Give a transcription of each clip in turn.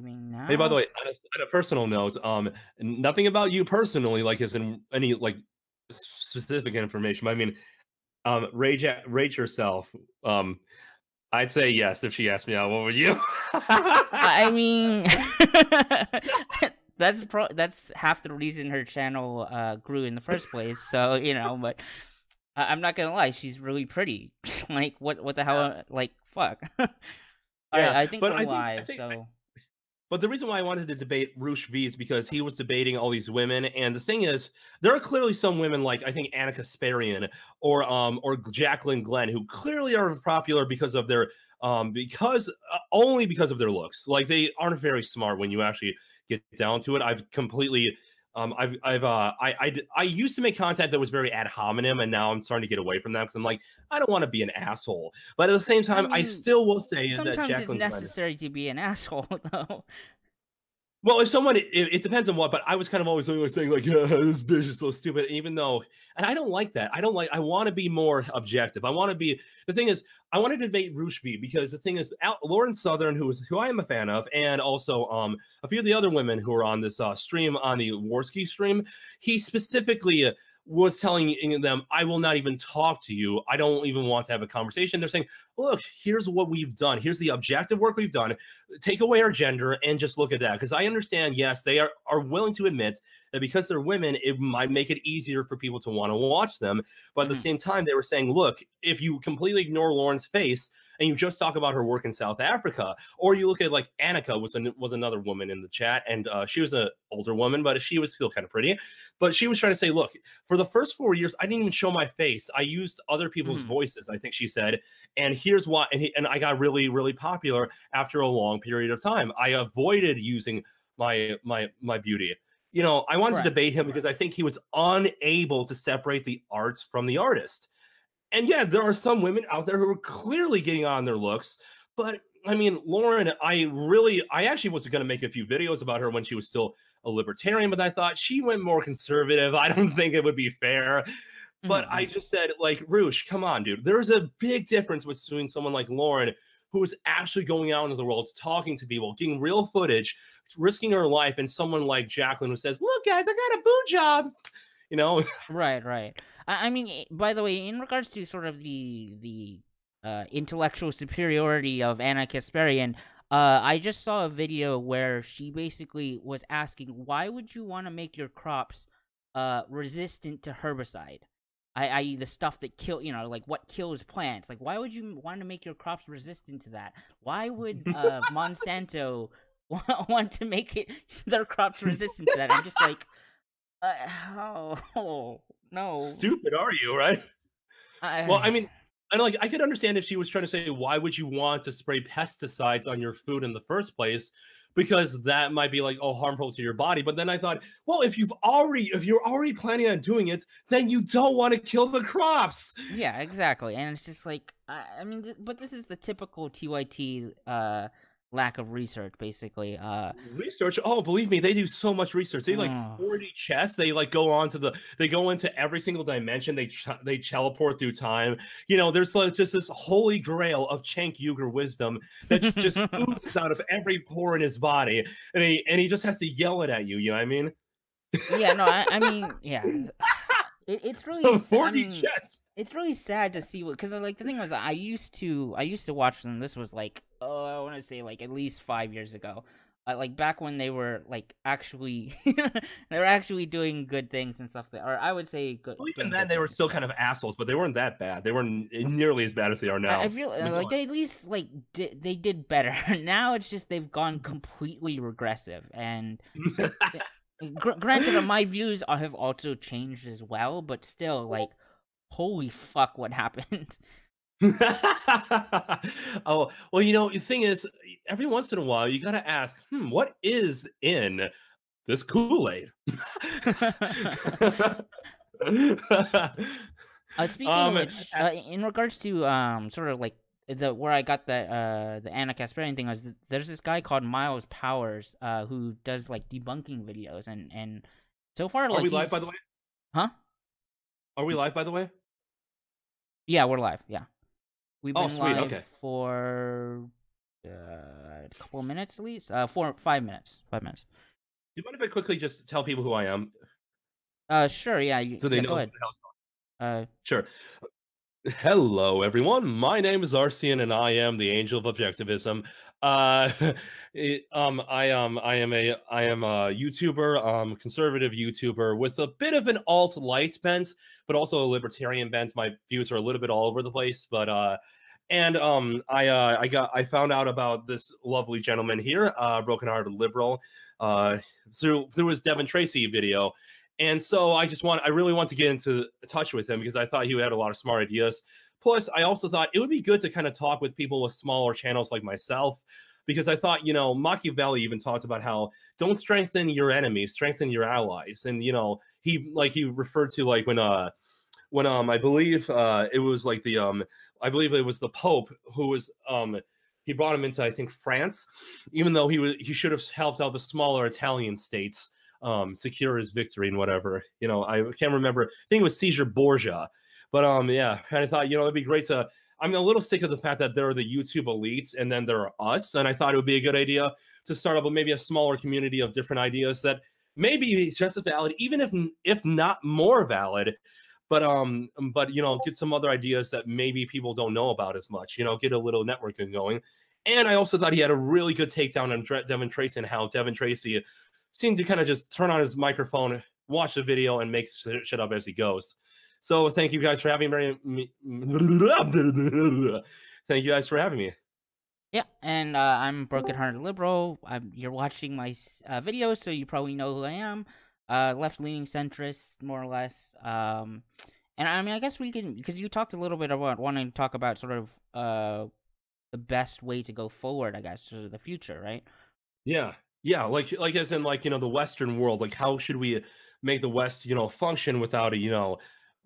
mean Hey, by the now? way, on a personal note, nothing about you personally, like, is in any like specific information. But I mean, rate yourself. Um, I'd say yes if she asked me out. What would you? I mean, that's half the reason her channel grew in the first place. So but I'm not gonna lie, she's really pretty. Like what the hell? Like fuck. All right, Yeah, I think but we're live. So but the reason why I wanted to debate Roosh V is because he was debating all these women, and the thing is, there are clearly some women like I think Anna Kasparian or Jacqueline Glenn who clearly are popular because of their because only because of their looks. Like they aren't very smart when you actually get down to it. I've completely I used to make content that was very ad hominem, and now I'm starting to get away from that because I'm like I don't want to be an asshole, but at the same I time I mean, still will say that sometimes it's Jacqueline Glenn. necessary to be an asshole, though. Well, if someone, it depends on what, but I was kind of always like saying like, yeah, this bitch is so stupid, even though, and I don't like that. I want to be more objective. I want to be, the thing is, I want to debate Rushvi because the thing is, Lauren Southern, who I am a fan of, and also a few of the other women who are on this stream, on the Warski stream, he specifically was telling them, I will not even talk to you. I don't even want to have a conversation. They're saying, look, here's what we've done. Here's the objective work we've done. Take away our gender and just look at that. Because I understand, yes, they are willing to admit that because they're women, it might make it easier for people to want to watch them. But at the Mhm. same time, they were saying, look, if you completely ignore Lauren's face and you just talk about her work in South Africa, or you look at like Annika was another woman in the chat, and she was an older woman, but she was still kind of pretty. But she was trying to say, look, for the first 4 years, I didn't even show my face. I used other people's Mhm. voices, I think she said. And here's why. And I got really, really popular after a long period of time. I avoided using my beauty. I wanted to Right. debate him because I think he was unable to separate the arts from the artist. And yeah, there are some women out there who are clearly getting on their looks, but I mean, Lauren, I actually was going to make a few videos about her when she was still a libertarian, but I thought she went more conservative. I don't think it would be fair. But I Mhm. just said, like, Roosh, come on, dude. There's a big difference between someone like Lauren, who is actually going out into the world, talking to people, getting real footage, risking her life, and someone like Jacqueline who says, look, guys, I got a boo job. You know, Right, right. I mean, by the way, in regards to sort of the intellectual superiority of Anna Kasparian, I just saw a video where she basically was asking, why would you want to make your crops resistant to herbicide? I.e., the stuff that kill, like what kills plants. Like, why would you want to make your crops resistant to that? Why would Monsanto want to make their crops resistant to that? I'm just like, oh no. stupid are you, right? Well, I I mean, and like I could understand if she was trying to say, why would you want to spray pesticides on your food in the first place? Because that might be like, oh, harmful to your body. But then I thought, well, if you're already planning on doing it, then you don't want to kill the crops. Yeah, exactly, and it's just like I mean, but this is the typical TYT lack of research, basically. Research, oh, believe me, they do so much research. They like Oh, 40 chests. They like they go into every single dimension. They teleport through time. There's like just this holy grail of Cenk Uyghur wisdom that just oozes out of every pore in his body, and he just has to yell it at you. You know what I mean? yeah, no, I mean, yeah, it's really, So I 40 mean, chests. it's really sad to see what, because like the thing was, I used to watch them. This was like, oh, I want to say like at least 5 years ago. Like back when they were like actually, they were actually doing good things and stuff. Or I would say Well, even doing then, good they were things. still kind of assholes, but they weren't that bad. They weren't nearly as bad as they are I now. feel I mean, go like they at least like they did better. Now it's just they've gone completely regressive. And on. granted, my views have also changed as well, but still, like, holy fuck, what happened? Oh, well, the thing is, every once in a while, you gotta ask, what is in this Kool-Aid? Speaking of um, which, in regards to sort of like the where I got the Anna Kasparian thing was there's this guy called Miles Powers who does like debunking videos and so far are like we live, by the he's way? huh. Are we live, by the way? Yeah, we're live. Yeah, we've Oh, been sweet. live Okay. for A couple of minutes at least. 5 minutes. 5 minutes. Do you mind if I quickly just tell people who I am Sure. Yeah. so they Yeah. know Go who ahead. the hell's Uh, Sure. Hello, everyone. My name is Arcion, and I am the Angel of Objectivism. Uh, I am a YouTuber, conservative YouTuber with a bit of an alt-light bent, but also a libertarian bent. My views are a little bit all over the place, but I found out about this lovely gentleman here, broken-hearted liberal, uh, through his Devin Tracy video. And so I really want to get into touch with him because I thought he had a lot of smart ideas. Plus, I also thought it would be good to kind of talk with people with smaller channels like myself, because I thought, Machiavelli even talked about how don't strengthen your enemies, strengthen your allies. And, he referred to like when I believe it was like I believe it was the Pope who was he brought him into, I think, France, even though he should have helped out the smaller Italian states secure his victory and whatever. I can't remember. I think it was Caesar Borgia. But yeah, I thought, it'd be great to. I'm a little sick of the fact that there are the YouTube elites and then there are us, and I thought it would be a good idea to start up with maybe a smaller community of different ideas that may be just as valid, even if not more valid. But get some other ideas that maybe people don't know about as much. Get a little networking going. And I also thought he had a really good takedown on Devin Tracy and how Devin Tracy seemed to kind of just turn on his microphone, watch the video, and make shit up as he goes. So thank you guys for having me. Thank you guys for having me. yeah. And I'm broken hearted liberal. You're watching my videos, so you probably know who I am. Left leaning centrist, more or less. And I mean, I guess we can, because you talked a little bit about wanting to talk about sort of the best way to go forward, I guess, to the future, right? Yeah, yeah, like as in like the Western world, like how should we make the West function without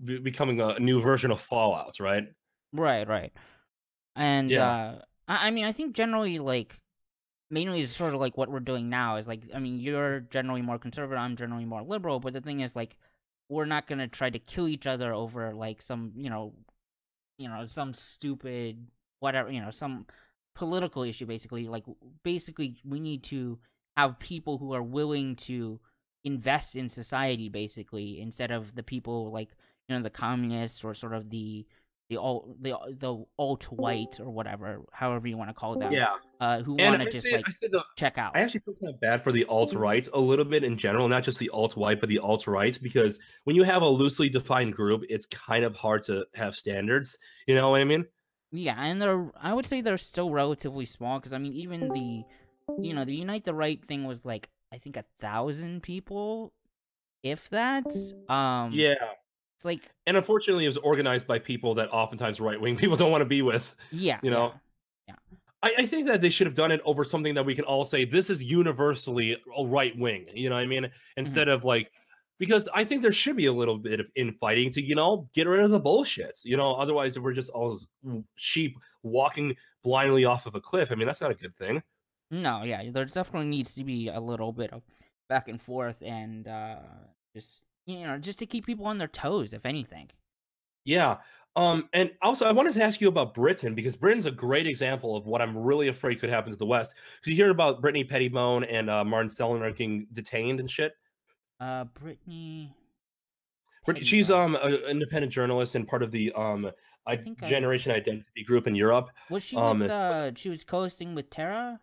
becoming a new version of Fallout, right? Right, right. And Yeah, I mean, I think generally, like, mainly is sort of like what we're doing now is like, I mean, you're generally more conservative, I'm generally more liberal, but the thing is, like, we're not gonna try to kill each other over like some, some stupid whatever, some political issue. Basically, like, basically, we need to have people who are willing to invest in society, basically, instead of the people like the communists or sort of the alt white or whatever, however you want to call them, yeah. who And want to just like check out. I actually feel kind of bad for the alt-right a little bit in general, not just the alt-white, but the alt-right, because when you have a loosely defined group, it's kind of hard to have standards. You know what I mean? Yeah, and I would say they're still relatively small because I mean, even the Unite the Right thing was like I think 1,000 people, if that. Yeah. It's like, And unfortunately, it was organized by people that oftentimes right-wing people don't want to be with. yeah, You yeah, know, yeah. I think that they should have done it over something that we can all say this is universally a right-wing. You know what I mean? Mhm. Instead of like, because I think there should be a little bit of infighting to get rid of the bullshit. Otherwise, if we're just all sheep walking blindly off of a cliff, I mean that's not a good thing. No, yeah, there definitely needs to be a little bit of back and forth, and just just to keep people on their toes, if anything. Yeah. And also I wanted to ask you about Britain because Britain's a great example of what I'm really afraid could happen to the West. Did you hear about Brittany Pettibone and Martin Sellner getting detained and shit? Brittany She's Pettibone. an independent journalist and part of the I think I Generation Identity group in Europe. was she with Um, she was co-hosting with Tara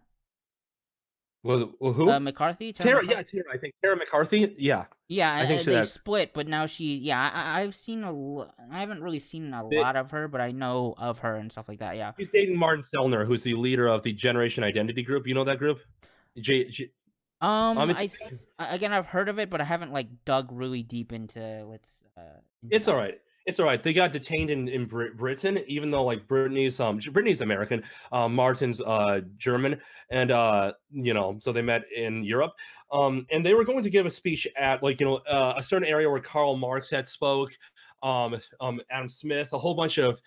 who? McCarthy. Tara Tara, yeah, McCarthy. Tara. I think Tara McCarthy. Yeah, I Yeah, think she they that. split, but now she. Yeah, I've seen I haven't really seen a They- lot of her, but I know of her and stuff like that. Yeah. She's dating Martin Sellner, who's the leader of the Generation Identity group. You know that group? It's Again, I've heard of it, but I haven't like dug really deep into into It's all that. right. It's all right. They got detained in Britain, even though like Brittany's American, Martin's German, and so they met in Europe. And they were going to give a speech at a certain area where Karl Marx had spoke, Adam Smith, a whole bunch of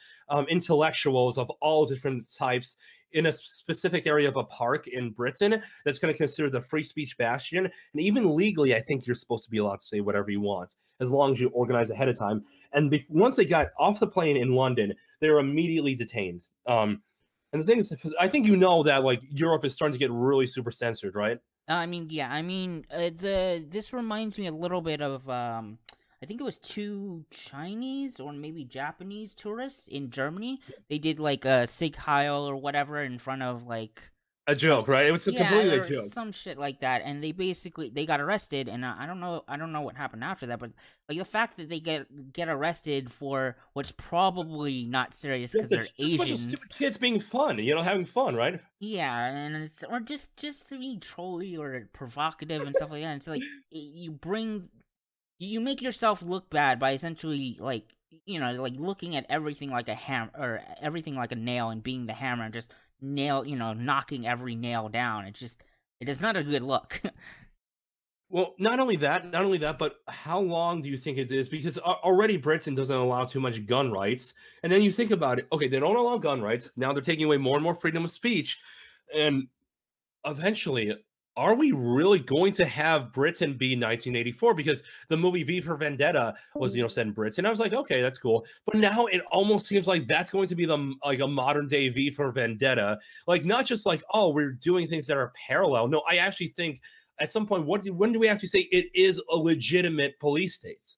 intellectuals of all different types in a specific area of a park in Britain that's going to consider the free speech bastion. And even legally, I think you're supposed to be allowed to say whatever you want as long as you organize ahead of time. And once they got off the plane in London, they were immediately detained. And the thing is, I think you know that like Europe is starting to get really super censored, right? I mean, yeah, I mean, the this reminds me a little bit of I think it was two Chinese or maybe Japanese tourists in Germany. They did like a Sig Heil or whatever in front of like A joke, right? It was yeah, completely a or joke. some shit like that, and they basically they got arrested, and I don't know what happened after that, but like the fact that they get arrested for what's probably not serious because they're Just a bunch of Asians, stupid kids being fun, having fun, right? yeah, and it's or just to be trolly or provocative and stuff like that. It's like you bring you make yourself look bad by essentially like like looking at everything like a ham or everything like a nail and being the hammer and just nail knocking every nail down. It is not a good look. Well, not only that, but how long do you think it is? Because already Britain doesn't allow too much gun rights, and then you think about it. Okay, they don't allow gun rights. Now they're taking away more and more freedom of speech, and eventually, are we really going to have Britain be 1984? Because the movie V for Vendetta was, set in Britain. I was like, okay, that's cool. But now it almost seems like that's going to be the like a modern day V for Vendetta. Like not just like, oh, we're doing things that are parallel. No, I actually think at some point, when do we actually say it is a legitimate police state?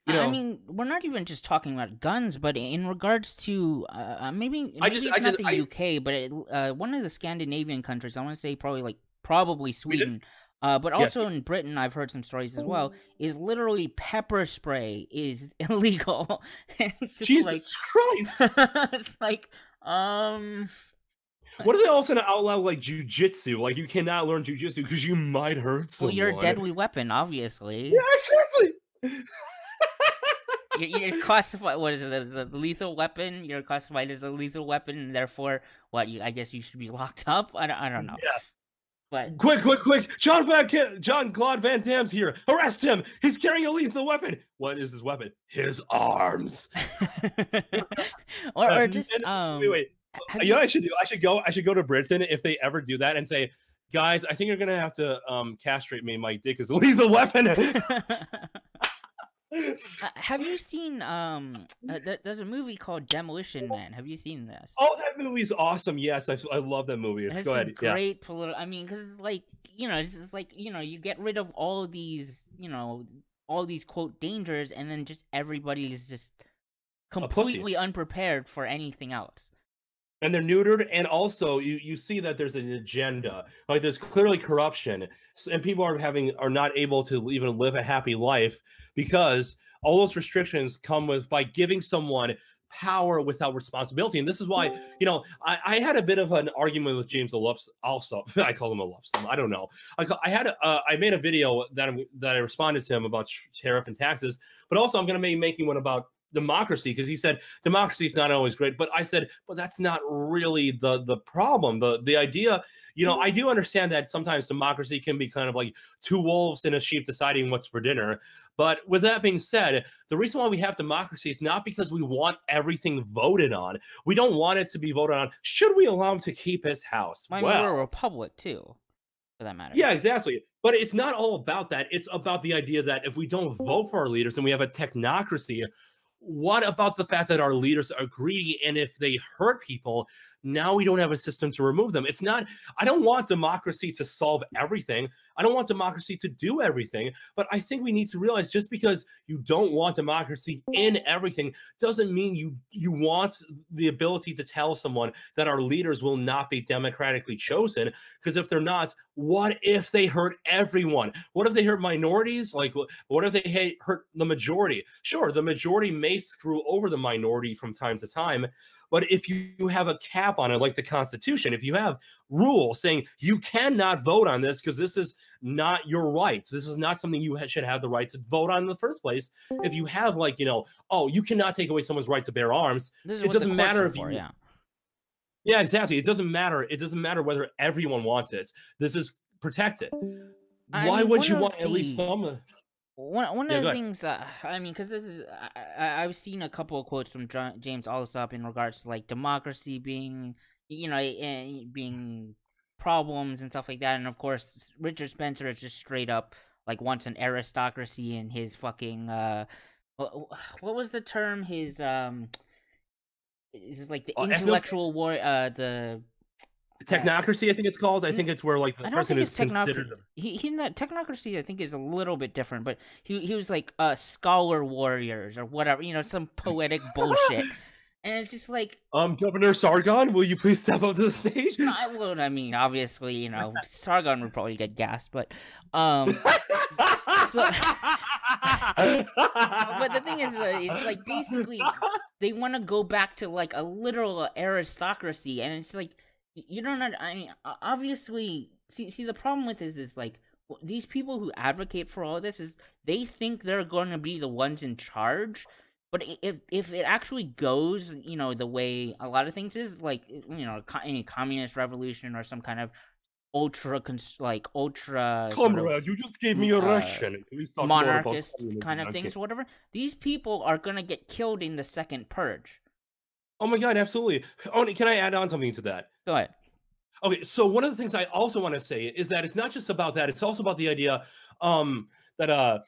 I mean, we're not even just talking about guns, but in regards to maybe it's not the UK, but one of the Scandinavian countries. I want to say probably Sweden, but Yes. also in Britain, I've heard some stories as well. Is literally pepper spray is illegal. It's just Jesus Christ! it's like What if they also outlaw like jujitsu? Like you cannot learn jujitsu because you might hurt well, someone. you're a deadly weapon, obviously. Yeah, seriously. You're classified. What is it? The lethal weapon. You're classified as a lethal weapon, and therefore, I guess you should be locked up. I don't know. Yeah. But Quick! John Claude Van Damme's here. Arrest him. He's carrying a lethal weapon. What is his weapon? His arms. or just wait. You know what I should do? I should go to Britain if they ever do that and say, guys, I think you're gonna have to castrate me. My dick is a lethal weapon. Have you seen there's a movie called Demolition Man. Have you seen this? Oh, that movie's awesome. Yes, I love that movie. It has Go some ahead. great political. I mean, because it's like it's like you get rid of all these all these quote dangers, and then just everybody is just completely unprepared for anything else. And they're neutered, and also you see that there's an agenda. Like there's clearly corruption, and people are not able to even live a happy life because all those restrictions come by giving someone power without responsibility. And this is why I had a bit of an argument with James Allups. Also, I call him Allups. I don't know. I made a video that I responded to him about tariff and taxes, but also I'm going to be making one about democracy because he said democracy is not always great, but I said, but that's not really the problem. The idea, I do understand that sometimes democracy can be kind of like two wolves and a sheep deciding what's for dinner. But with that being said, the reason why we have democracy is not because we want everything voted on. We don't want it to be voted on. Should we allow him to keep his house? I mean, we're a republic too, for that matter. Yeah, exactly. But it's not all about that. It's about the idea that if we don't vote for our leaders and we have a technocracy, what about the fact that our leaders are greedy, and if they hurt people, now we don't have a system to remove them? It's not, I don't want democracy to solve everything. I don't want democracy to do everything, but I think we need to realize just because you don't want democracy in everything doesn't mean you want the ability to tell someone that our leaders will not be democratically chosen, because if they're not, what if they hurt everyone? What if they hurt minorities? Like, what if they hurt the majority? Sure, the majority may screw over the minority from time to time, but if you have a cap on it, like the Constitution, if you have rules saying you cannot vote on this because this is not your rights, this is not something you should have the right to vote on in the first place. If you have oh, you cannot take away someone's right to bear arms. It doesn't matter if you. Yeah, exactly. It doesn't matter. It doesn't matter whether everyone wants it. This is protected. Why would you want at least some? One of the things, I mean, because this is, I've seen a couple of quotes from James Alsop in regards to like democracy being, being problems and stuff like that, and of course Richard Spencer is just straight up like wants an aristocracy in his fucking, what was the term? His Is like the ethnos intellectual war, the uh, technocracy, I think it's called. I think it's where like the I don't person think is it's considered. technocracy. He not technocracy. I think is a little bit different, but he was like scholar warriors or whatever. Some poetic bullshit, and it's just like Governor Sargon, will you please step up to the stage? no, I would. I mean, obviously, Sargon would probably get gassed, but so. But the thing is, it's like basically they want to go back to like a literal aristocracy, and it's like you don't. I mean, obviously, see the problem with this is like these people who advocate for all this is they think they're going to be the ones in charge. But if it actually goes, the way a lot of things is, like any communist revolution or some kind of ultra sort of Comrade, you just gave me a Russian. Please talk more about monarchist kind of things or whatever, these people are gonna get killed in the second purge. Oh my god, absolutely. Oh, can I add on something to that? Go ahead. Okay, so one of the things I also want to say is that it's not just about that; it's also about the idea that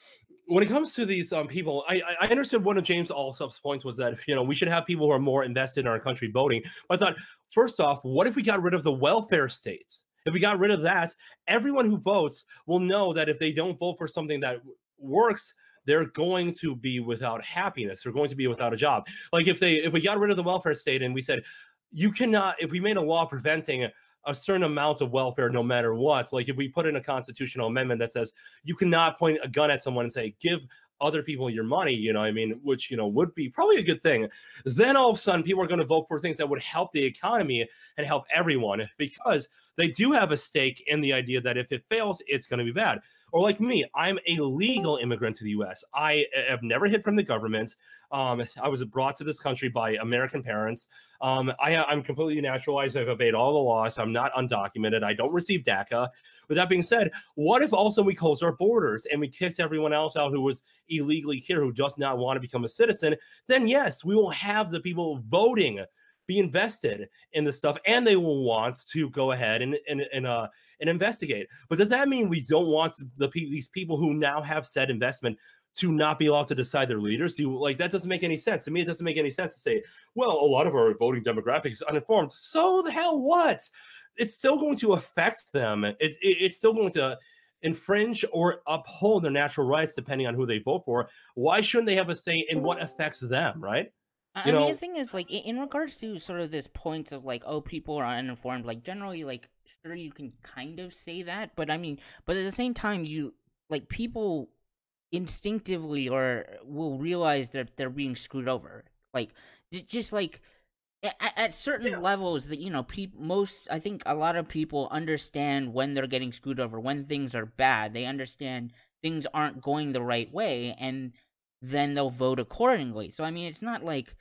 when it comes to these people, I understood one of James Allsup's points was that we should have people who are more invested in our country voting. But I thought, first off, what if we got rid of the welfare states? If we got rid of that, everyone who votes will know that if they don't vote for something that works, they're going to be without happiness. They're going to be without a job. Like if we got rid of the welfare state and we said you cannot, if we made a law preventing a certain amount of welfare no matter what, like if we put in a constitutional amendment that says you cannot point a gun at someone and say give other people your money, which would be probably a good thing, then all of a sudden people are going to vote for things that would help the economy and help everyone, because they do have a stake in the idea that if it fails, it's going to be bad. Or like me, I'm a legal immigrant to the US. I have never hid from the government. I was brought to this country by American parents. I'm completely naturalized. I've obeyed all the laws. I'm not undocumented. I don't receive DACA. With that being said, what if also we closed our borders and we kicked everyone else out who was illegally here, who does not want to become a citizen? Then yes, we will have the people voting be invested in the stuff, and they will want to go ahead and investigate. But does that mean we don't want these people who now have said investment to not be allowed to decide their leaders? That doesn't make any sense to me. It doesn't make any sense to say, well, a lot of our voting demographic is uninformed. So the hell what? It's still going to affect them. It's still going to infringe or uphold their natural rights depending on who they vote for. Why shouldn't they have a say in what affects them, right? I mean, the thing is, like, in regards to sort of this point of, like, oh, people are uninformed, like, generally, like, sure, you can kind of say that, but I mean, but at the same time, people instinctively will realize that they're being screwed over. Like, just like, at certain levels that, I think a lot of people understand when they're getting screwed over, when things are bad. They understand things aren't going the right way, and then they'll vote accordingly. So, I mean, it's not like,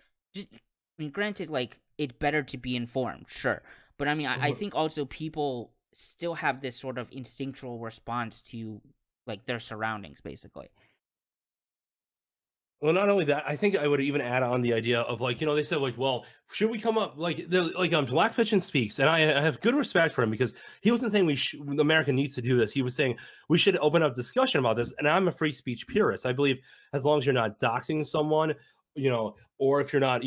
granted, like, it's better to be informed, sure. But, I mean, I think also people still have this sort of instinctual response to, like, their surroundings, basically. Well, not only that, I think I would even add on the idea of, like, they said, like, well, should we come up, like Black Pigeon speaks, and I have good respect for him, because he wasn't saying America needs to do this. He was saying we should open up discussion about this, and I'm a free speech purist. I believe as long as you're not doxing someone, or if you're not,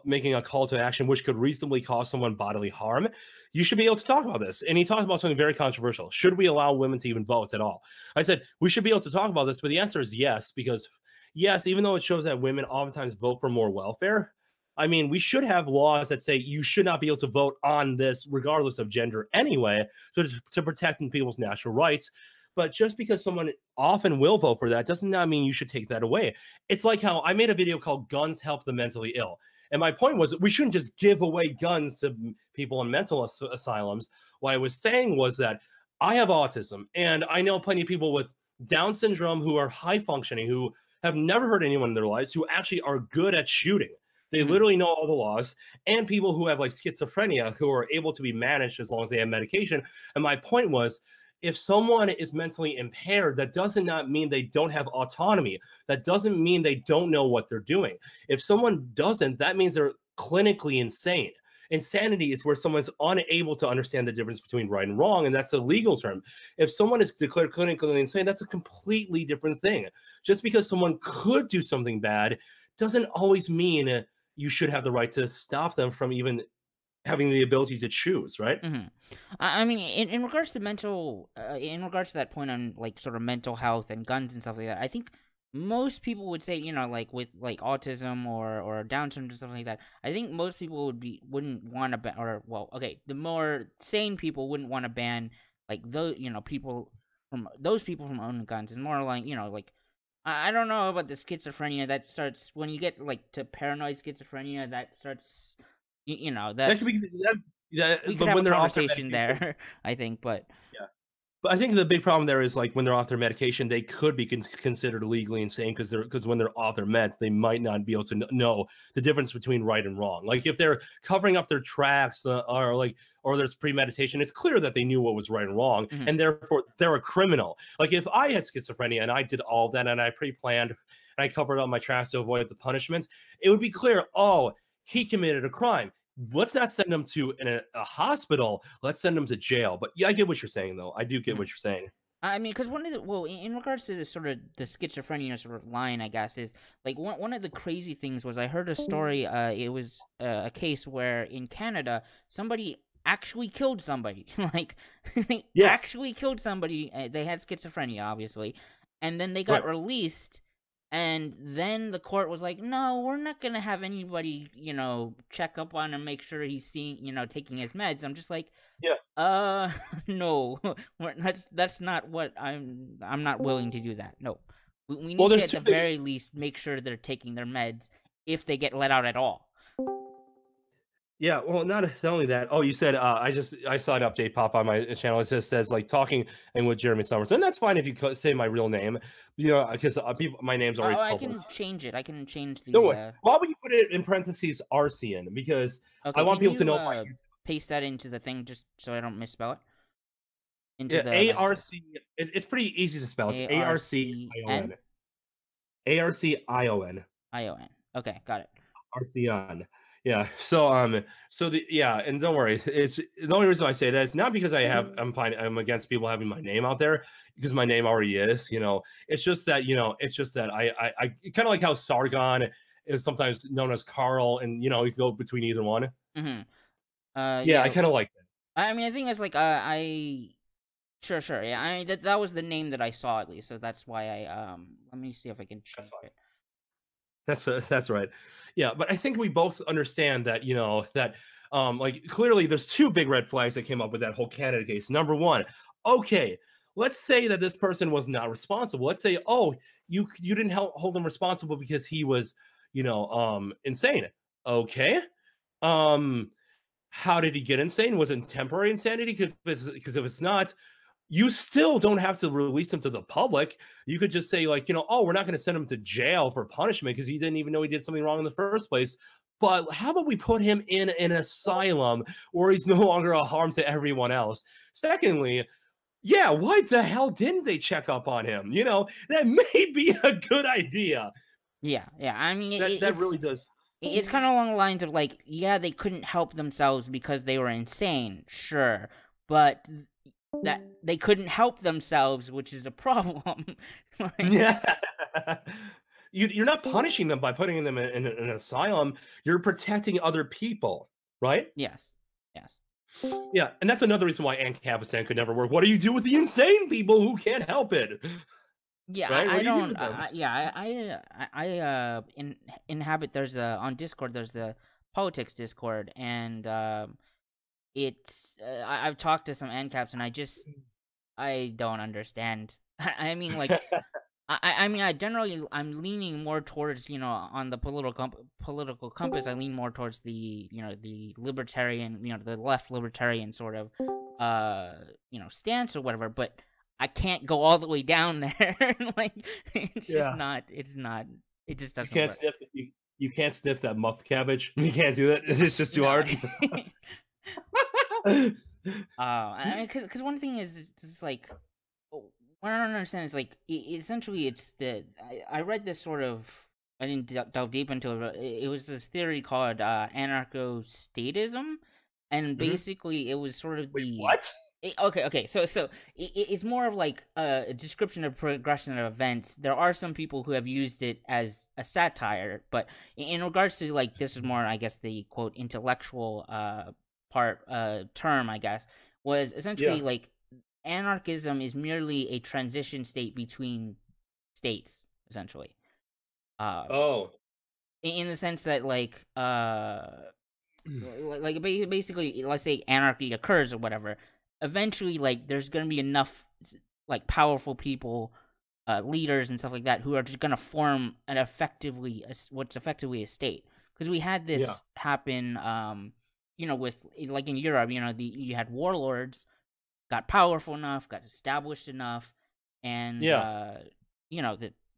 making a call to action which could reasonably cause someone bodily harm, you should be able to talk about this. And he talked about something very controversial. Should we allow women to even vote at all? I said we should be able to talk about this, but the answer is yes, because yes, even though it shows that women oftentimes vote for more welfare, I mean, we should have laws that say you should not be able to vote on this regardless of gender anyway, to protect people's natural rights. But just because someone often will vote for that does not mean you should take that away. It's like how I made a video called Guns Help the Mentally Ill. And my point was we shouldn't just give away guns to people in mental asylums. What I was saying was that I have autism, and I know plenty of people with Down syndrome who are high functioning, who have never hurt anyone in their lives, who actually are good at shooting. They literally know all the laws, and people who have like schizophrenia who are able to be managed as long as they have medication. And my point was, if someone is mentally impaired, that does not mean they don't have autonomy. That doesn't mean they don't know what they're doing. If someone doesn't, that means they're clinically insane. Insanity is where someone's unable to understand the difference between right and wrong, and that's a legal term. If someone is declared clinically insane, that's a completely different thing. Just because someone could do something bad doesn't always mean you should have the right to stop them from even having the ability to choose, right? Mhm. I mean, in regards to in regards to that point on like sort of mental health and guns and stuff like that, I think most people would say, like with like autism or Down syndrome and stuff like that. I think most people wouldn't want to ban, or well, okay, the more sane people wouldn't want to ban like those people from owning guns. It's more like like I don't know about the schizophrenia that starts when you get like to paranoid schizophrenia that starts that That could be that, we that could but have a when they're off their conversation medication, there, I think, but yeah. But I think the big problem there is like when they're off their medication, they could be considered legally insane because when they're off their meds, they might not be able to know the difference between right and wrong. Like if they're covering up their tracks or there's premeditation, it's clear that they knew what was right and wrong, mhm. and therefore they're a criminal. Like if I had schizophrenia and I did all that and I pre-planned and I covered up my tracks to avoid the punishment, it would be clear. Oh, he committed a crime. Let's not send them to a hospital. Let's send them to jail. But yeah, I get what you're saying, though. I do get Mhm. what you're saying. I mean, because one of the in regards to the sort of the schizophrenia sort of line, I guess is like one of the crazy things was I heard a story. It was a case where in Canada somebody actually killed somebody, like they Yeah, actually killed somebody. They had schizophrenia, obviously, and then they got right. released. And then the court was like, "No, we're not gonna have anybody, check up on him, make sure he's seeing, taking his meds." I'm just like, Yeah. uh, no, that's not what I'm not willing to do that. No, we Well, need to there's at two the big. very least make sure they're taking their meds if they get let out at all. Yeah, well, not only that. Oh, you said I saw an update pop on my channel. It just says like talking and with Jeremy Summers, and that's fine if you say my real name, because people my name's already Oh, I public. can change it. I can change No the. worries. Why would you put it in parentheses Arcion? Because I Okay, want can people to you know my paste that into the thing just so I don't misspell it into yeah, the messages? It's pretty easy to spell. It's A R C Arcion. N Arcion. I O N. Okay, got it. Arcion. Yeah. And don't worry. It's the only reason I say that is not because I'm against people having my name out there because my name already is. It's just that I kind of like how Sargon is sometimes known as Carl, and you can go between either one. Mm-hmm. Yeah, I Yeah. kind of like that. I mean, I think it's like I sure, sure. Yeah, I mean that was the name that I saw at least, so that's why I Let me see if I can That's change fine. it. That's right. Yeah, but I think we both understand that, that like clearly there's two big red flags that came up with that whole Canada case. Number one, okay, let's say that this person was not responsible. Let's say, oh, you didn't hold him responsible because he was, insane. Okay. Um, how did he get insane? Was it temporary insanity? Because if it's not, you still don't have to release him to the public. You could just say, like, oh, we're not going to send him to jail for punishment because he didn't even know he did something wrong in the first place. But how about we put him in an asylum where he's no longer a harm to everyone else? Secondly, yeah, why the hell didn't they check up on him? That may be a good idea. Yeah, yeah. I mean, That really does. it's kind of along the lines of like, yeah, they couldn't help themselves because they were insane, sure, but that they couldn't help themselves, which is a problem. Like, Yeah. You're not punishing them by putting them in an asylum. You're protecting other people, right? yes, yes. Yeah, and that's another reason why Anarcho-Capitalism could never work. What do you do with the insane people who can't help it? Yeah, Right? What I do you do don't. with them? Yeah, inhabit. There's a on Discord. There's the politics Discord, and it's. I've talked to some ANCAPs, and I don't understand. I mean, like, I mean, I'm leaning more towards on the political compass. I lean more towards the the libertarian, the left libertarian sort of stance or whatever. But I can't go all the way down there. Like it's just Yeah. not. It's not. It just You doesn't can't work. sniff you can't sniff that muff cabbage. You can't do that. It's just too No. hard. I mean, because one thing is it's just like what I don't understand is like essentially it's the I read this sort of I didn't delve deep into it, but it was this theory called anarcho-statism, and Mhm. basically it was sort of Wait, the what? Okay. So it's more of like a description of progression of events. There are some people who have used it as a satire, but in regards to like this is more, I guess, the quote intellectual part term, I guess, was Yeah. essentially like anarchism is merely a transition state between states, essentially. Um, Oh. in the sense that like basically, let's say anarchy occurs or whatever, eventually like there's gonna be enough like powerful people, leaders and stuff like that, who are just gonna form an what's effectively a state. Because we had Yeah. this happen, with like in Europe, you had warlords got powerful enough, got established enough, and Yeah.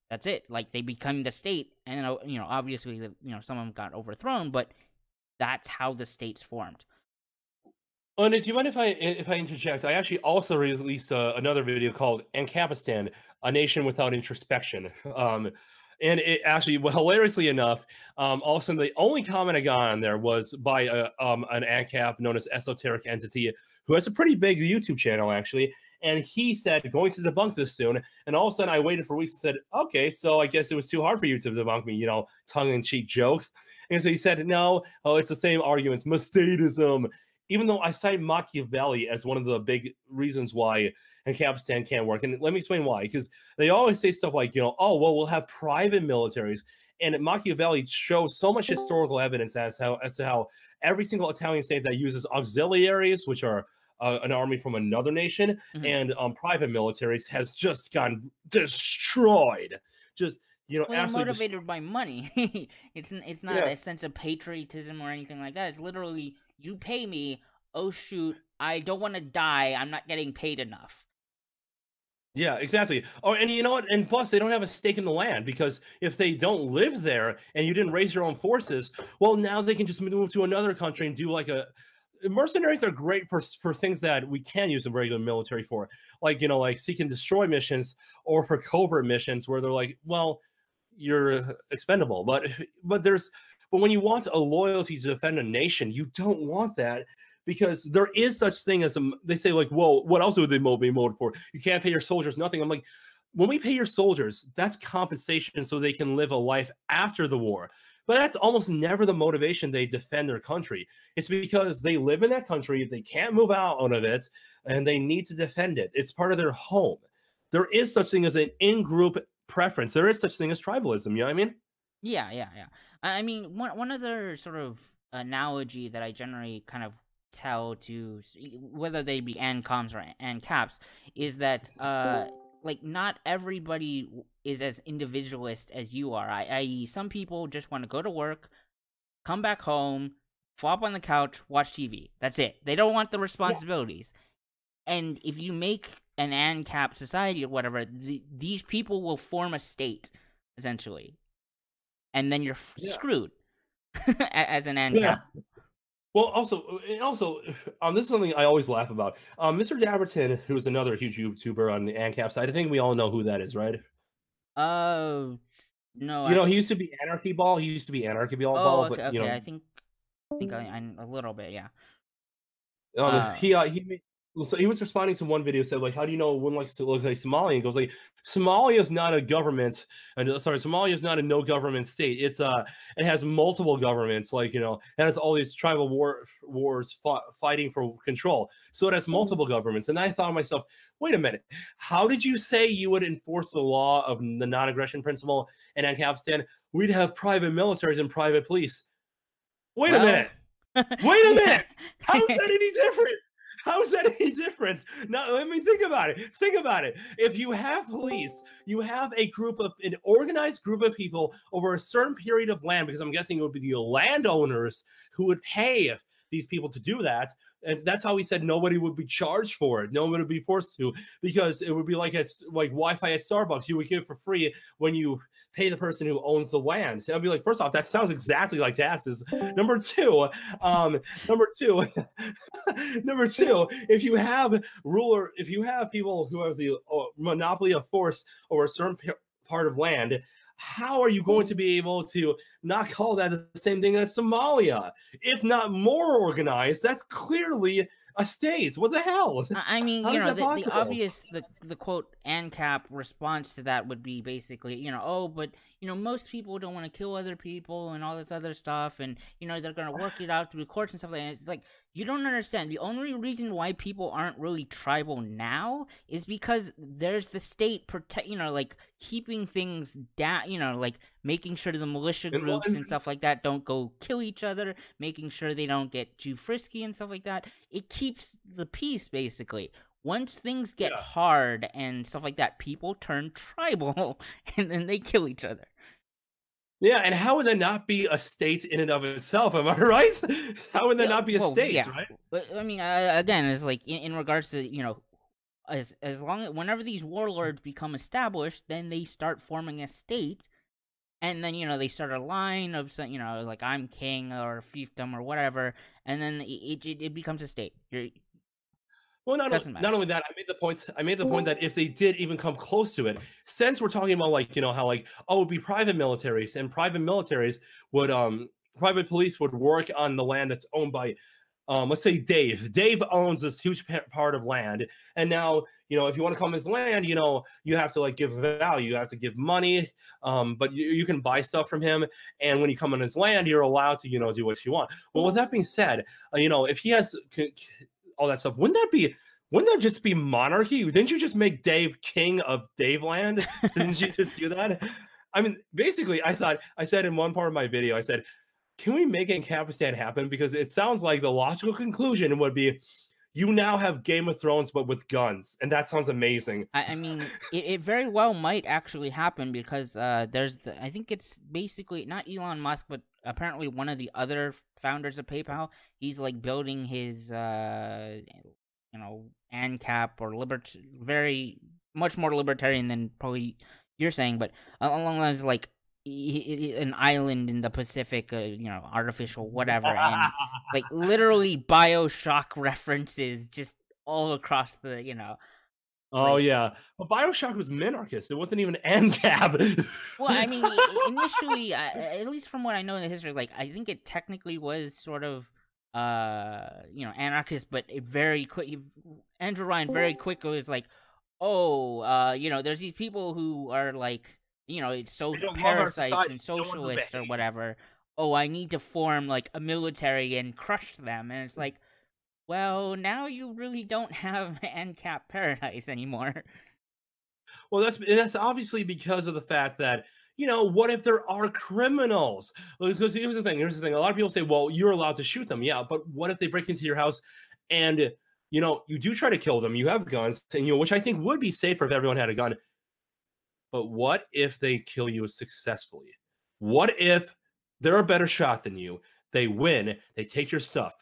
that's it. Like they become the state, and obviously, some of them got overthrown, but that's how the states formed. Oh, and do you mind if I interject? I actually also released another video called "Ancapistan: A Nation Without Introspection." And it actually, well, hilariously enough, also the only comment I got on there was by an ANCAP known as Esoteric Entity, who has a pretty big YouTube channel actually. And he said, going to debunk this soon. And all of a sudden, I waited for weeks and said, okay, so I guess it was too hard for you to debunk me, tongue in cheek joke. And so he said, no, oh, it's the same arguments, mistatism, even though I cite Machiavelli as one of the big reasons why Ancapistan can't work. And let me explain why. Because they always say stuff like, oh, well, we'll have private militaries. And Machiavelli shows so much historical evidence as to how every single Italian state that uses auxiliaries, which are an army from another nation, Hmm. and private militaries has just gotten destroyed. Just, Well, they're absolutely just, motivated by money. It's not yeah. a sense of patriotism or anything like that. It's literally you pay me. Oh shoot, I don't want to die. I'm not getting paid enough. Yeah, exactly. Oh, and you know what? And plus, they don't have a stake in the land because if they don't live there and you didn't raise your own forces, well, now they can just move to another country and do like a. Mercenaries are great for things that we can use the regular military for, like like seek and destroy missions or for covert missions where they're like, well, you're expendable, but when you want a loyalty to defend a nation, you don't want that because there is such thing as they say like, well, what else would they be motivated for? You can't pay your soldiers nothing. I'm like, when we pay your soldiers, that's compensation so they can live a life after the war. But that's almost never the motivation they defend their country. It's because they live in that country, they can't move out of it, and they need to defend it. It's part of their home. There is such thing as an in-group preference. There is such thing as tribalism. You know what I mean? Yeah. I mean, one other sort of analogy that I generally kind of tell to whether they be ANCOMs or ANCAPs is that like not everybody is as individualist as you are. I.e., some people just want to go to work, come back home, flop on the couch, watch TV. That's it. They don't want the Yeah. responsibilities. And if you make an ANCAP society or whatever, these people will form a state essentially, and then you're Yeah. screwed as an Yeah. ANCAP. Well, also, this is something I always laugh about. Mr. Daverton, who's another huge YouTuber on the ANCAP side, I think we all know who that is, right? Oh no, He actually. used to be Anarchy Ball. He used to be Anarchy Oh, Ball, okay, but okay. I think I a little bit, yeah. Uh, he made, so he was responding to one video said like, how do you know one likes to look like Somalia? And goes like, Somalia is not a government, and sorry, Somalia is not a no government state. It has multiple governments, like it has all these tribal wars fighting for control. So it has multiple governments. And I thought to myself, wait a minute, how did you say you would enforce the law of the non-aggression principle in Afghanistan? We'd have private militaries and private police. Wait a well, minute. Wait a yeah. minute. How is that any different? How is that any different? Now, let me think about it. Think about it. If you have police, you have an organized group of people over a certain period of land, because I'm guessing it would be the landowners who would pay these people to do that. And that's how he said nobody would be charged for it. Nobody would be forced to, because it would be like it's like Wi-Fi at Starbucks. You would give for free when you pay the person who owns the land. I'd be like, first off, that sounds exactly like taxes. Number two, number two, number two, if you have people who have the monopoly of force over a certain part of land, how are you going to be able to not call that the same thing as Somalia? If not more organized, that's clearly states. What the hell? I mean, How you is know, that the possible? obvious, the quote ANCAP response to that would be basically, oh, but most people don't want to kill other people and all this other stuff, and they're gonna work it out through courts and stuff like that. It's like, you don't understand. The only reason why people aren't really tribal now is because there's the state protect, like keeping things down, like making sure the militia And, well, groups and stuff like that don't go kill each other, making sure they don't get too frisky and stuff like that. It keeps the peace, basically. Once things get yeah. hard and stuff like that, people turn tribal and then they kill each other. Yeah, and how would that not be a state in and of itself? Am I right? How would that Yeah, not be a well, state, yeah. right? But I mean, again, it's like in regards to as long as whenever these warlords become established, then they start forming a state, and then they start a line of some, like I'm king or fiefdom or whatever, and then it becomes a state. Well, Doesn't matter. not only that, I made the point. I made the point that if they did even come close to it, since we're talking about like how like oh, it would be private militaries, and private militaries would private police would work on the land that's owned by let's say Dave. Dave owns this huge part of land, and now if you want to come his land, you have to like give value, you have to give money, but you can buy stuff from him, and when you come on his land, you're allowed to do what you want. Well, with that being said, if he has all that stuff, wouldn't that just be monarchy? Didn't you just make Dave king of Daveland? Didn't you just do that? I mean, basically, I said in one part of my video, I said, can we make Ancapistan happen? Because it sounds like the logical conclusion would be you now have Game of Thrones, but with guns. And that sounds amazing. I mean, it very well might actually happen because there's I think it's basically not Elon Musk, but apparently one of the other founders of PayPal. He's like building his ANCAP or very much more libertarian than probably you're saying, but along those like an island in the Pacific, artificial whatever, and like literally Bioshock references just all across the. Oh Like, yeah, but Bioshock was minarchist. It wasn't even ANCAP. well, I mean, initially, at least from what I know in the history, like I think it technically was sort of, anarchist, but it very quick. Andrew Ryan very quickly was like, oh, there's these people who are like, it's so They don't love our parasites society. and They don't want to socialists or behave. whatever. Oh, I need to form like a military and crush them, and it's like, well, now you really don't have ANCAP paradise anymore. Well, that's obviously because of the fact that what if there are criminals? Because here's the thing. Here's the thing. A lot of people say, well, you're allowed to shoot them. Yeah, but what if they break into your house and you do try to kill them? You have guns, and which I think would be safer if everyone had a gun. But what if they kill you successfully? What if they're a better shot than you? They win. They take your stuff.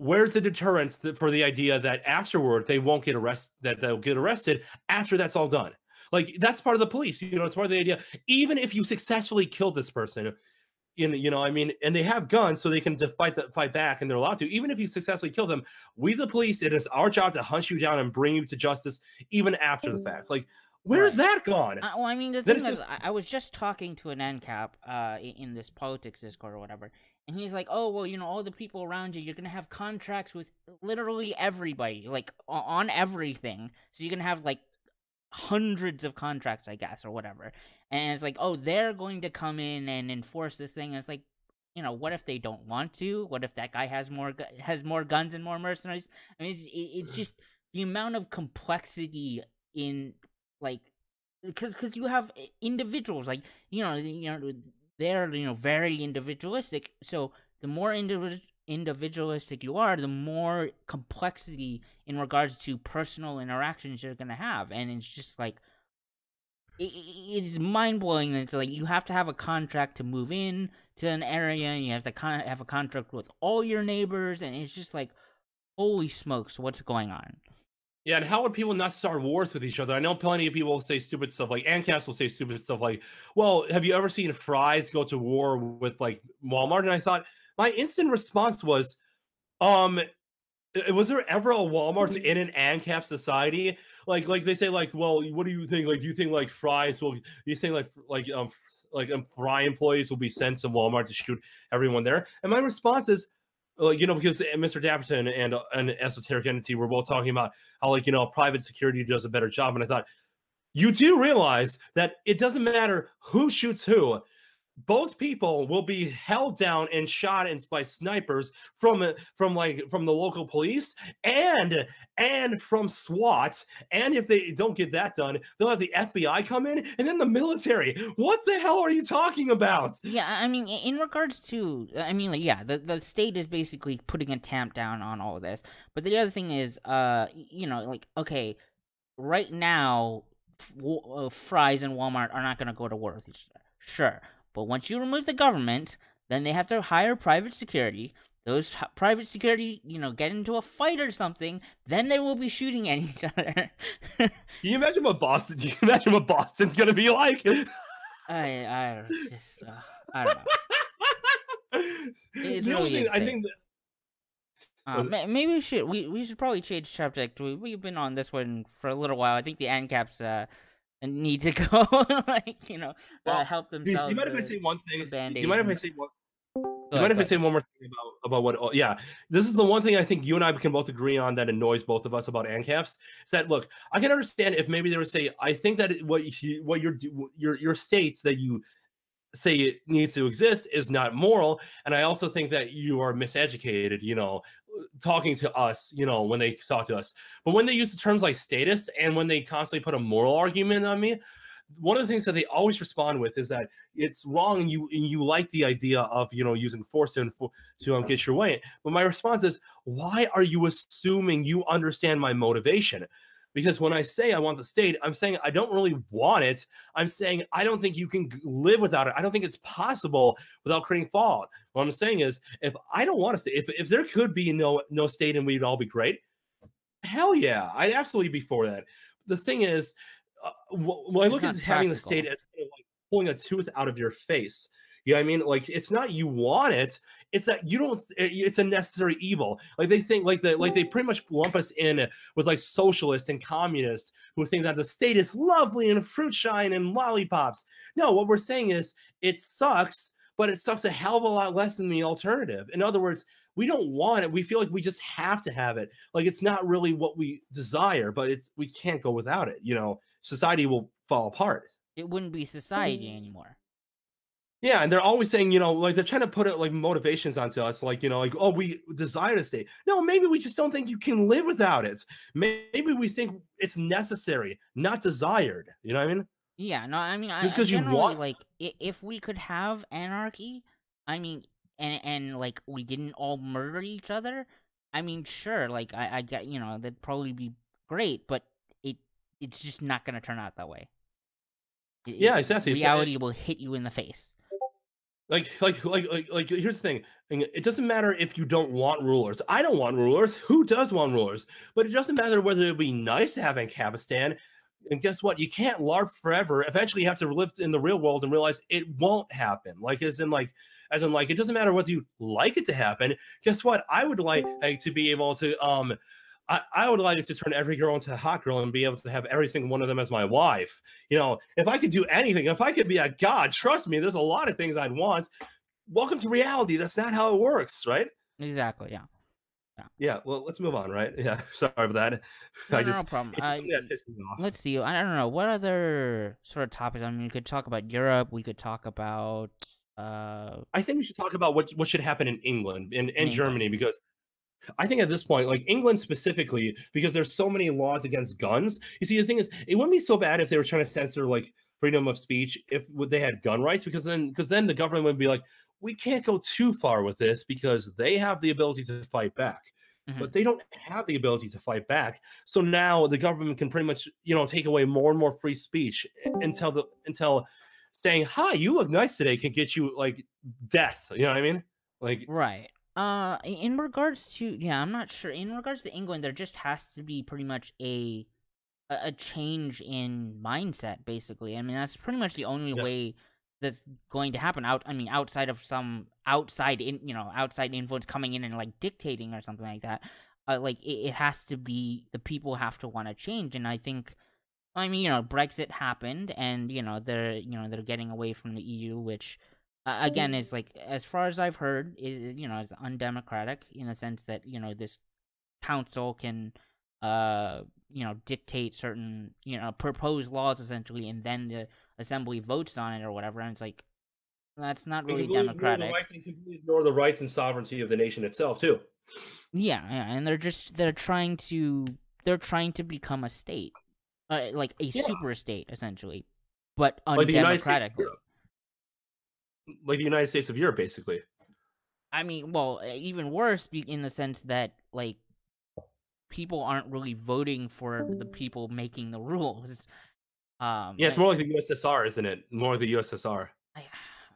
Where's the deterrence for the idea that afterward they won't get arrested, that they'll get arrested after that's all done? Like, that's part of the police, it's part of the idea. Even if you successfully killed this person, I mean, and they have guns so they can fight back, and they're allowed to. Even if you successfully kill them, we the police, it is our job to hunt you down and bring you to justice even after the fact. Like, where's Right. that gone? Well, I mean, the Then thing it's is, just I was just talking to an ANCAP in this politics Discord or whatever, and he's like, oh, well, all the people around you, you're going to have contracts with literally everybody, like, on everything. So you're going to have, like, hundreds of contracts, I guess, or whatever. And it's like, oh, they're going to come in and enforce this thing. And it's like, what if they don't want to? What if that guy has more guns and more mercenaries? I mean, it's just the amount of complexity in, like, because you have individuals, like, they're very individualistic. So the more individualistic you are, the more complexity in regards to personal interactions you're gonna have, and it's just like it's mind blowing. It's like you have to have a contract to move in to an area, and you have to have a contract with all your neighbors, and it's just like, holy smokes, what's going on? Yeah, and how would people not start wars with each other? I know plenty of people will say stupid stuff, like ANCAPs will say stupid stuff like, well, have you ever seen Fry's go to war with like Walmart? And I thought my instant response was, was there ever a Walmart in an ANCAP society? Like they say, like, well, what do you think? Like, do you think like Fry's will? Do you think Fry employees will be sent to Walmart to shoot everyone there? And my response is, because Mr. Dapperton and an esoteric entity were both talking about how, like, private security does a better job. And I thought, you do realize that it doesn't matter who shoots who. Both people will be held down and shot by snipers from the local police and from SWAT. And if they don't get that done, they'll have the FBI come in and then the military. What the hell are you talking about? Yeah, I mean, in regards to, I mean, like, yeah, the state is basically putting a tamp down on all of this. But the other thing is, like, okay, right now, Fry's and Walmart are not going to go to war with each other. Sure. But once you remove the government, then they have to hire private security. Those private security, get into a fight or something, then they will be shooting at each other. Can you imagine what Boston? Can you imagine what Boston's gonna be like? I don't know. It's really insane. I think that, maybe we should probably change subject. We've been on this one for a little while. I think the ANCAPs need to go, help themselves. Do you mind if I say one thing? Do you mind if I say one? Do you mind if I say one more thing about what? Yeah, this is the one thing I think you and I can both agree on that annoys both of us about ANCAPs. Is that, look, I can understand if maybe they would say, I think that what your states that you say it needs to exist is not moral, and I also think that you are miseducated, talking to us, when they talk to us. But when they use the terms like status and when they constantly put a moral argument on me, one of the things that they always respond with is that it's wrong, and you like the idea of using force to get your way. But my response is, why are you assuming you understand my motivation? Because when I say I want the state, I'm saying I don't really want it. I'm saying I don't think you can live without it. I don't think it's possible without creating fallout. What I'm saying is, if I don't want to stay, if there could be no state and we'd all be great, hell yeah, I'd absolutely be for that. The thing is, when I look at having the state as kind of like pulling a tooth out of your face, you know what I mean? Like, it's not you want it, it's that you don't. It's a necessary evil. Like, they think like they pretty much lump us in with like socialists and communists who think that the state is lovely and fruit shine and lollipops. No, what we're saying is it sucks, but it sucks a hell of a lot less than the alternative. In other words, we don't want it. We feel like we just have to have it. Like, it's not really what we desire, but we can't go without it. Society will fall apart. It wouldn't be society anymore. Yeah, and they're always saying, like, they're trying to put it like motivations onto us, like, like, oh, we desire to stay. No, maybe we just don't think you can live without it. Maybe we think it's necessary, not desired. You know what I mean? Yeah, no, I mean, just because you want, like, if we could have anarchy, I mean, and like we didn't all murder each other, I mean, sure, like I get, that'd probably be great, but it's just not gonna turn out that way. Yeah, exactly. Reality will hit you in the face. Like, here's the thing. It doesn't matter if you don't want rulers. I don't want rulers. Who does want rulers? But it doesn't matter whether it'd be nice to have Ancapistan. And guess what? You can't LARP forever. Eventually, you have to live in the real world and realize it won't happen. Like, as in, it doesn't matter whether you like it to happen. Guess what? I would like to be able to I would like to turn every girl into a hot girl and be able to have every single one of them as my wife. If I could do anything, if I could be a god, trust me, there's a lot of things I'd want. Welcome to reality. That's not how it works, right? Exactly, yeah. Yeah, well, let's move on, right? Yeah, sorry about that. No problem. Let's see. I don't know. What other sort of topics? I mean, we could talk about Europe. We could talk about... I think we should talk about what should happen in England and Germany, because I think at this point, like England specifically, because there's so many laws against guns. You see, the thing is, it wouldn't be so bad if they were trying to censor like freedom of speech if they had gun rights, because then the government would be like, we can't go too far with this because they have the ability to fight back. Mm-hmm. But they don't have the ability to fight back. So now the government can pretty much, take away more and more free speech until saying, "Hi, you look nice today," can get you like death. You know what I mean? Like, right. In regards to, I'm not sure. In regards to England, there just has to be pretty much a change in mindset, basically. I mean, that's pretty much the only way that's going to happen. Outside of some outside influence coming in and like dictating or something like that. It has to be, the people have to want to change, and I think, Brexit happened, and they're getting away from the EU, which again, is like, as far as I've heard, it's undemocratic in the sense that this council can dictate certain, propose laws essentially, and then the assembly votes on it or whatever, and it's like, that's not And really completely ignore the democratic. rights and completely ignore the rights and sovereignty of the nation itself too. Yeah, yeah, and they're trying to become a state, like a Yeah, super state essentially, but like the United States of undemocratically. Europe, like the United States of Europe, basically. I mean, well, even worse, in the sense that, like, people aren't really voting for the people making the rules. Yeah, it's I, more like the USSR, isn't it? More like the USSR. I,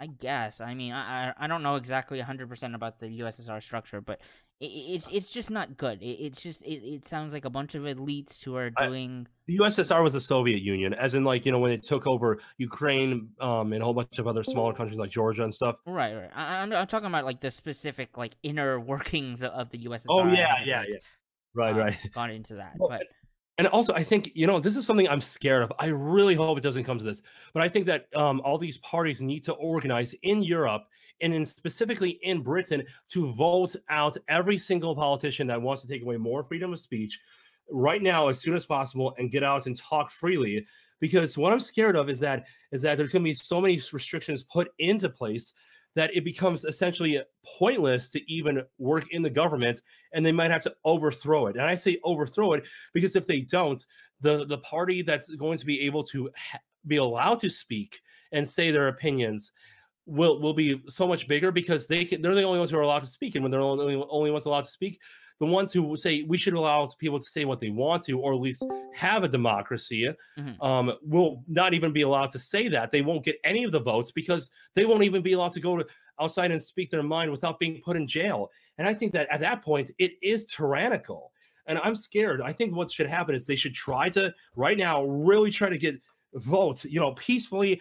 I guess. I mean, I don't know exactly 100% about the USSR structure, but it's just not good. It's just it sounds like a bunch of elites who are I, doing. the USSR was the Soviet Union, as in like when it took over Ukraine, and a whole bunch of other smaller countries like Georgia and stuff. Right, right. I'm talking about, like, the specific, like, inner workings of the Oh USSR. I yeah, haven't, yeah, like, yeah. Right, right. gone into that, Well, but and also, I think this is something I'm scared of. I really hope it doesn't come to this, but I think that all these parties need to organize in Europe and specifically in Britain to vote out every single politician that wants to take away more freedom of speech right now as soon as possible and get out and talk freely. Because what I'm scared of is that there's going to be so many restrictions put into place that it becomes essentially pointless to even work in the government, and they might have to overthrow it. And I say overthrow it because if they don't, the party that's going to be able to be allowed to speak and say their opinions will be so much bigger because they're the only ones who are allowed to speak. And when they're only ones allowed to speak, the ones who say we should allow people to say what they want to, or at least have a democracy, mhm. will not even be allowed to say that. They won't get any of the votes because they won't even be allowed to go outside and speak their mind without being put in jail. And I think that at that point, it is tyrannical. And I'm scared. I think what should happen is they should try to, right now, really try to get vote, peacefully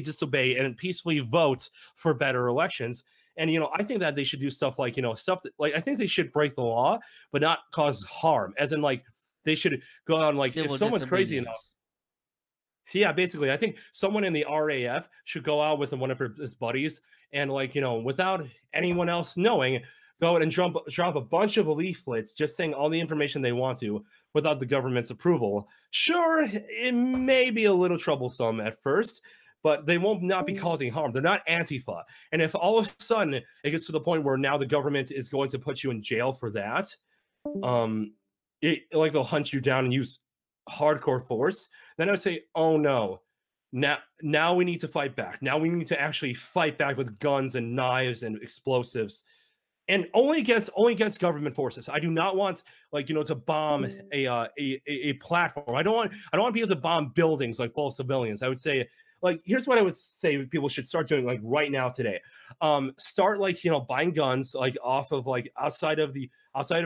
disobey and peacefully vote for better elections. And I think that they should do stuff like stuff that, like, I think they should break the law but not cause harm, as in like they should go out and, like, if Civil someone's crazy enough. disobedience. Yeah, basically, I think someone in the RAF should go out with one of his buddies and, like, without anyone else knowing, go out and drop a bunch of leaflets just saying all the information they want to without the government's approval. Sure, it may be a little troublesome at first, but they won't not be causing harm. They're not Antifa. And if all of a sudden it gets to the point where now the government is going to put you in jail for that, um, like they'll hunt you down and use hardcore force, then I would say, oh no, now we need to fight back. Now we need to actually fight back with guns and knives and explosives, and only against government forces. I do not want, like, to bomb a platform. I don't want people to bomb buildings like full of civilians. I would say, like, here's what I would say people should start doing, like, right now today. Start, like, buying guns, like, off of, like, outside of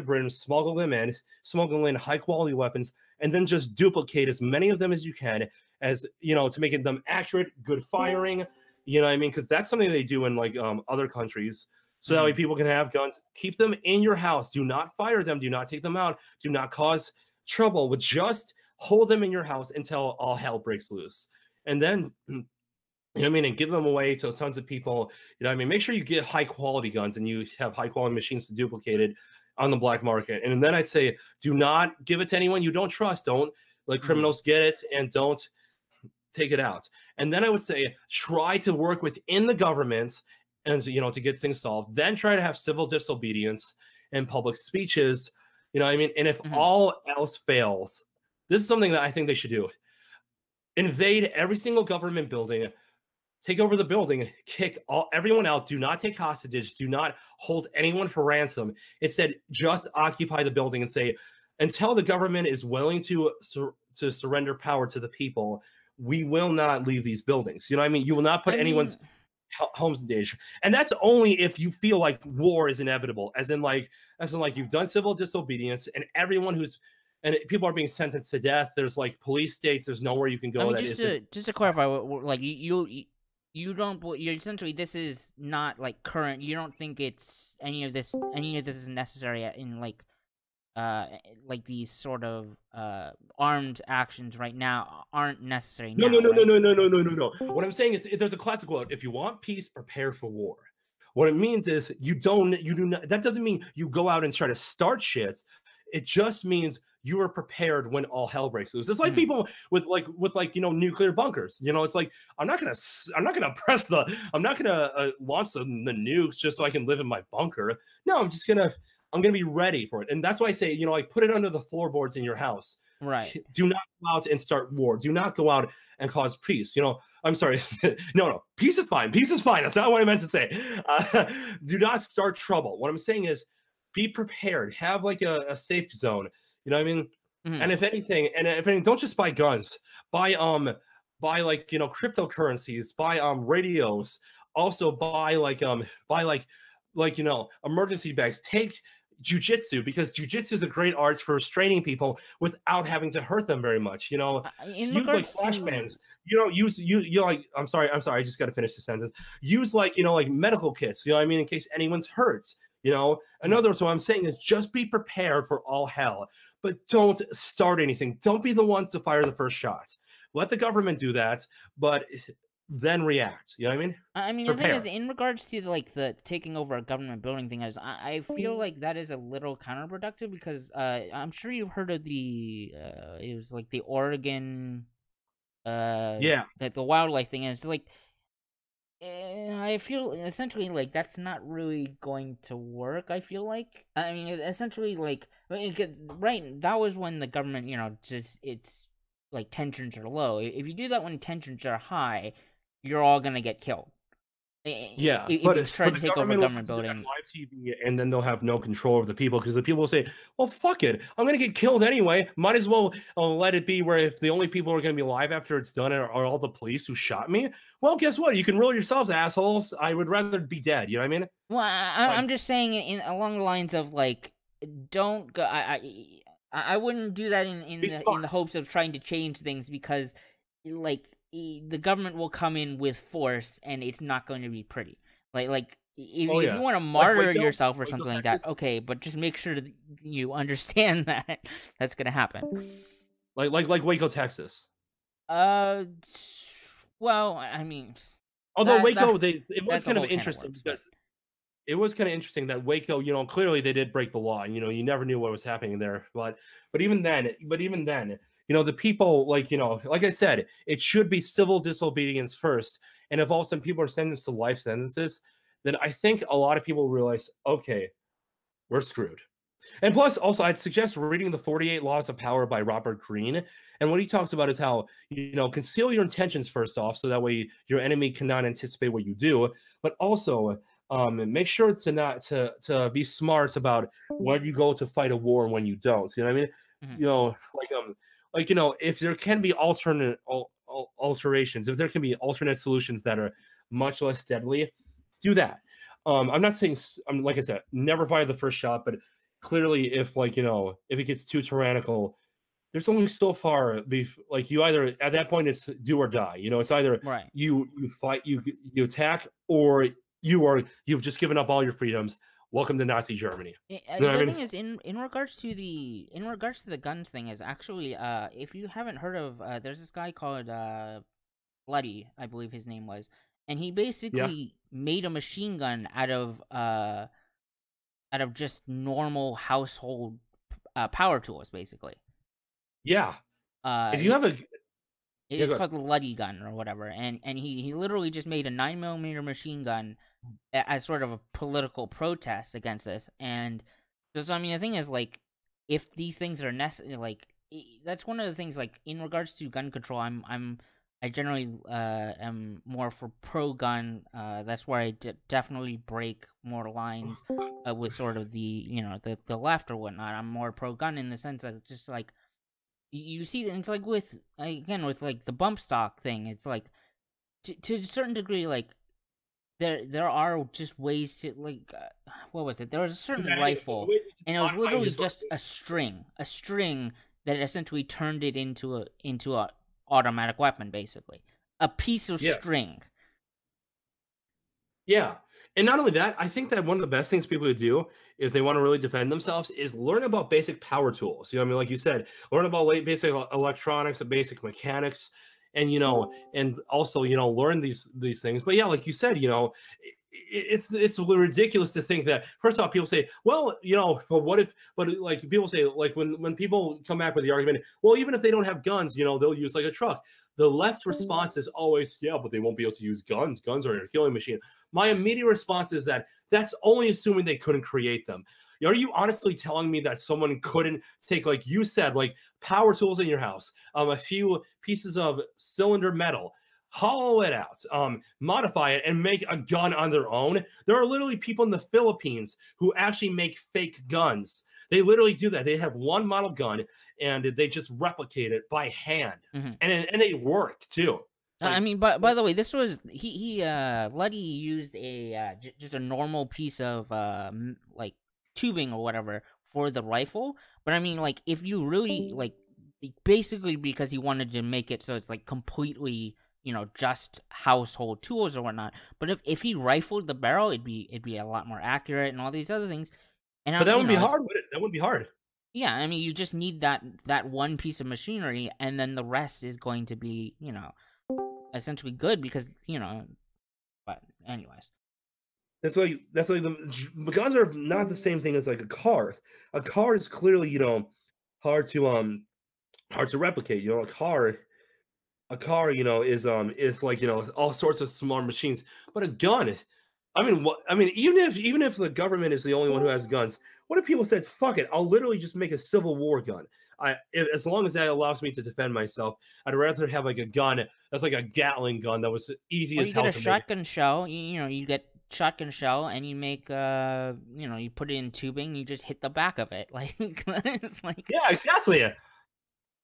Britain, smuggle in high quality weapons, and then just duplicate as many of them as you can, as to make them accurate, good firing. You know what I mean? Because that's something they do in, like, other countries. So that way Hmm. people can have guns. Keep them in your house. Do not fire them. Do not take them out. Do not cause trouble. But just hold them in your house until all hell breaks loose. And then, what I mean, and give them away to tons of people. What I mean? Make sure you get high quality guns and you have high quality machines to duplicate it on the black market. And then I'd say, do not give it to anyone you don't trust. Don't let Hmm. criminals get it, and don't take it out. And then I would say, try to work within the government and to get things solved. Then try to have civil disobedience and public speeches. You know what I mean? And if Hmm. all else fails, this is something that I think they should do. Invade every single government building, take over the building, kick everyone out. Do not take hostages. Do not hold anyone for ransom. Instead, just occupy the building and say, until the government is willing to surrender power to the people, we will not leave these buildings. You know what I mean? You will not put I mean, anyone's homes in danger. And that's only if you feel like war is inevitable, as in like you've done civil disobedience, and people are being sentenced to death. There's, like, police states. There's nowhere you can I go mean, that just isn't. to clarify, like, you don't, you're essentially, this is not, like, current. You don't think any of this is necessary in, like, uh like these sort of armed actions right now aren't necessary No, no, now, no, no, right? no, no, no, no, no, no. What I'm saying is, there's a classic quote: "If you want peace, prepare for war." What it means is, you do not. That doesn't mean you go out and try to start shit. It just means you are prepared when all hell breaks loose. It's like Hmm. people with nuclear bunkers. It's like, I'm not gonna I'm not gonna launch the nukes just so I can live in my bunker. No, I'm gonna be ready for it. And that's why I say, like, put it under the floorboards in your house. Right. Do not go out and start war. Do not go out and cause peace. I'm sorry. No, peace is fine. Peace is fine. That's not what I meant to say. Do not start trouble. What I'm saying is, be prepared. Have like a safe zone. You know what I mean? Hmm. And if anything, don't just buy guns. Buy like, cryptocurrencies. Buy radios. Also buy emergency bags. Take jujitsu, because jujitsu is a great art for restraining people without having to hurt them very much. In Use like regards flashbangs. to Use you like I'm sorry, I just got to finish the sentence. Use like like medical kits. What I mean, in case anyone's hurt. In Mhm. other words, what I'm saying is, just be prepared for all hell, but don't start anything. Don't be the ones to fire the first shot. Let the government do that, but then react. You know what I mean? I mean, the thing is, Prepare. in regards to like the taking over a government building thing, I feel like that is a little counterproductive because I'm sure you've heard of it was like the Oregon Yeah. like the wildlife thing, and it's like I feel essentially like that's not really going to work. I feel like I mean essentially like right, that was when the government just it's like tensions are low. If you do that when tensions are high, you're all gonna get killed. Yeah, If but you try but to the take over a government will government listen to that building. live TV, and then they'll have no control over the people, because the people will say, "Well, fuck it, I'm gonna get killed anyway. Might as well let it be where, if the only people who are gonna be alive after it's done are all the police who shot me, well, guess what? You can rule yourselves, assholes. I would rather be dead." You know what I mean? Well, Like, I'm just saying in along the lines of like, don't go. I wouldn't do that be in the smart. hopes of trying to change things because like the government will come in with force and it's not going to be pretty. Oh If you yeah, want to like martyr Waco, yourself or Waco, something like that, Texas, okay, but just make sure that you understand that that's gonna happen. like Waco, Texas. Uh, well, I mean Although Waco, it was that's a kind of whole can of interesting, worms, but because it was kind of interesting that Waco, clearly they did break the law. You never knew what was happening there. But even then, the people, like I said, it should be civil disobedience first. And if all of a sudden people are sentenced to life sentences, then I think a lot of people realize, okay, we're screwed. And plus, also, I'd suggest reading the 48 Laws of Power by Robert Greene. And what he talks about is how, conceal your intentions first off, so that way your enemy cannot anticipate what you do. But also, make sure to be smart about when you go to fight a war and when you don't. You know what I mean? mhm. If there can be alterations, if there can be alternate solutions that are much less deadly, do that. I'm not saying, like I said, never fire the first shot, but clearly, if it gets too tyrannical, there's only so far. Like, you either, at that point, it's do or die. It's either Right. you fight, you attack, or you've just given up all your freedoms. Welcome to Nazi Germany. You know what The I thing mean? is, in regards to the guns thing, is actually if you haven't heard of there's this guy called Bloody, I believe his name was, and he Yeah, basically made a machine gun out of just normal household power tools, basically. yeah. Uh, If you it, have a Yeah, it's go ahead. called the Luddy gun or whatever, and he literally just made a 9 millimeter machine gun as sort of a political protest against this. And so I mean, the thing is, like, if these things are necessary, like that's one of the things. Like in regards to gun control, I generally am more for pro gun. That's where I definitely break more lines with sort of the left or whatnot. I'm more pro gun in the sense that it's just like you see, it's like with again with like the bump stock thing. It's like to a certain degree, like there are just ways to like what was it? There was a certain Anyway, there's a rifle, way to just and it was modify literally his just rifle. a string that essentially turned it into a automatic weapon, basically a piece of Yeah, string. yeah. And not only that, I think that one of the best things people could do if they want to really defend themselves is learn about basic power tools. You know, what I mean, like you said, learn about basic electronics and basic mechanics, and and also learn these things. But yeah, like you said, it's ridiculous to think that first off people say, well, but what if, but like people say, like when people come back with the argument, well, even if they don't have guns, they'll use like a truck. The left's response is always, yeah, but they won't be able to use guns. Guns are a killing machine. My immediate response is that that's only assuming they couldn't create them. Are you honestly telling me that someone couldn't take, like you said, like power tools in your house, a few pieces of cylinder metal, hollow it out, modify it, and make a gun on their own? There are literally people in the Philippines who actually make fake guns. They literally do that. They have one model gun and they just replicate it by hand, Hmm. and they work too. I Like, mean, by the way, this was Letty used a just a normal piece of like tubing or whatever for the rifle. But I mean, like if you really like, basically because he wanted to make it so it's like completely just household tools or whatnot. But if he rifled the barrel, it'd be a lot more accurate and all these other things. And but that wouldn't be if hard, would it? That wouldn't be hard. yeah, I mean, you just need that one piece of machinery, and then the rest is going to be essentially good because. But anyways, That's like the guns are not the same thing as like a car. A car is clearly hard to hard to replicate. A car is like all sorts of smart machines. But a gun, I mean, what I mean, even if the government is the only one who has guns, what if people said, "Fuck it, I'll literally just make a Civil War gun." As long as that allows me to defend myself, I'd rather have like a gun that's like a Gatling gun that was easy or as you get hell a to make. shotgun shell. You get shotgun shell, and you make you put it in tubing. You just hit the back of it, like it's like. Yeah, exactly.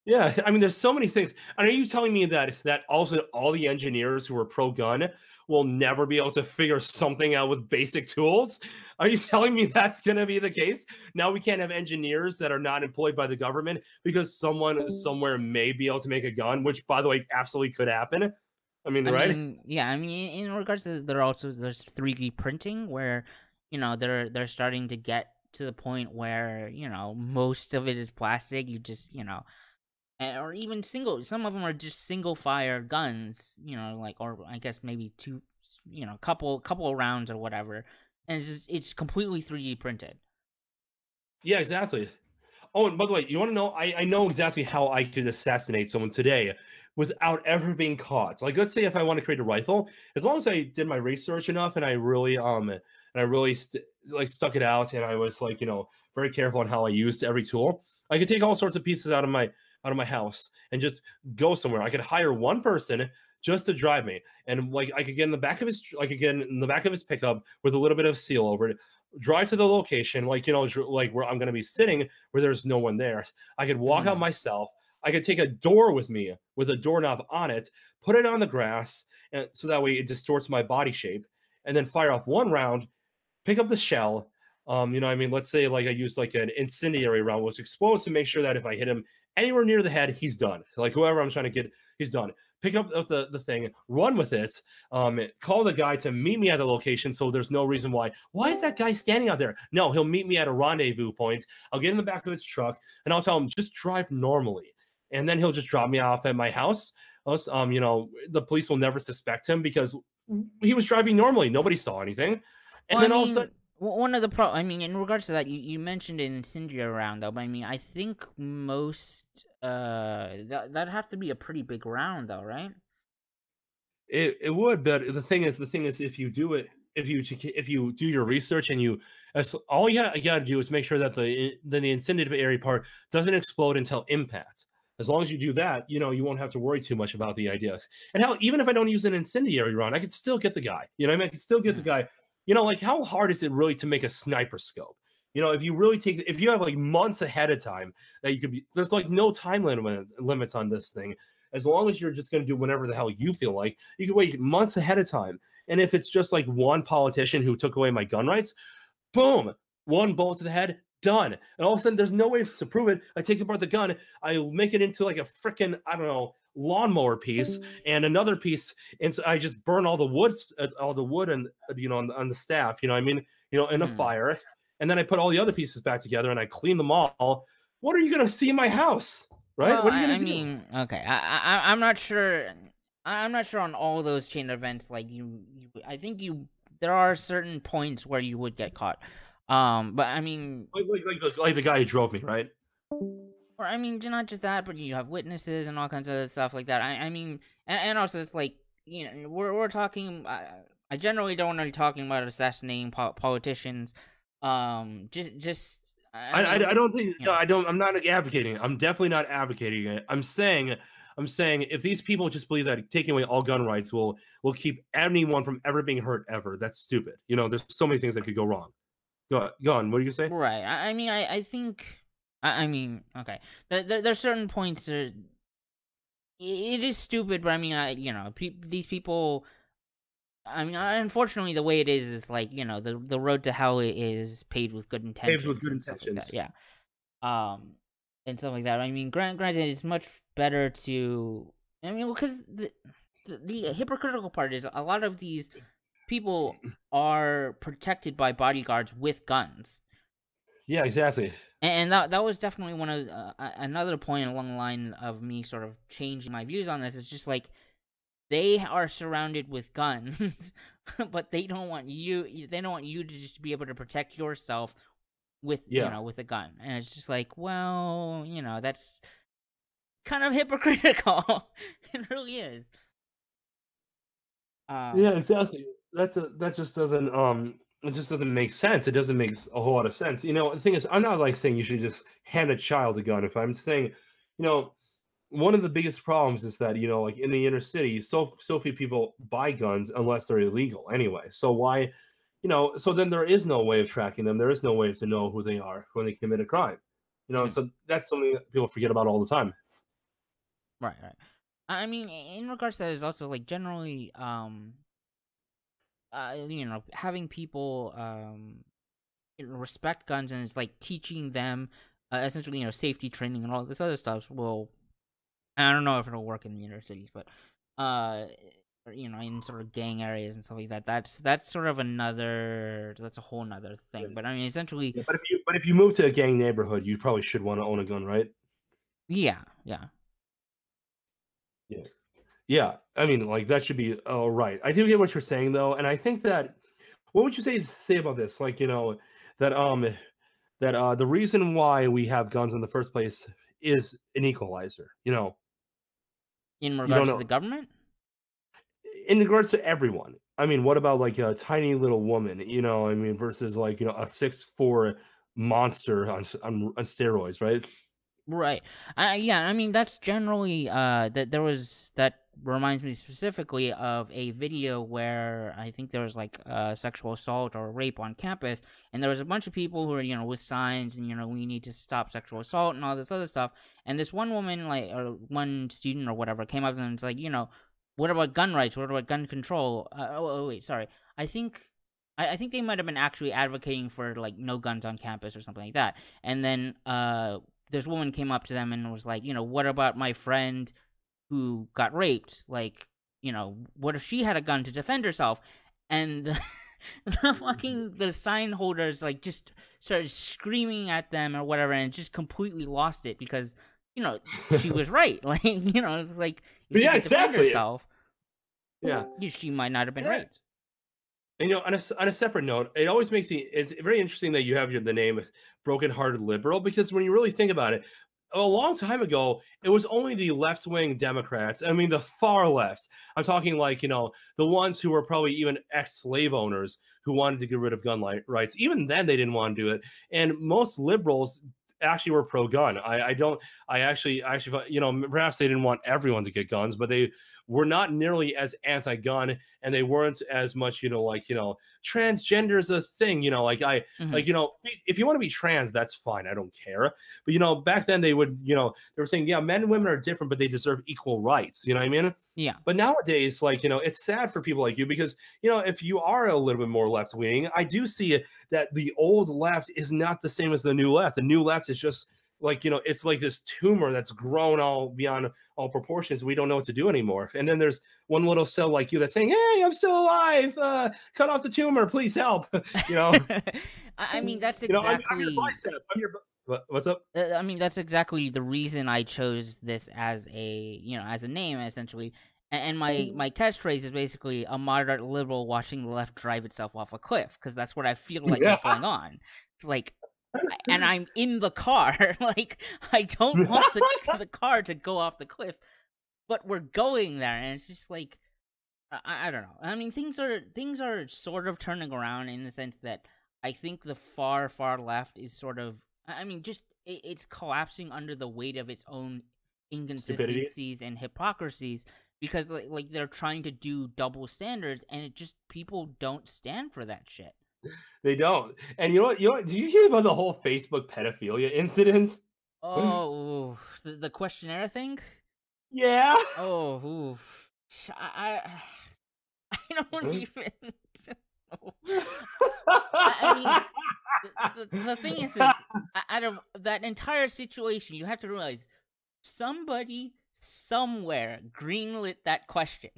Yeah, I mean, there's so many things. And are you telling me that also all the engineers who are pro gun will never be able to figure something out with basic tools? Are you telling me that's going to be the case? Now we can't have engineers that are not employed by the government because someone somewhere may be able to make a gun, which, by the way, absolutely could happen. I mean, I right? mean, yeah. I mean, in regards to there's 3D printing where they're starting to get to the point where most of it is plastic. You just or even single. Some of them are just single fire guns. Like, or I guess maybe two. Couple of rounds or whatever, and it's completely 3D printed. Yeah, exactly. Oh, and by the way, you want to know? I know exactly how I could assassinate someone today without ever being caught. Like, let's say if I want to create a rifle, as long as I did my research enough and I really like stuck it out and I was like very careful on how I used every tool, I could take all sorts of pieces out of my house and just go somewhere. I could hire one person just to drive me, and like I could get in the back of his pickup with a little bit of seal over it, drive to the location, like like where I'm going to be sitting, where there's no one there. I could walk out Mm. myself. I could take a door with me with a doorknob on it, put it on the grass, and so that way it distorts my body shape, and then fire off one round, pick up the shell. I mean, let's say like I use like an incendiary round, which explodes to make sure that if I hit him anywhere near the head, he's done. Like whoever I'm trying to get, he's done. Pick up the thing, run with it, call the guy to meet me at the location. So there's no reason why is that guy standing out there? No, he'll meet me at a rendezvous point. I'll get in the back of his truck and I'll tell him just drive normally, and then he'll just drop me off at my house. The police will never suspect him because he was driving normally. Nobody saw anything. And Well, I then all of a sudden, mean, one of the I mean, in regards to that, you mentioned an incendiary round though, but I mean, I think most that'd have to be a pretty big round though, right? it would, but the thing is, if you do it, if you do your research and all you gotta do is make sure that the incendiary part doesn't explode until impact. As long as you do that, you won't have to worry too much about the ideas. And how even if I don't use an incendiary round, I could still get the guy. You know what I mean? I could still get the Mm. guy. Like how hard is it really to make a sniper scope? If you have like months ahead of time that you could be, there's like no time limits on this thing. As long as you're just going to do whatever the hell you feel like, you can wait months ahead of time. And if it's just like one politician who took away my gun rights, boom, one bullet to the head, done. And all of a sudden, there's no way to prove it. I take apart the gun, I make it into like a freaking, I don't know, lawnmower piece and another piece, and so I just burn all the wood, and on the staff, I mean, in a Hmm. fire, and then I put all the other pieces back together and I clean them all. What are you gonna see in my house, right? Well, What are you I gonna do? mean, okay, I'm not sure. I'm not sure on all those chain events. Like I think there are certain points where you would get caught. But I mean, Like the guy who drove me, right? or I mean, not just that, but you have witnesses and all kinds of stuff like that. I mean, and also it's like we're talking. I generally don't want to be talking about assassinating politicians. Just I mean, I don't think, you no, know. I don't, I'm not advocating it. I'm definitely not advocating it. I'm saying if these people just believe that taking away all gun rights will keep anyone from ever being hurt ever, that's stupid. There's so many things that could go wrong. Go on. What do you say? Right. I mean, I think. I mean, okay. There's certain points that it is stupid, but I mean, these people. I mean, unfortunately, the way it is like the road to hell is paved with good Paved with intentions good and stuff like that. intentions. Yeah. And stuff like that. I mean, granted, it's much better to. I mean, because the hypocritical part is a lot of these people are protected by bodyguards with guns. Yeah, exactly. And that was definitely one of another point along the line of me sort of changing my views on this. It's just like they are surrounded with guns, but they don't want you. They don't want you to just be able to protect yourself with Yeah. with a gun. And it's just like, well, that's kind of hypocritical. It really is. Yeah, exactly. That just doesn't it just doesn't make sense. It doesn't make a whole lot of sense. The thing is, I'm not like saying you should just hand a child a gun. If I'm saying, one of the biggest problems is that, like in the inner city, so few people buy guns unless they're illegal anyway. So why, so then there is no way of tracking them. There is no way to know who they are when they commit a crime. Mhm. So that's something that people forget about all the time. Right, right. I mean, in regards to that, is also like generally, having people respect guns and it's like teaching them essentially safety training and all this other stuff will. I don't know if it'll work in the inner cities, but in sort of gang areas and stuff like that. That's sort of another. That's a whole nother Yeah. thing. But I mean, essentially, Yeah, but if you move to a gang neighborhood, you probably should want to own a gun, right? yeah, yeah. Yeah. Yeah, I mean, like that should be all right. I do get what you're saying though, and I think that what would you say about this? Like, that the reason why we have guns in the first place is an equalizer. In You don't regards to the know government, in regards to everyone. I mean, what about like a tiny little woman? I mean, versus like a 6'4" monster on steroids, right? right? Yeah. I mean, that's generally that there was that reminds me specifically of a video where I think there was like sexual assault or rape on campus, and there was a bunch of people who were with signs and we need to stop sexual assault and all this other stuff. And this one woman, like, or one student or whatever, came up and was like, what about gun rights? What about gun control? Wait, sorry. I think. I think they might have been actually advocating for like no guns on campus or something like that. And then this woman came up to them and was like, what about my friend who got raped? Like, what if she had a gun to defend herself? And the sign holders like just started screaming at them or whatever, and just completely lost it because she was right. Like it's like if she Yeah, could defend exactly. herself, Yeah. she might not have been Yeah. raped. And, on a separate note, it always makes me it's very interesting that you have the name broken-hearted liberal, because when you really think about it, a long time ago, it was only the left-wing Democrats. I mean, the far left. I'm talking like, the ones who were probably even ex-slave owners who wanted to get rid of gun rights. Even then, they didn't want to do it. And most liberals actually were pro-gun. I actually, perhaps they didn't want everyone to get guns, but they were not nearly as anti-gun, and they weren't as much, transgender is a thing, Mm-hmm. if you want to be trans, that's fine. I don't care. But, back then they would, they were saying, yeah, men and women are different, but they deserve equal rights. You know what I mean? Yeah. But nowadays, it's sad for people like you because, if you are a little bit more left wing, I do see that the old left is not the same as the new left. The new left is just, like, it's like this tumor that's grown all beyond all proportions. We don't know what to do anymore. And then there's one little cell like you that's saying, "Hey, I'm still alive. Cut off the tumor, please help." you know, I mean, that's I'm your exactly. bicep. What's up? I mean, that's exactly the reason I chose this as as a name, essentially. And my catchphrase is basically a moderate liberal watching the left drive itself off a cliff, because that's what I feel like is Yeah. going on. It's like, and I'm in the car. Like, I don't want the car to go off the cliff, but we're going there, and it's just like, I don't know. I mean, things are sort of turning around in the sense that I think the far left is sort of, I mean, just it's collapsing under the weight of its own Stupidity. inconsistencies and hypocrisies, because like they're trying to do double standards, and it just, people don't stand for that shit. They don't. And you know what? Did you hear about the whole Facebook pedophilia incident? Oh, the questionnaire thing. Yeah. Oh, oof. I don't even. I mean, the thing is, out of that entire situation, you have to realize somebody somewhere greenlit that question.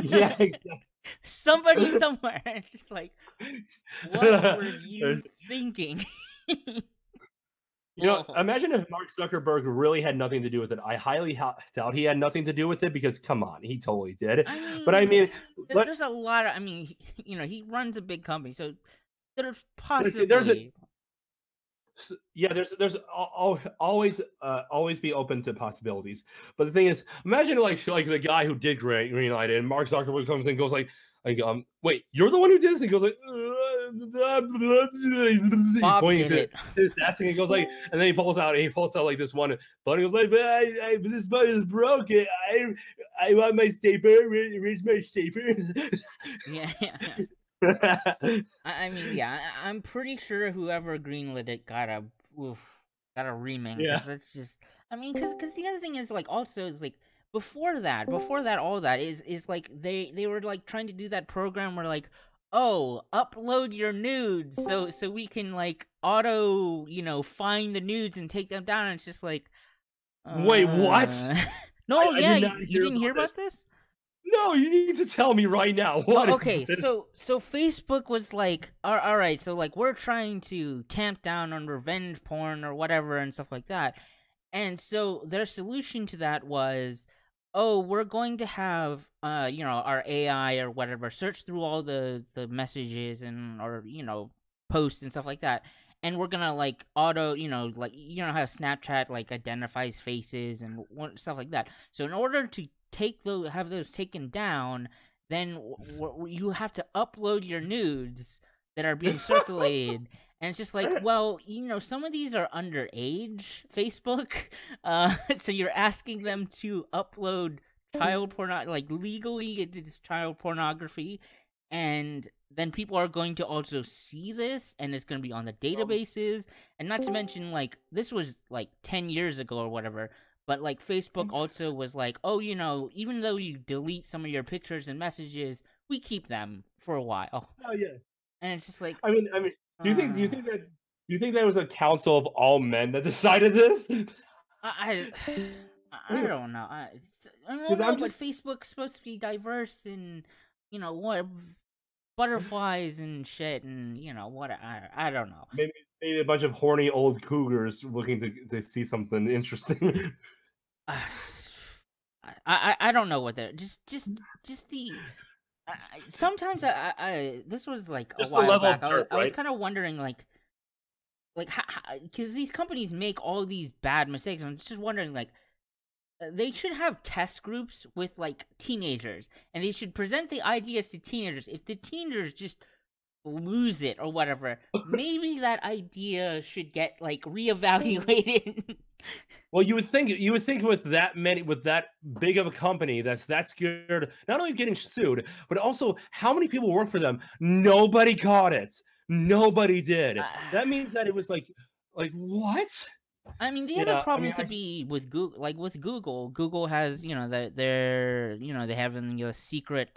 Yeah, exactly. Somebody somewhere. It's just like, what were you thinking? Imagine if Mark Zuckerberg really had nothing to do with it. I highly doubt he had nothing to do with it, because come on, he totally did. I mean, But I mean, there's a lot of. I mean, he runs a big company, so there's possibly. There's always be open to possibilities. But the thing is, imagine like the guy who did green light it, and Mark Zuckerberg comes in and goes like, wait, you're the one who did this? And he goes like, he's Bob pointing did it. to his desk, and he goes like, and then he pulls out like this one button. He goes like, but this button is broken. I want my stapler. Where's my stapler? Yeah. I mean, yeah, I'm pretty sure whoever greenlit it got a reaming. Yeah. That's just, I mean, because the other thing is, like, also is like, before that, all that is like they were like trying to do that program where like, oh, upload your nudes so we can like auto find the nudes and take them down. And it's just like, wait, what? No, you didn't hear about this? No, you need to tell me right now. Okay, so Facebook was like, all right, so like we're trying to tamp down on revenge porn or whatever and stuff like that. And so their solution to that was, oh, we're going to have our AI or whatever search through all the messages and or posts and stuff like that. And we're gonna like auto, like how Snapchat like identifies faces and stuff like that. So in order to have those taken down, then you have to upload your nudes that are being circulated. And it's just like, well, some of these are underage, Facebook. So you're asking them to upload child pornography, like legally it's child pornography, and then people are going to also see this, and it's going to be on the databases. And not to mention, like, this was like 10 years ago or whatever. But like Facebook also was like, oh, even though you delete some of your pictures and messages, we keep them for a while. Oh yeah. And it's just like, I mean, do you think that was a council of all men that decided this? I don't know. I don't know, but Facebook's supposed to be diverse and what butterflies and shit, and what I don't know. Maybe a bunch of horny old cougars looking to see something interesting. I don't know what they're just the. Sometimes this was like a while back. I was kind of wondering like because these companies make all these bad mistakes. I'm just wondering like, they should have test groups with like teenagers, and they should present the ideas to teenagers. If the teenagers just lose it or whatever, maybe that idea should get like reevaluated. Well, you would think with that big of a company that's that scared not only of getting sued, but also how many people work for them. Nobody caught it. Nobody did. That means that it was like what? I mean, the other problem could be with Google. Like with Google has that they're they have secret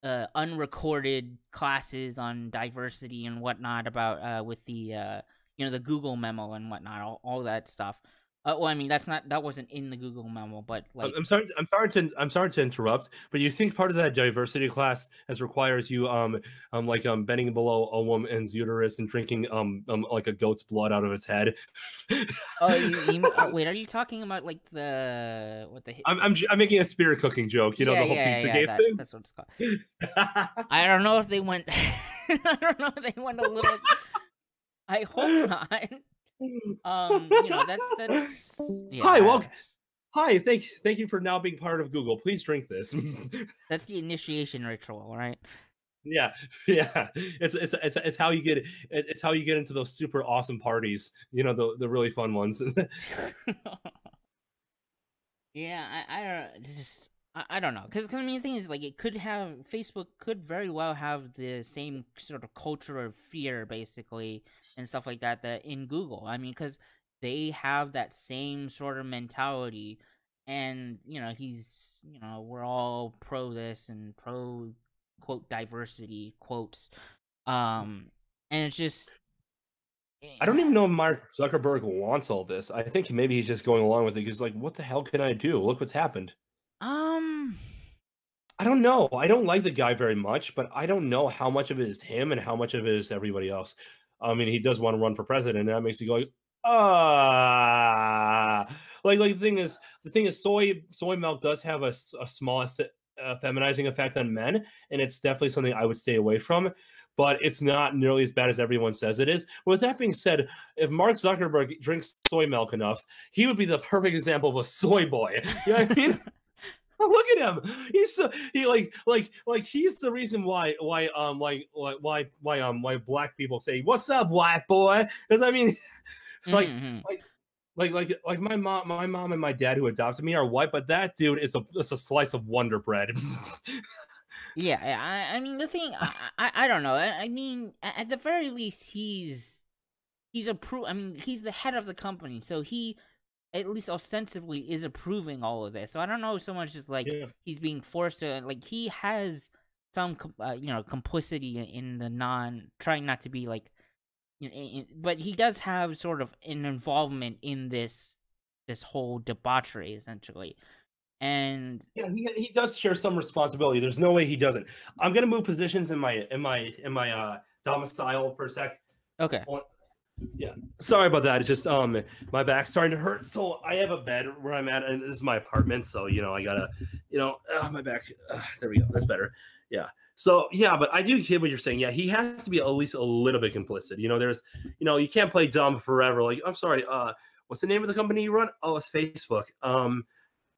unrecorded classes on diversity and whatnot about with the the Google memo and whatnot, all that stuff. Well, I mean, that wasn't in the Google memo, but like, I'm sorry to interrupt, but you think part of that diversity class as requires you bending below a woman's uterus and drinking like a goat's blood out of its head? oh, wait, are you talking about like the I'm making a spirit cooking joke, you know, yeah, the whole yeah, pizza yeah, game thing. that's what it's called. I don't know if they went. I don't know if they went a little. I hope not. That's Hi, yeah. hi, thank you for now being part of Google. Please drink this. That's the initiation ritual, right? Yeah, yeah. It's how you get it's how you get into those super awesome parties. You know, the really fun ones. Yeah, I don't just I don't know because I mean the thing is like it could have Facebook could very well have the same sort of culture of fear basically and stuff like that in Google. I mean because they have that same sort of mentality, and he's we're all pro this and pro quote diversity quotes, and it's just I don't even know if Mark Zuckerberg wants all this. I think maybe he's just going along with it because, like, what the hell can I do? Look what's happened. um I don't know. I don't like the guy very much, but I don't know how much of it is him and how much of it is everybody else. I mean, he does want to run for president, and that makes you go, ah. Like the thing is, soy milk does have a small feminizing effect on men, and it's definitely something I would stay away from. But it's not nearly as bad as everyone says it is. With that being said, if Mark Zuckerberg drinks soy milk enough, he would be the perfect example of a soy boy. You know what I mean? Look at him. He's he's the reason why black people say, "What's up, black boy?" Because I mean, like mm-hmm. like my mom and my dad who adopted me are white, but that dude is a slice of Wonder Bread. Yeah, I mean the thing, I don't know. I mean, at the very least, he's I mean, he's the head of the company, so he at least ostensibly is approving all of this. So I don't know so much as like Yeah. he's being forced to like he has some complicity in the trying not to be like, but he does have sort of an involvement in this whole debauchery essentially. And yeah, he does share some responsibility. There's no way he doesn't. I'm gonna move positions in my domicile for a sec. okay. Yeah, sorry about that. It's just my back's starting to hurt. So I have a bed where I'm at, and this is my apartment. So I gotta, my back. There we go. That's better. Yeah. So yeah, but I do get what you're saying. Yeah, he has to be at least a little bit complicit. There's, you can't play dumb forever. Like, I'm sorry. What's the name of the company you run? Oh, it's Facebook.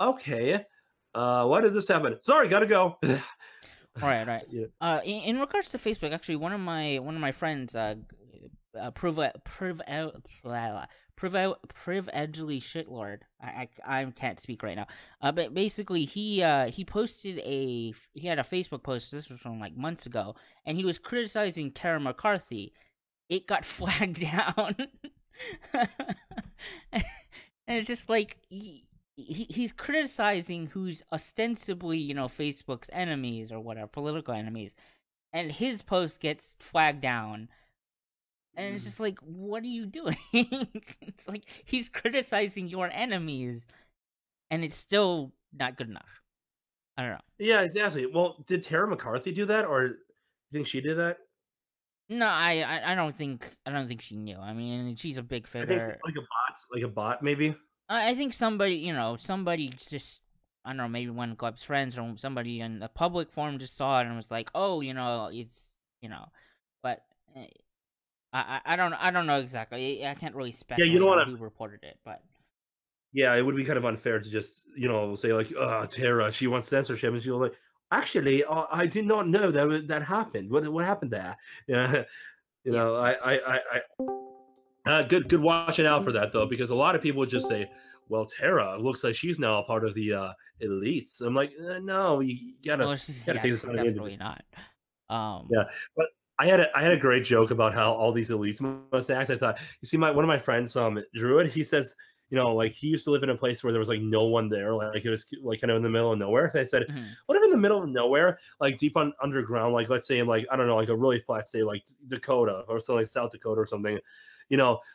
Okay. Why did this happen? Sorry, gotta go. Right. Yeah. In regards to Facebook, actually, one of my friends, privilegedly shitlord. I can't speak right now. But basically, he posted he had a Facebook post. This was from like months ago, and he was criticizing Tara McCarthy. It got flagged down, and it's just like he's criticizing who's ostensibly Facebook's enemies or whatever, political enemies, and his post gets flagged down. And it's just like, what are you doing? It's like he's criticizing your enemies, and it's still not good enough. I don't know. Yeah, exactly. Well, did Tara McCarthy do that, or do you think she did that? No, I don't think she knew. I mean, she's a big I think figure. like a bot, maybe. I think somebody just, I don't know, maybe one of Gleb's friends or somebody in the public forum just saw it and was like, oh, it's but. I don't know exactly. I can't really speculate Yeah, you don't want who reported it, but yeah, it would be kind of unfair to just say like, Tara, she wants censorship, and she'll like, actually, I did not know that happened. What happened there? Yeah, yeah. good watching out for that though, because a lot of people would just say, well, Tara looks like she's now a part of the elites. I'm like, no, you gotta, Well, gotta take this on definitely not. Yeah, but I had a great joke about how all these elites must act. I thought, you see, one of my friends, Druid, he says, like he used to live in a place where there was like no one there, like it was like kind of in the middle of nowhere. So I said, what if in the middle of nowhere, like deep underground, like let's say in like I don't know, like a really flat state like Dakota or so like South Dakota or something,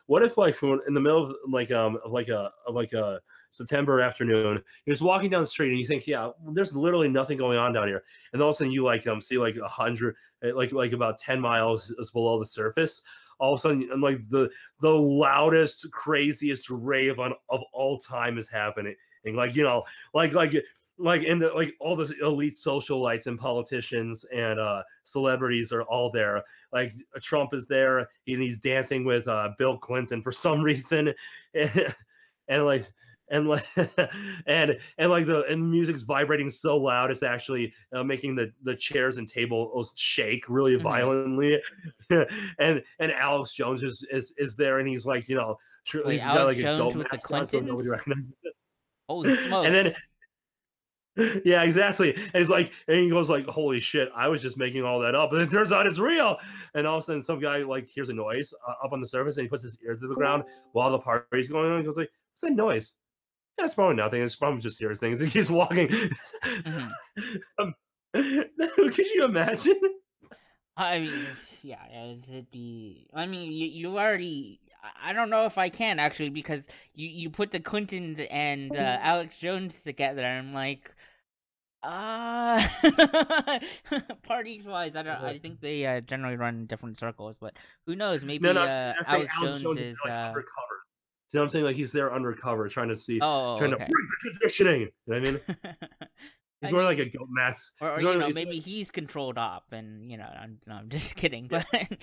what if like from in the middle of like a September afternoon, you're just walking down the street and you think, yeah, there's literally nothing going on down here, and all of a sudden you like see like 100, like about 10 miles is below the surface. All of a sudden, and like the loudest, craziest rave of all time is happening, and like in the like all the elite socialites and politicians and celebrities are all there. Like Trump is there and he's dancing with Bill Clinton for some reason, and, and like and like and the music's vibrating so loud it's actually making the chairs and tables shake really Hmm. violently. And Alex Jones is there and he's like Wait, he's got Alex like a Jones goat with the mask on so nobody Clintons? recognizes it. Holy And then smokes! yeah, exactly. And he's like, and he goes like, "Holy shit! I was just making all that up." And it turns out it's real. And all of a sudden, some guy like hears a noise up on the surface, and he puts his ear to the ground while the party's going on. He goes like, "What's that noise?" Yeah, it's probably nothing. It's probably just hears things. He keeps walking. Hmm. Could you imagine? I mean, yeah, is it the? I mean, you already. I don't know if I can actually because you put the Clintons and Alex Jones together. And I'm like, parties wise, I don't. I think they generally run in different circles, but who knows? No, no, Maybe I'm saying Alex Alex Jones Jones is is. like undercover. You know what I'm saying? Like he's there undercover, trying to see, Oh, trying to break okay. the conditioning. You know what I mean? He's I wearing like mean, a goat mask. or He's wearing, he's maybe he's controlled op, and I'm just kidding, yeah, but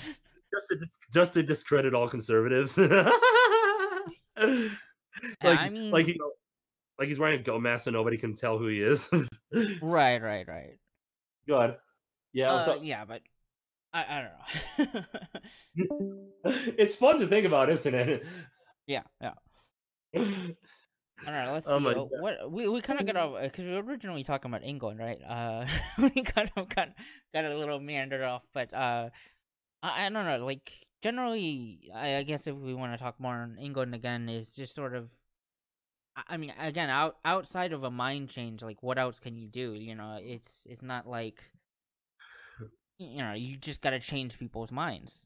just to discredit all conservatives. yeah, like I like mean, you know, like he's wearing a goat mask so nobody can tell who he is. right. God, yeah. What's up? Yeah, but I don't know. It's fun to think about, isn't it? Yeah. All right, let's Oh see. my What we kind of got off because we were originally talking about England, right? We got a little meandered off, but I don't know. Like generally, I guess if we want to talk more on England again, is just sort of. I mean, again, outside of a mind change, like what else can you do? It's not like you just got to change people's minds.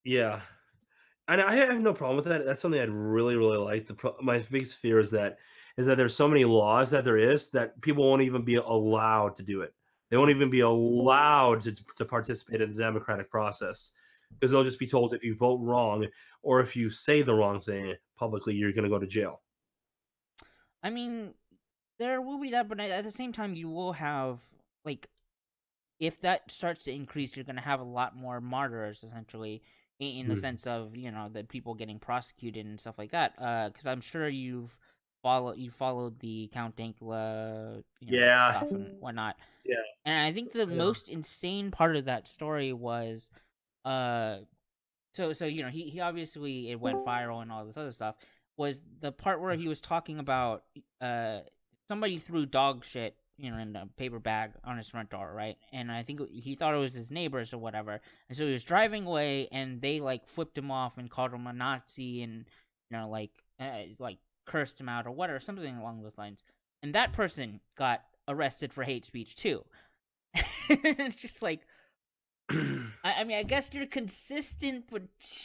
yeah. And I have no problem with that. That's something I'd really, really like. My biggest fear is that there's so many laws that there is that people won't even be allowed to do it. They won't Hmm. even be allowed to participate in the democratic process because they'll just be told if you vote wrong or if you say the wrong thing publicly, you're going to go to jail. I mean, there will be that, but at the same time, you will have like if that starts to increase, you're going to have a lot more martyrs, essentially, in the Mhm. sense of the people getting prosecuted and stuff like that. Because I'm sure you followed the Count Dankula, Yeah, stuff and whatnot. yeah, And I think the I know. most insane part of that story was, uh, so he obviously it went viral and all this other stuff. Was the part where he was talking about uh somebody threw dog shit in a paper bag on his front door, right? And I think he thought it was his neighbors or whatever. And so he was driving away, and they like flipped him off and called him a Nazi, and like cursed him out or whatever, something along those lines. And that person got arrested for hate speech too. It's just like I mean, I guess you're consistent, but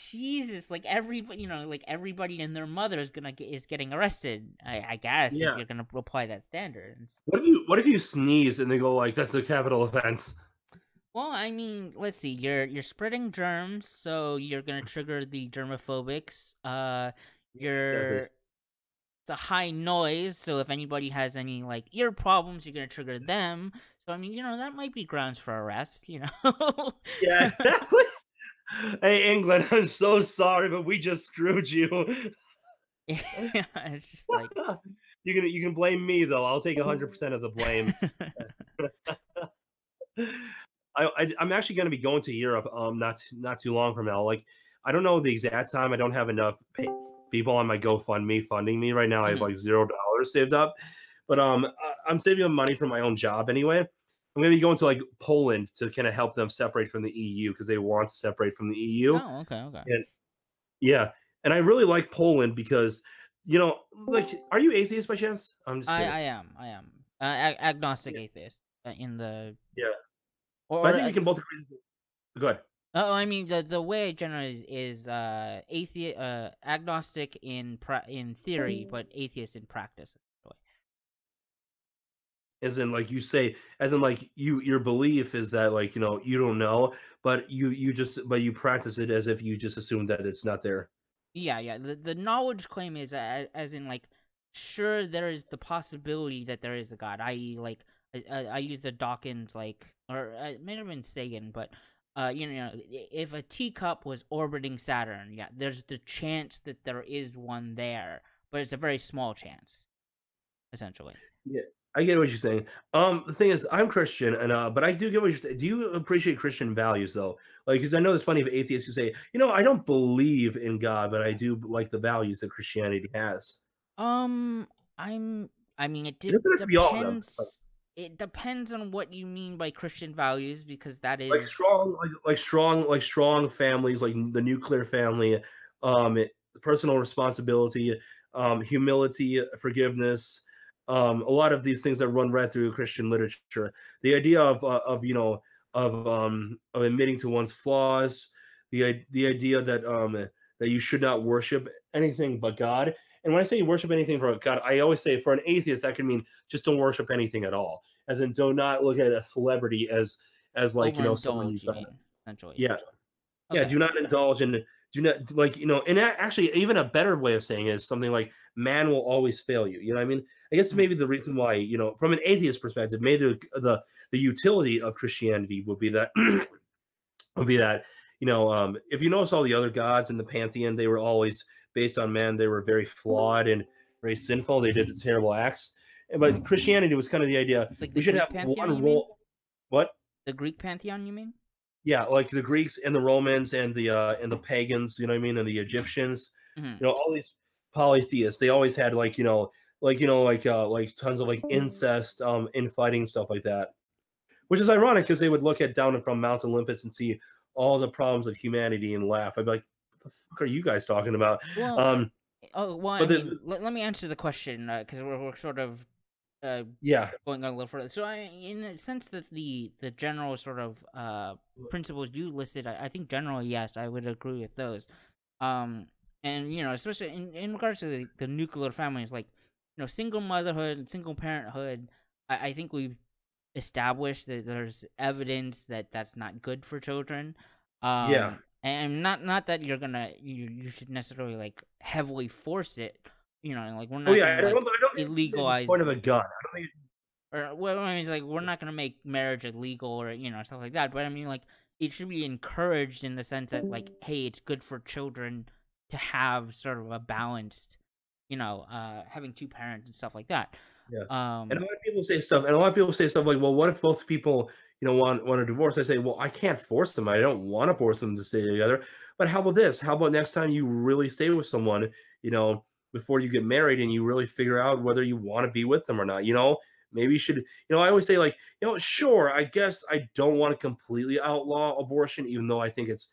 Jesus, like everybody, like everybody and their mother is getting arrested. I guess if Yeah. you're gonna apply that standard. What if you sneeze and they go like that's a capital offense? Well, I mean, let's see. You're spreading germs, so you're gonna trigger the germophobics. Exactly. You're It's a high noise, so if anybody has any like ear problems, you're gonna trigger them. So I mean, that might be grounds for arrest. Yeah, exactly. Hey, England, I'm so sorry, but we just screwed you. Yeah, it's just like. You can blame me though. I'll take 100% of the blame. I'm actually going to be going to Europe not too long from now. Like I don't know the exact time. I don't have enough people on my GoFundMe funding me right now. I have Mhm. like $0 saved up, but I'm saving up money from my own job anyway. I'm going to be going to like Poland to kind of help them separate from the EU because they want to separate from the EU. Oh, okay. And yeah, and I really like Poland because like, are you atheist by chance? I'm just I curious. am. I am. Agnostic Yeah, atheist. In the yeah. or But I or think we can both agree. Go ahead. Oh, I mean the way I generally is agnostic in theory, but atheist in practice. As in, like you say, as in, like your belief is that, like, you don't know, but you practice it as if you just assume that it's not there. Yeah, yeah. The knowledge claim is as in like, sure, there is the possibility that there is a god. I.e., like I use the Dawkins, like, or it may have been Sagan, but if a teacup was orbiting Saturn, yeah, there's the chance that there is one there, but it's a very small chance, essentially. Yeah, I get what you're saying. The thing is, I'm Christian, and but I do get what you're saying. Do you appreciate Christian values though? Like, because I know there's plenty of atheists who say, I don't believe in God, but I do like the values that Christianity has. Um, I'm. I mean, It doesn't have to be all of them. depends. It depends on what you mean by Christian values, because that Like is. strong, strong families, like the nuclear family, personal responsibility, humility, forgiveness, a lot of these things that run right through Christian literature. The idea of of admitting to one's flaws, the idea that that you should not worship anything but God. And when I say worship anything but God, I always say for an atheist that can mean just don't worship anything at all. As in, do not look at a celebrity as like, someone you Overindulge, you gotta, mean, essentially. yeah, yeah, Okay. do not indulge in, do not, like, and actually even a better way of saying it is something like man will always fail you. You know what I mean? I guess Mhm. maybe the reason why, from an atheist perspective, maybe the utility of Christianity would be that would be that, if you notice all the other gods in the pantheon, they were always based on man. They were very flawed and very sinful. They did terrible acts. But Christianity was kind of the idea Like the we should Greek have pantheon, one you mean? role. What? The Greek pantheon, you mean? Yeah, like the Greeks and the Romans and the pagans, you know what I mean, and the Egyptians, Hmm. all these polytheists, they always had like, like tons of like incest, infighting, stuff like that. Which is ironic because they would look at down from Mount Olympus and see all the problems of humanity and laugh. I'd be like, what the fuck are you guys talking about? Well, Um, oh well. I but mean, let me answer the question, because we're sort of uh yeah, going on a little further. So, in the sense that the general sort of principles you listed, I think generally yes, I would agree with those. Um, and especially in regards to the nuclear families, like single motherhood and single parenthood, I think we've established that there's evidence that that's not good for children. yeah. And not that you should necessarily like heavily force it. Like we're Oh not yeah, gonna like I don't think it's the point illegalize, of a gun. I don't think. or well, I mean, it's like we're not gonna make marriage illegal or stuff like that. But I mean, like it should be encouraged in the sense that like, hey, it's good for children to have sort of a balanced, having two parents and stuff like that. Yeah. And a Um, lot of people say stuff, like, "Well, what if both people, want a divorce?" I say, "Well, I can't force them. I don't want to force them to stay together. But how about this? How about next time you really stay with someone, you know, before you get married, and you really figure out whether you want to be with them or not? Maybe you should. I always say, like, sure. I guess I don't want to completely outlaw abortion, even though I think it's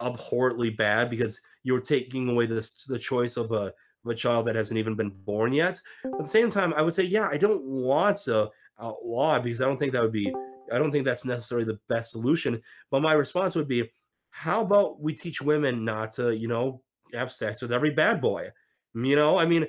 abhorrently bad because you're taking away the choice of a child that hasn't even been born yet. At the same time, I would say, yeah, I don't want to outlaw it because I don't think that's necessarily the best solution. But my response would be, how about we teach women not to, have sex with every bad boy? I mean,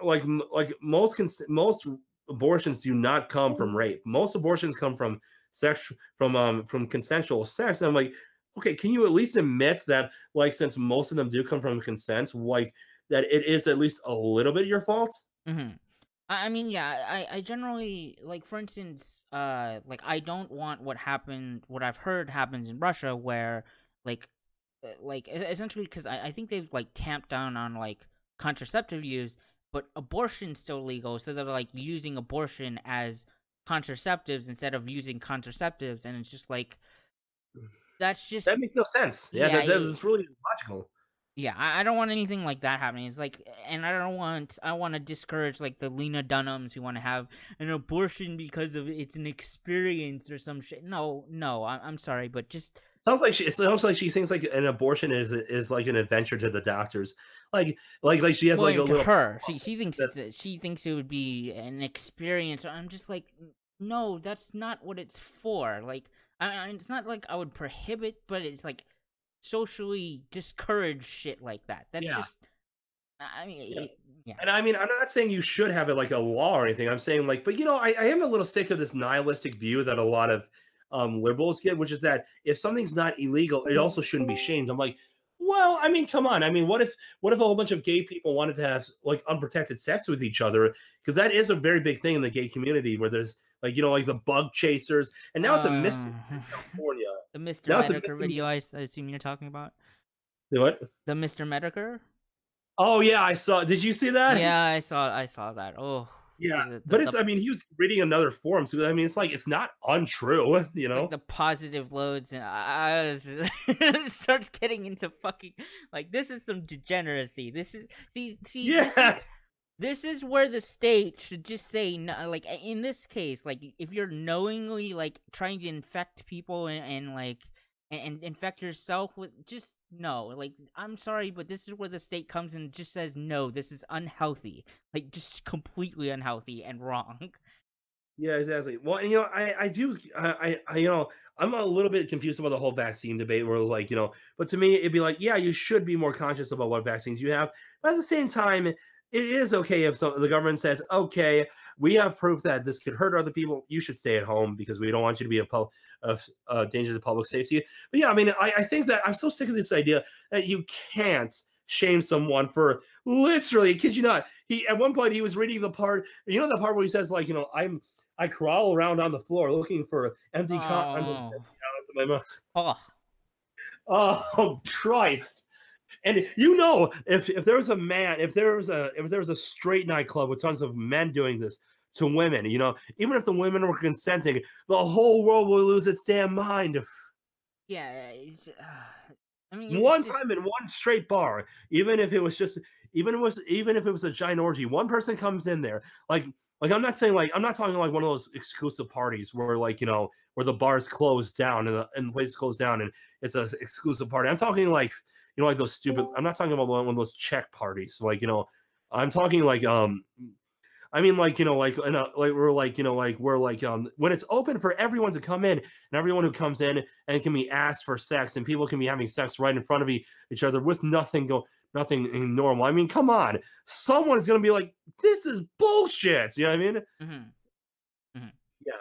like most abortions do not come from rape. Most abortions come from sex from consensual sex. And I'm like, okay, can you at least admit that, like, since most of them do come from consent, like, that it is at least a little bit your fault? mhm. I mean, yeah, I generally like, for instance, like I don't want what I've heard happens in Russia, where like, essentially, because I think they've like tamped down on like contraceptive use, but abortion's still legal, so they're like using abortion as contraceptives instead of using contraceptives, and it's just like that's That just makes no sense. Yeah, yeah. that's really logical. Yeah, I don't want anything like that happening. It's like, and I want to discourage like the Lena Dunhams who want to have an abortion because of it's an experience or some shit. No, no, I'm sorry, but just It sounds like she thinks like an abortion is like an adventure to the doctors. Like she has well, like a to little her, she thinks that she thinks it would be an experience. I'm just like, no, that's not what it's for. Like, it's not like I would prohibit, but it's like socially discourage shit like that. That's Yeah. just, I mean, Yeah. yeah. And I mean, I'm not saying you should have it like a law or anything. I'm saying like, but I am a little sick of this nihilistic view that a lot of liberals get, which is that if something's not illegal, it also shouldn't be shamed. I'm like, well, I mean, come on. I mean, what if a whole bunch of gay people wanted to have like unprotected sex with each other? Because that is a very big thing in the gay community where there's like like the bug chasers, and now it's a Uh, misdemeanor in California. the Mr. Now it's a Medicare misdemeanor. video, I assume you're talking about What? the Mr. Medicare. Oh yeah, I saw. Did you see that? Yeah, I saw that. Oh, Yeah, the but it's I mean, he was reading another forum, so I mean, it's like it's not untrue, you like know? the positive loads, and I was starts getting into fucking like this is some degeneracy. This is see Yeah. this is where the state should just say no. Like in this case, like if you're knowingly like trying to infect people and like and infect yourself with, just no. Like I'm sorry, but this is where the state comes and just says no. This is unhealthy, like just completely unhealthy and wrong. Yeah, exactly. Well, and, I do I'm a little bit confused about the whole vaccine debate where like, but to me it'd be like, yeah, you should be more conscious about what vaccines you have. But at the same time, it is okay if the government says, okay, we have proof that this could hurt other people. You should stay at home because we don't want you to be a danger to public safety. But yeah, I mean, I think that I'm so sick of this idea that you can't shame someone for literally, kid you not. He at one point he was reading the part, the part where he says like, I crawl around on the floor looking for empty condoms Oh, to my mouth. oh, Oh Christ! And if there was a man, if there was a straight nightclub with tons of men doing this to women, even if the women were consenting, the whole world will lose its damn mind. yeah. I mean, it's One just time in one straight bar, even if it was just, even if it was a giant orgy, one person comes in there, like I'm not saying like I'm not talking like one of those exclusive parties where like where the bars closed down and the place is closed down and it's an exclusive party. I'm talking like like those stupid. I'm not talking about one of those check parties. Like I'm talking like I mean, like like we're like like we're like when it's open for everyone to come in and everyone who comes in and can be asked for sex and people can be having sex right in front of each other with nothing normal. I mean, come on, someone's gonna be like, this is bullshit. You know what I mean? mhm, mhm. Yeah.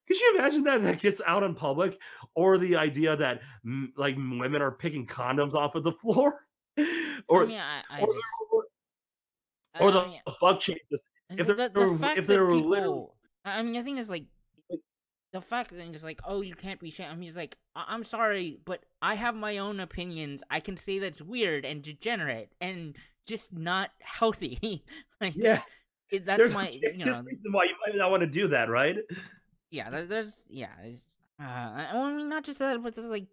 Could you imagine that gets out in public, or the idea that like women are picking condoms off of the floor, I or mean, I or just or I the mean bug changes if the fact if they that were literally. people. I mean, the thing is like the fact that they're just like, oh, you can't be shamed. I mean, it's like, I'm sorry, but I have my own opinions. I can say that's weird and degenerate and just not healthy. Like, Yeah, that's there's my, objective reason why you might not want to do that, right? yeah. There's, yeah. I mean, not just that, but there's like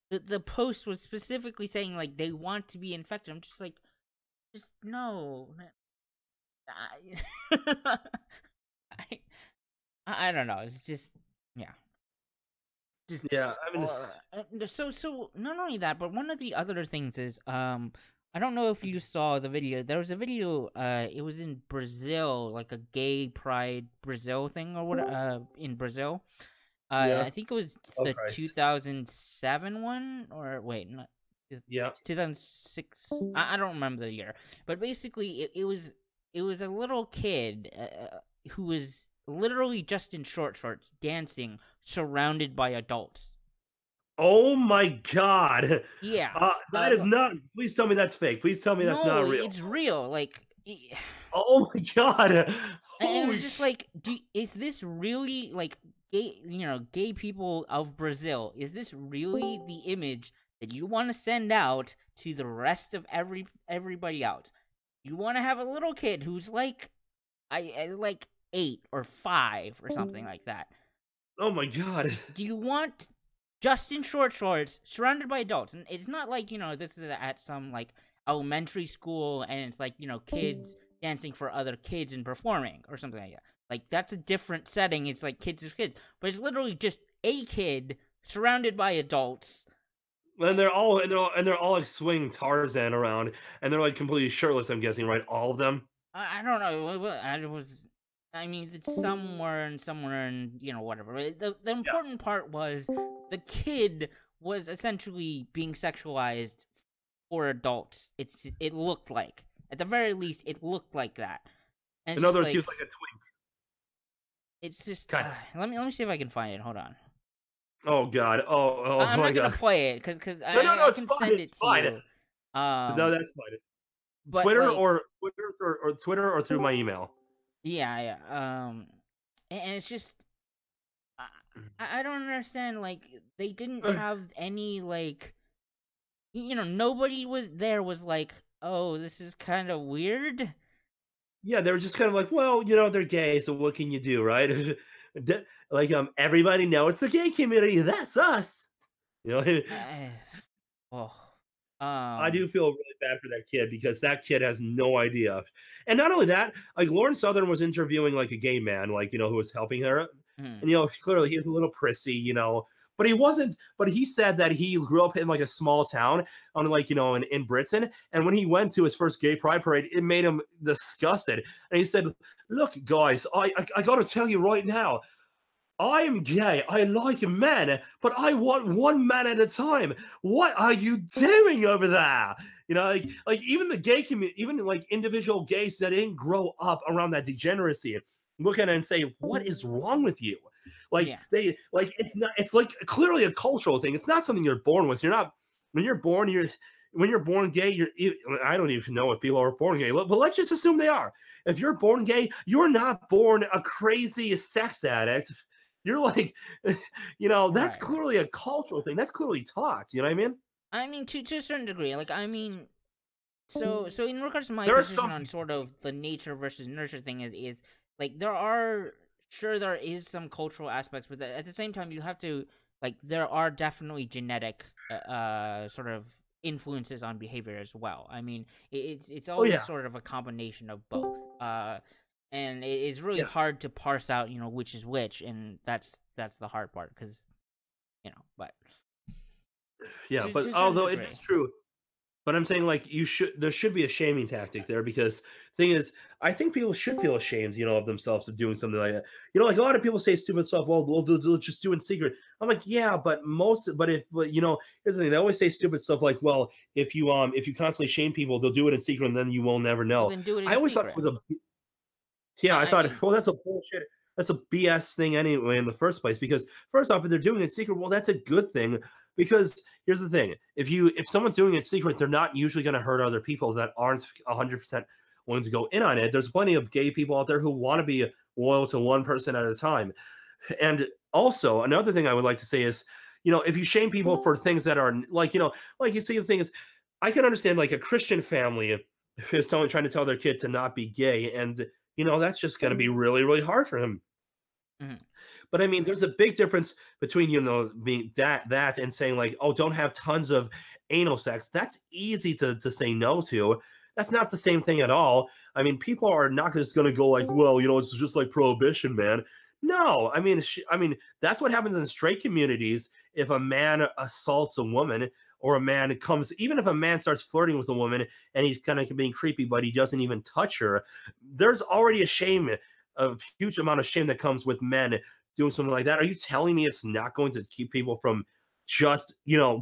the post was specifically saying like they want to be infected. I'm just like, just no. I, I, I don't know. It's just, yeah. Yeah, Just I mean, so not only that, but one of the other things is I don't know if you saw the video. There was a video. It was in Brazil, like a gay pride Brazil thing or what? In Brazil. yeah. I think it was Oh the Christ. 2007 one, or wait, not Yeah. 2006. I don't remember the year, but basically it was a little kid who was literally just in short shorts dancing surrounded by adults. Oh my God. Yeah. That is not. Please tell me that's fake. Please tell me that's No, not real. it's real. Like, Oh my God. and Holy it's just like, is this really like gay? Gay people of Brazil. Is this really the image that you want to send out to the rest of everybody else? You want to have a little kid who's like, I like 8 or 5 or something like that. Oh my God. Do you want just in short shorts surrounded by adults? And it's not like this is at some like elementary school and it's like kids dancing for other kids and performing or something like that. Like that's a different setting. It's like kids with kids, but it's literally just a kid surrounded by adults. And they're all like swinging Tarzan around, and they're like completely shirtless. I'm guessing, right? All of them. I don't know. I was. I mean, it's somewhere and whatever. The Yeah. important part was the kid was essentially being sexualized for adults. It looked like, at the very least, it looked like that. And it's In other just words, he like, was like a twink, it's just kind of. let me see if I can find it. Hold on. Oh God. Oh I'm my not gonna God. play it because No, no, no. I It's can fine. send it It's to fine. you. No, Um, that's fine. but like, Twitter or through my email. yeah, yeah. And it's just I, I don't understand. Like, they didn't have any like nobody was there was like, oh, this is kind of weird. Yeah, they were just kind of like, well, they're gay, so what can you do, right? Like, everybody knows the gay community. That's us. You know, I, oh, I do um, feel really bad for that kid because that kid has no idea. And not only that, like Lauren Southern was interviewing like a gay man, like, who was helping her. mm, And, clearly he was a little prissy, but he wasn't, but he said that he grew up in like a small town on like, in Britain. And when he went to his first gay pride parade, it made him disgusted. And he said, look, guys, I got to tell you right now, I'm gay. I like men, but I want one man at a time. What are you doing over there? Like even the gay community, even like individual gays that didn't grow up around that degeneracy, look at it and say, "What is wrong with you?" Like yeah, they, like it's not. It's like clearly a cultural thing. It's not something you're born with. You're not when you're born. When you're born gay. I don't even know if people are born gay, but let's just assume they are. If you're born gay, you're not born a crazy sex addict. You're like, that's right. clearly a cultural thing. That's clearly taught. You know what I mean? I mean, to a certain degree, like, I mean, so in regards to my There are position some on people. sort of the nature versus nurture thing is like, there is some cultural aspects, but at the same time you have to, like, there are definitely genetic sort of influences on behavior as well. I mean, it's Oh always yeah, sort of a combination of both. And it's really yeah, hard to parse out, which is which, and that's the hard part, because but yeah. to But a certain although it degree. is true, but I'm saying like there should be a shaming tactic there because thing is, I think people should feel ashamed, of themselves of doing something like that. Like a lot of people say stupid stuff. Well, they'll just do it in secret. I'm like, yeah, but if here's the thing, they always say stupid stuff like, well, if you constantly shame people, they'll do it in secret, and then you will never Well, know. then do it I in always thought it secret. was a Yeah, I I thought, mean, well, that's a bullshit. That's a BS thing anyway in the first place. Because first off, if they're doing it in secret, well, that's a good thing. Because here's the thing: if someone's doing it in secret, they're not usually going to hurt other people that aren't 100% willing to go in on it. There's plenty of gay people out there who want to be loyal to one person at a time. And also, another thing I would like to say is, if you shame people for things that are like, like you see, the thing is, I can understand like a Christian family is trying to tell their kid to not be gay, and that's just going to be really, really hard for him. mhm, But I mean, there's a big difference between being that and saying like, oh, don't have tons of anal sex. That's easy to say no to. That's not the same thing at all. I mean, people are not just going to go like, well, it's just like prohibition, man. No, I mean that's what happens in straight communities. If a man assaults a woman, or a man comes, even if a man starts flirting with a woman and he's kind of being creepy, but he doesn't even touch her, there's already a huge amount of shame that comes with men doing something like that. Are you telling me it's not going to keep people from just,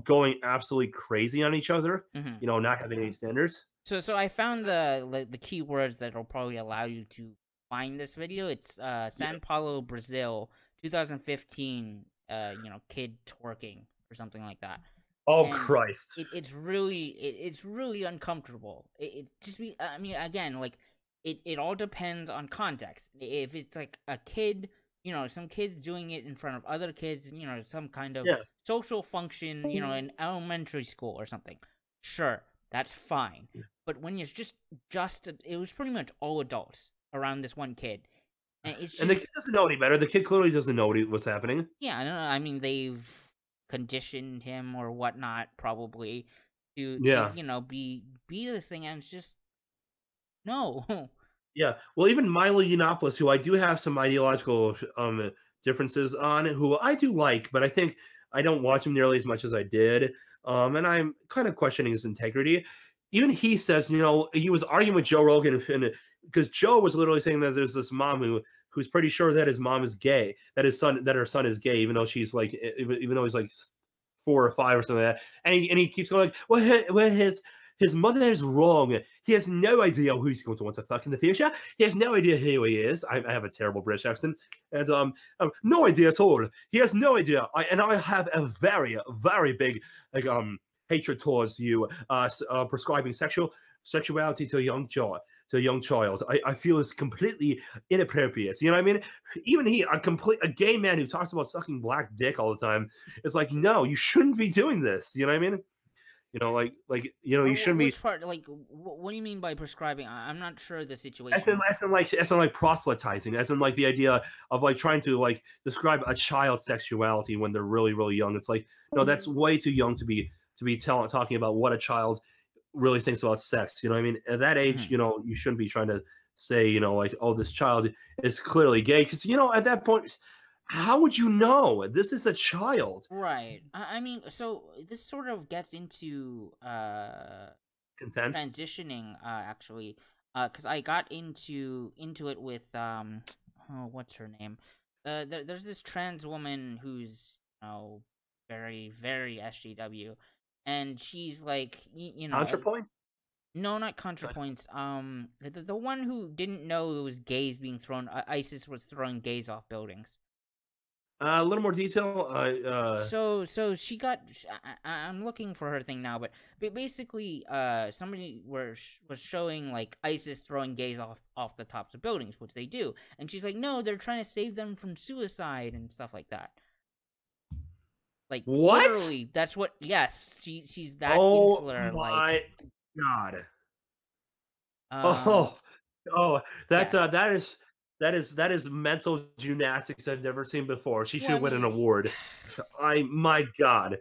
going absolutely crazy on each other? mhm. Not having any standards? So I found the keywords that will probably allow you to find this video. It's Yeah. San Paulo, Brazil, 2015. Kid twerking or something like that. Oh, And Christ. it's really uncomfortable. It just be I mean, again, like, it all depends on context. If it's like a kid, some kids doing it in front of other kids, some kind of Yeah. social function, in elementary school or something, sure, that's fine. But when it's just it was pretty much all adults around this one kid, and it's And the kid just, doesn't know any better. The kid clearly doesn't know what's happening. yeah, I don't know. I mean, they've conditioned him or whatnot, probably, to Yeah. be this thing, and it's just no. Yeah. Well, even Milo Yiannopoulos, who I do have some ideological differences on, who I do like, but I think I don't watch him nearly as much as I did. And I'm kind of questioning his integrity. Even he says, he was arguing with Joe Rogan, and because Joe was literally saying that there's this mom who who's pretty sure that his mom is gay, that her son is gay, even though she's like, even though he's like 4 or 5 or something like that, and he keeps going like, well, his mother is wrong. He has no idea who he's going to want to fuck in the future. He has no idea who he is. I have a terrible British accent, and no idea at all. He has no idea. I have a very, very big like hatred towards you, prescribing sexuality to a young child. To a young child, I feel is completely inappropriate. You know what I mean? Even a gay man who talks about sucking black dick all the time is like, no, you shouldn't be doing this. You know what I mean? You shouldn't be. Which part? Like, what do you mean by prescribing? I'm not sure the As situation. in like proselytizing, as in like the idea of like trying to like describe a child's sexuality when they're really really young. It's like, no, that's way too young to be talking about what a child really thinks about sex. You know what I mean? At that age, Mhm. you shouldn't be trying to say, like, oh, this child is clearly gay, because at that point, how would you know? This is a child. Right. I mean, so this sort of gets into Consent. transitioning actually, because I got into it with oh, what's her name? There's this trans woman who's very very SJW, and she's like Contrapoint. no, not ContraPoints. The one who didn't know it was gays being thrown. ISIS was throwing gays off buildings. A little more detail. So she got. I'm looking for her thing now, but basically, somebody was showing like ISIS throwing gays off the tops of buildings, which they do, and she's like, no, they're trying to save them from suicide and stuff like that. Like What? literally, that's what. Yes, she's that Oh insular. Like, my god. um, Oh, oh, that's yes. that is mental gymnastics I've never seen before. She Well, I should win an mean, award. My God.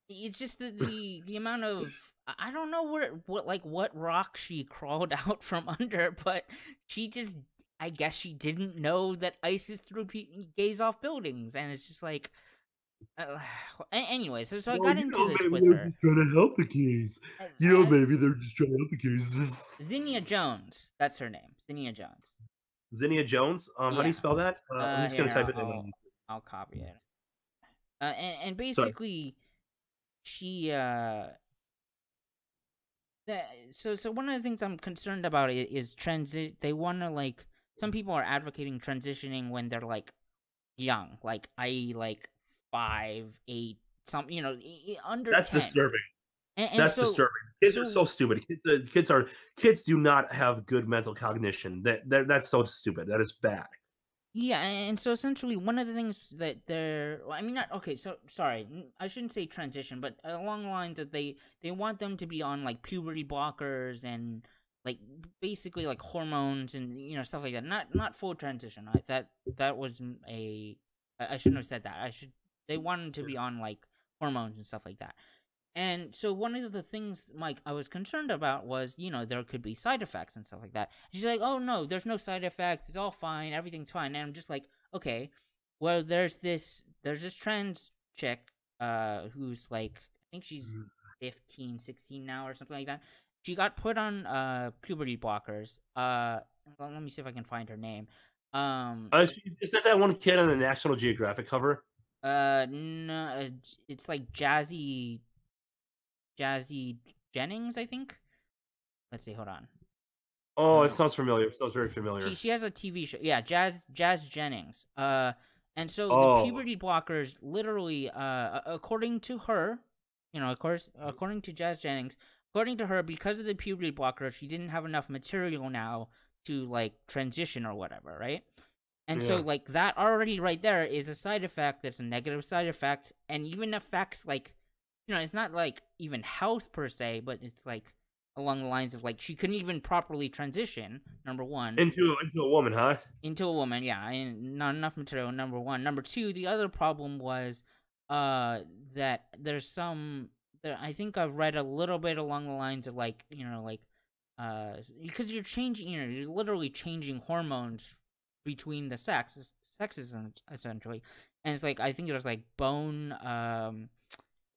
it's just the amount of I don't know what rock she crawled out from under, but she just I guess she didn't know that ISIS threw gays off buildings, and it's just like uh, anyway. So I Well, got into this maybe with they're her. just trying to help the kids. Maybe they're just trying to help the kids. Zinnia Jones, that's her name. Zinnia Jones. Zinnia Jones. How do you Yeah. spell that? I'm just gonna Here type it in. I'll copy it. And Sorry. basically she so one of the things I'm concerned about is transit. They want to like some people are advocating transitioning when they're like young, like I like 5, 8, some under That's 10, disturbing. and That's so disturbing. Kids are so so stupid. Kids do not have good mental cognition. That's so stupid. That is bad. yeah, and so essentially one of the things that I mean, not okay. So sorry, I shouldn't say transition, but along the lines that they want them to be on like puberty blockers and like basically like hormones and stuff like that. Not full transition. That was I shouldn't have said that. They want them to be on like hormones and stuff like that. And so one of the things, Mike, I was concerned about was, there could be side effects and stuff like that. And she's like, "Oh no, there's no side effects. It's all fine. Everything's fine." And I'm just like, "Okay, well, there's this trans chick, who's like, I think she's 15, 16 now or something like that. She got put on puberty blockers. Well, let me see if I can find her name. Is that one kid on the National Geographic cover? No, it's like Jazzy Jennings, I think. Let's see. Hold on. Oh, it sounds familiar. It sounds very familiar. She has a TV show. Yeah, Jazz Jennings. And so the Oh, puberty blockers, literally, according to her, of course, according to Jazz Jennings, according to her, because of the puberty blocker, she didn't have enough material now to like transition or whatever, right? And so yeah. like that already right there is a side effect. That's a negative side effect, and even affects like it's not like even health per se, but it's like along the lines of like she couldn't even properly transition. Number one, Into a woman, huh? into a woman, yeah, and not enough material. Number one, number two, the other problem was, that there's some. I think I've read a little bit along the lines of like because you're changing, you're literally changing hormones between the sexes essentially, and it's like I think there's like bone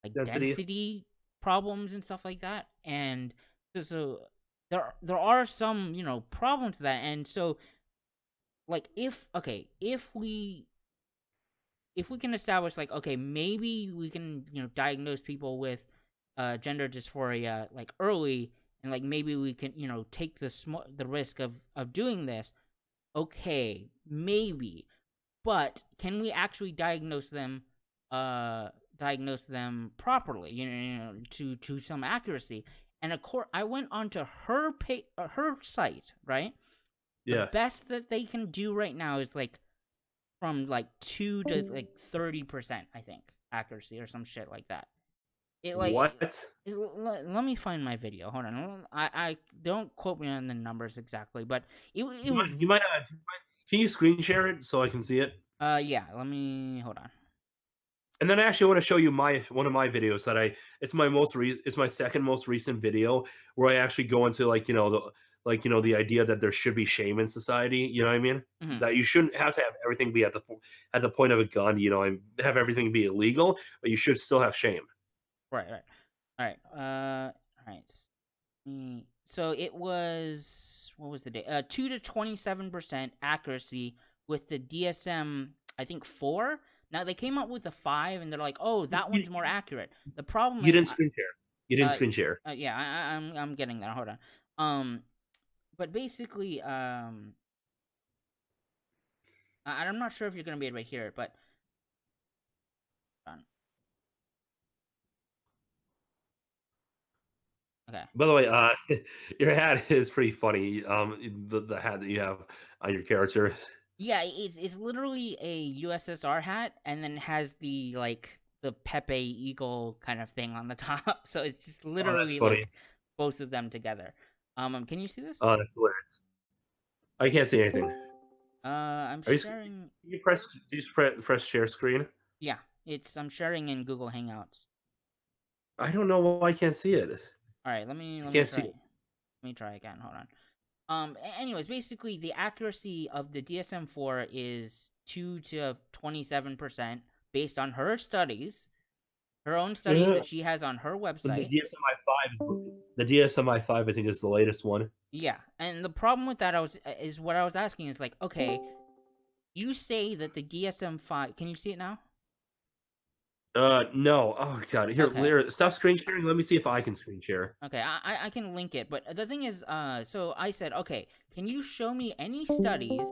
like Density. density problems and stuff like that, and so there are some problems to that, and so like if we can establish like okay, maybe we can diagnose people with gender dysphoria like early, and like maybe we can take the risk of doing this. Okay, maybe, but can we actually diagnose them properly, to some accuracy? And of course, I went onto her site, right? The Yeah. best that they can do right now is like from like 2 to like 30%, I think, accuracy or some shit like that. It like What? let me find my video. Hold on. I don't quote me on the numbers exactly, but it You was might, you might, can you screen share it so I can see it? yeah, let me hold on. And then I actually want to show you one of my videos that it's my second most recent video where I actually go into the idea that there should be shame in society. You know what I mean? Mhm. That you shouldn't have to have everything be at the point of a gun. And have everything be illegal, but you should still have shame. Right, right. All right. All right. So it was what was the date? 2 to 27% accuracy with the DSM. I think 4. Now they came up with a 5, and they're like, "Oh, that You, one's more accurate." The problem you is, didn't screen share. You didn't screen share. yeah, I'm getting there. Hold on. Um, but basically, I'm not sure if you're gonna be able to hear it, but hold on. Okay. By the way, your hat is pretty funny. The hat that you have on your character. Yeah, it's literally a USSR hat, and then has the like the Pepe Eagle kind of thing on the top. So it's just Oh, that's literally funny. like both of them together. Can you see this? Oh, that's hilarious. I can't see anything. I'm Are you? sharing. You press? Do you press share screen? Yeah, I'm sharing in Google Hangouts. I don't know why I can't see it. All right, I let me can't try. see it. Let me try again. Hold on. Anyways, basically the accuracy of the DSM-4 is 2 to 27% based on her studies, her own studies Uh, that she has on her the website. DSMI 5, I think, is the latest one. Yeah, and the problem with that is what I was asking is like, okay, you say that the DSM-5. Can you see it now? No. Oh god. Okay, Here, stop screen sharing. Let me see if I can screen share. okay, I can link it, but the thing is, so I said, okay, can you show me any studies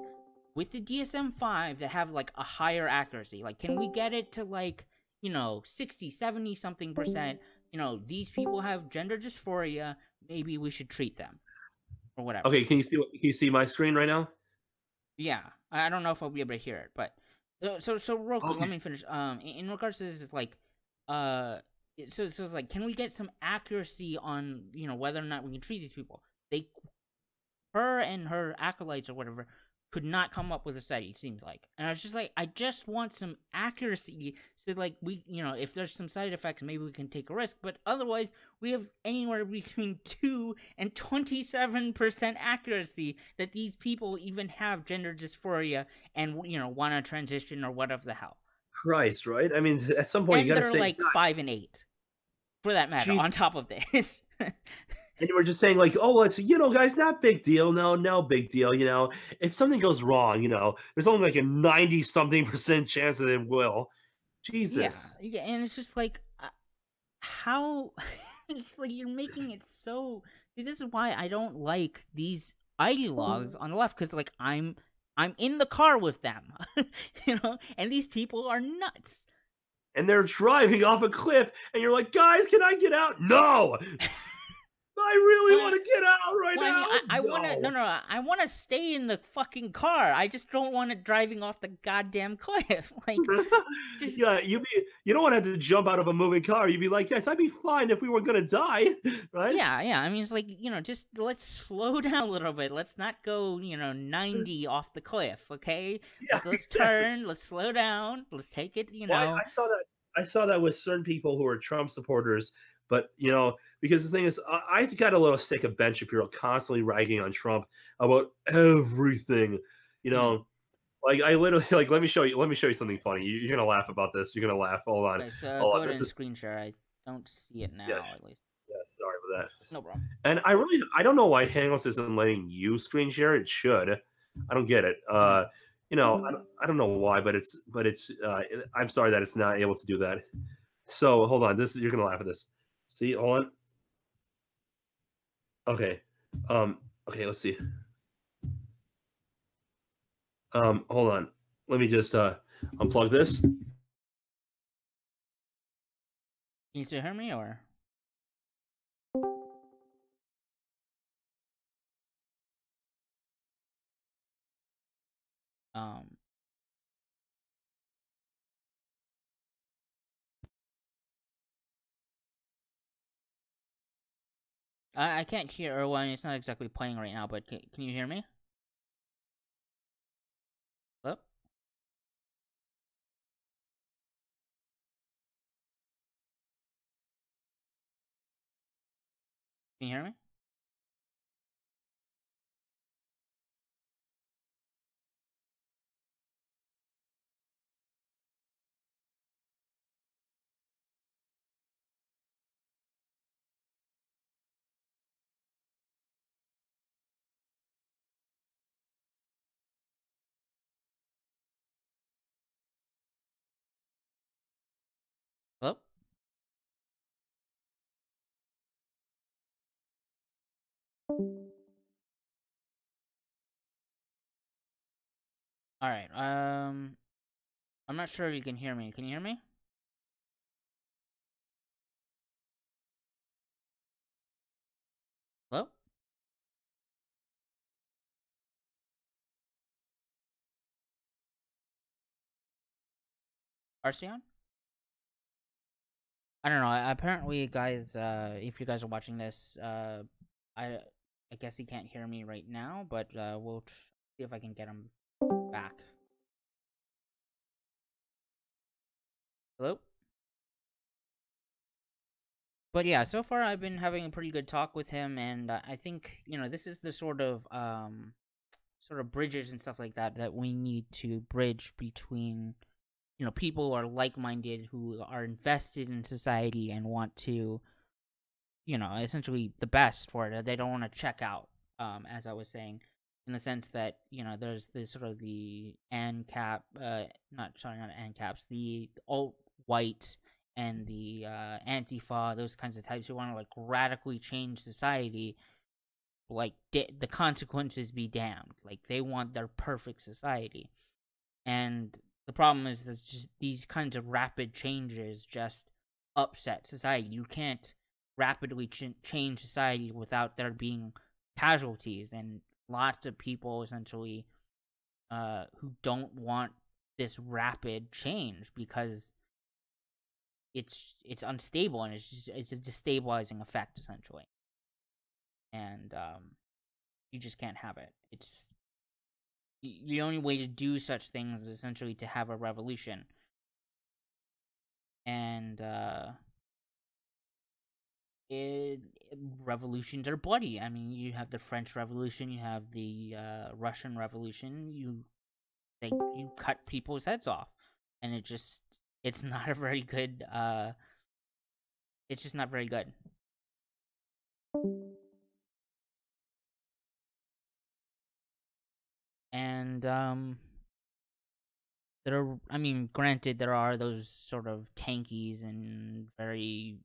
with the DSM-5 that have like a higher accuracy? Like, can we get it to like 60, 70 something percent? These people have gender dysphoria. Maybe we should treat them or whatever. Okay, can you see my screen right now? Yeah, I don't know if I'll be able to hear it, but so real quick, let Okay. me finish. In regards to this, it's like, so it's like, can we get some accuracy on whether or not we can treat these people? Her and her acolytes or whatever could not come up with a study. It seems like, and I was just like, I just want some accuracy, so like we, if there's some side effects, maybe we can take a risk. But otherwise, we have anywhere between 2 and 27% accuracy that these people even have gender dysphoria and want to transition or whatever the hell. Christ, right? I mean, at some point you And gotta they're say, like 5 and 8, for that matter. geez. On top of this. And you were just saying like, oh, it's guys, not big deal. No, no big deal. If something goes wrong, there's only like a 90 something percent chance that it will. Yeah, Jesus. yeah, and it's just like, how it's like you're making it so. See, this is why I don't like these ideologues on the left, because like I'm in the car with them, and these people are nuts. And they're driving off a cliff, and you're like, guys, can I get out? No. I really Well, want to get out right well, I mean, now. I want to No. no, I want to stay in the fucking car. I just don't want it driving off the goddamn cliff. Like, just Yeah, you don't want to have to jump out of a moving car. You'd be like, yes, I'd be fine if we were gonna die, right? yeah, yeah. I mean, it's like, just let's slow down a little bit. Let's not go, 90 off the cliff, okay? Yeah, Let's exactly. turn. Let's slow down. Let's take it, Well, I saw that. I saw that with certain people who are Trump supporters, but because the thing is, I got a little sick of Ben Shapiro constantly ragging on Trump about everything. You Mhm. know, like I literally like let me show you. Let me show you something funny. You're gonna laugh about this. You're gonna laugh. Hold on, Okay, so hold go on. ahead This and is screen share. I don't see it yeah, now, at least. yeah. Sorry about that. No problem. And I don't know why Hangouts isn't letting you screen share. It should. I don't get it. Mm. I don't know why, but I'm sorry that it's not able to do that. So hold on, this you're gonna laugh at this. See, hold on. Okay, okay, let's see. Hold on. Let me just unplug this. Can you still hear me, or um? I can't hear, or well, I mean, it's not exactly playing right now, but can you hear me? Hello? Can you hear me? Hello? All right. I'm not sure if you can hear me. Can you hear me? Hello? Arcion? I don't know. Apparently, guys, if you guys are watching this, I I guess he can't hear me right now, but we'll see if I can get him back. Hello? But yeah, so far I've been having a pretty good talk with him, and I think this is the sort of bridges and stuff like that that we need to bridge between people who are like-minded, who are invested in society and want to essentially the best for it. They don't want to check out, as I was saying, in the sense that there's this sort of the ANCAP, not ANCAPs, the alt white and the Antifa, those kinds of types who want to like radically change society. Like the consequences be damned. Like they want their perfect society, and the problem is that just these kinds of rapid changes just upset society. You can't rapidly change society without there being casualties, and lots of people essentially who don't want this rapid change because it's unstable, and it's a destabilizing effect essentially, and you just can't have it. It's the only way to do such things is essentially to have a revolution, and it revolutions are bloody. I mean, you have the French Revolution, you have the Russian Revolution. You cut people's heads off, and it's not a very good. It's just not very good. And there are, I mean, granted, there are those sort of tankies and very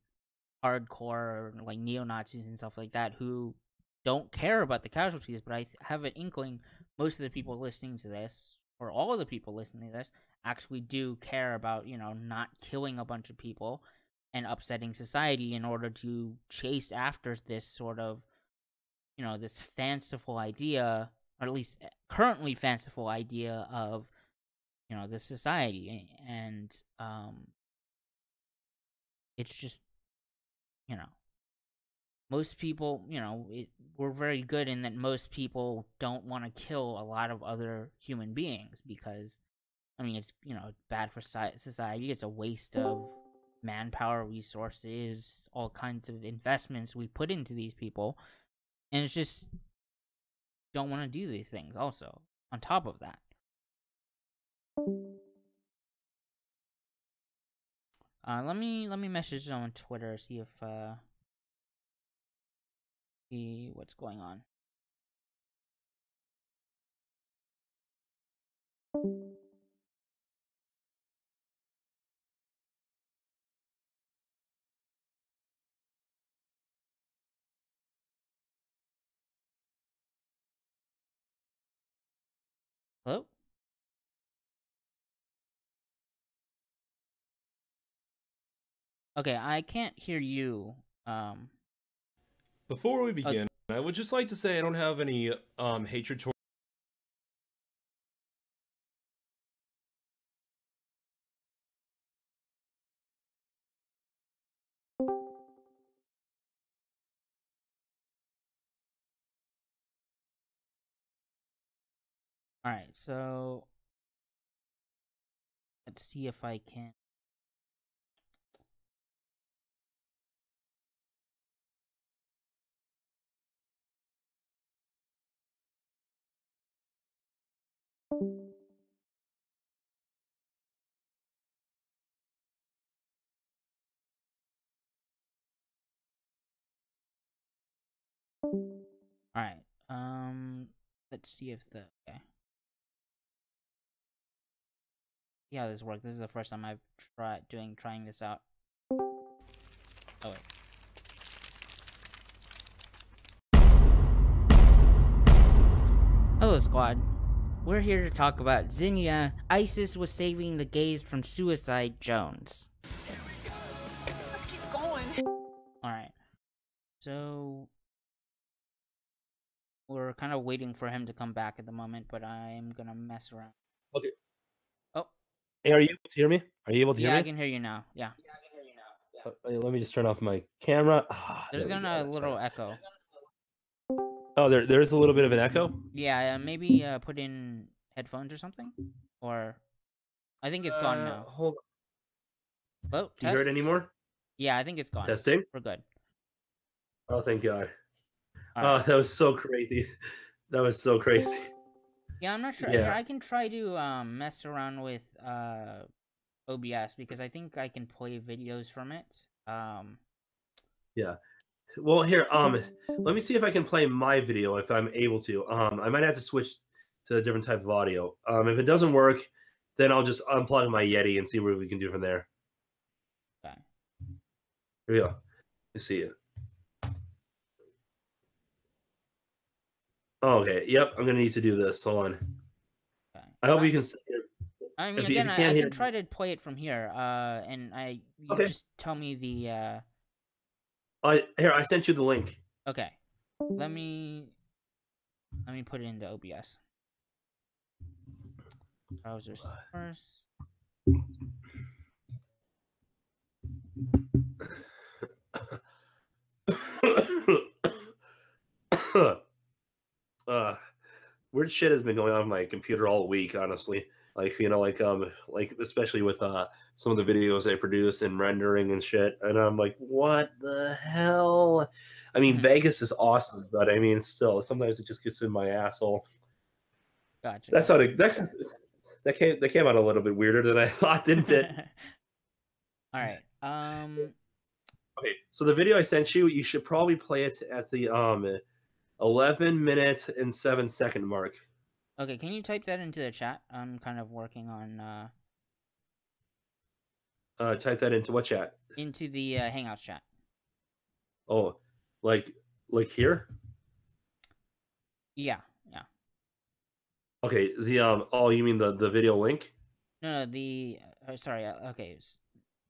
hardcore like neo Nazis and stuff like that who don't care about the casualties. But I have an inkling most of the people listening to this, or all of the people listening to this, actually do care about not killing a bunch of people and upsetting society in order to chase after this sort of this fanciful idea, or at least currently fanciful idea of this society. And it's just you know most people, we're very good in that most people don't want to kill a lot of other human beings because, I mean, it's, bad for society. It's a waste of manpower, resources, all kinds of investments we put into these people. And it's just, don't want to do these things also, on top of that. Let me message them on Twitter, see if, see what's going on. Hello? Okay, I can't hear you. Before we begin, I would just like to say I don't have any hatred towards. Alright, so let's see if I can. Alright, let's see if the. Okay. Yeah, this worked. This is the first time I've trying this out. Oh wait. Hello, squad. We're here to talk about Zinnia. ISIS was saving the gays from suicide Jones. Here we go. Let's keep going. Alright. So we're kind of waiting for him to come back at the moment, but I'm gonna mess around. Okay. Oh. Hey, are you able to hear me? Are you able to hear me? Yeah, I can hear you now. Yeah. Let me just turn off my camera. There's gonna a little echo. Oh, there is a little bit of an echo. Yeah, maybe put in headphones or something, or I think it's gone now. Hold on. Hello, Do you hear it anymore? Yeah, I think it's gone. Testing. We're good. Oh, thank God. Right. Oh, that was so crazy. That was so crazy. Yeah, I'm not sure. Yeah. Here, I can try to mess around with OBS because I think I can play videos from it. Yeah. Well, here, let me see if I can play my video if I'm able to. I might have to switch to a different type of audio. If it doesn't work, then I'll just unplug my Yeti and see what we can do from there. Okay. Here we go. Let's see it. Oh, okay. Yep, I'm gonna need to do this. Hold on. Okay. I hope you can. I mean, again, I can try to play it from here. And you just tell me the. Here, I sent you the link. Okay. Let me put it into OBS. Browsers first. Weird shit has been going on my computer all week, honestly. Like, you know, like especially with some of the videos I produce and rendering and shit. And I'm like, what the hell? I mean, Vegas is awesome, but I mean, still, sometimes it just gets in my asshole. Gotcha. That's how that came out a little bit weirder than I thought, didn't it? All right. Okay, so the video I sent you, you should probably play it at the 11 minute and 7 second mark. Okay, can you type that into the chat? I'm kind of working on type that into what chat? Into the Hangouts chat. Oh, like here? Yeah. Okay, the oh, you mean the video link? No, the sorry. Okay,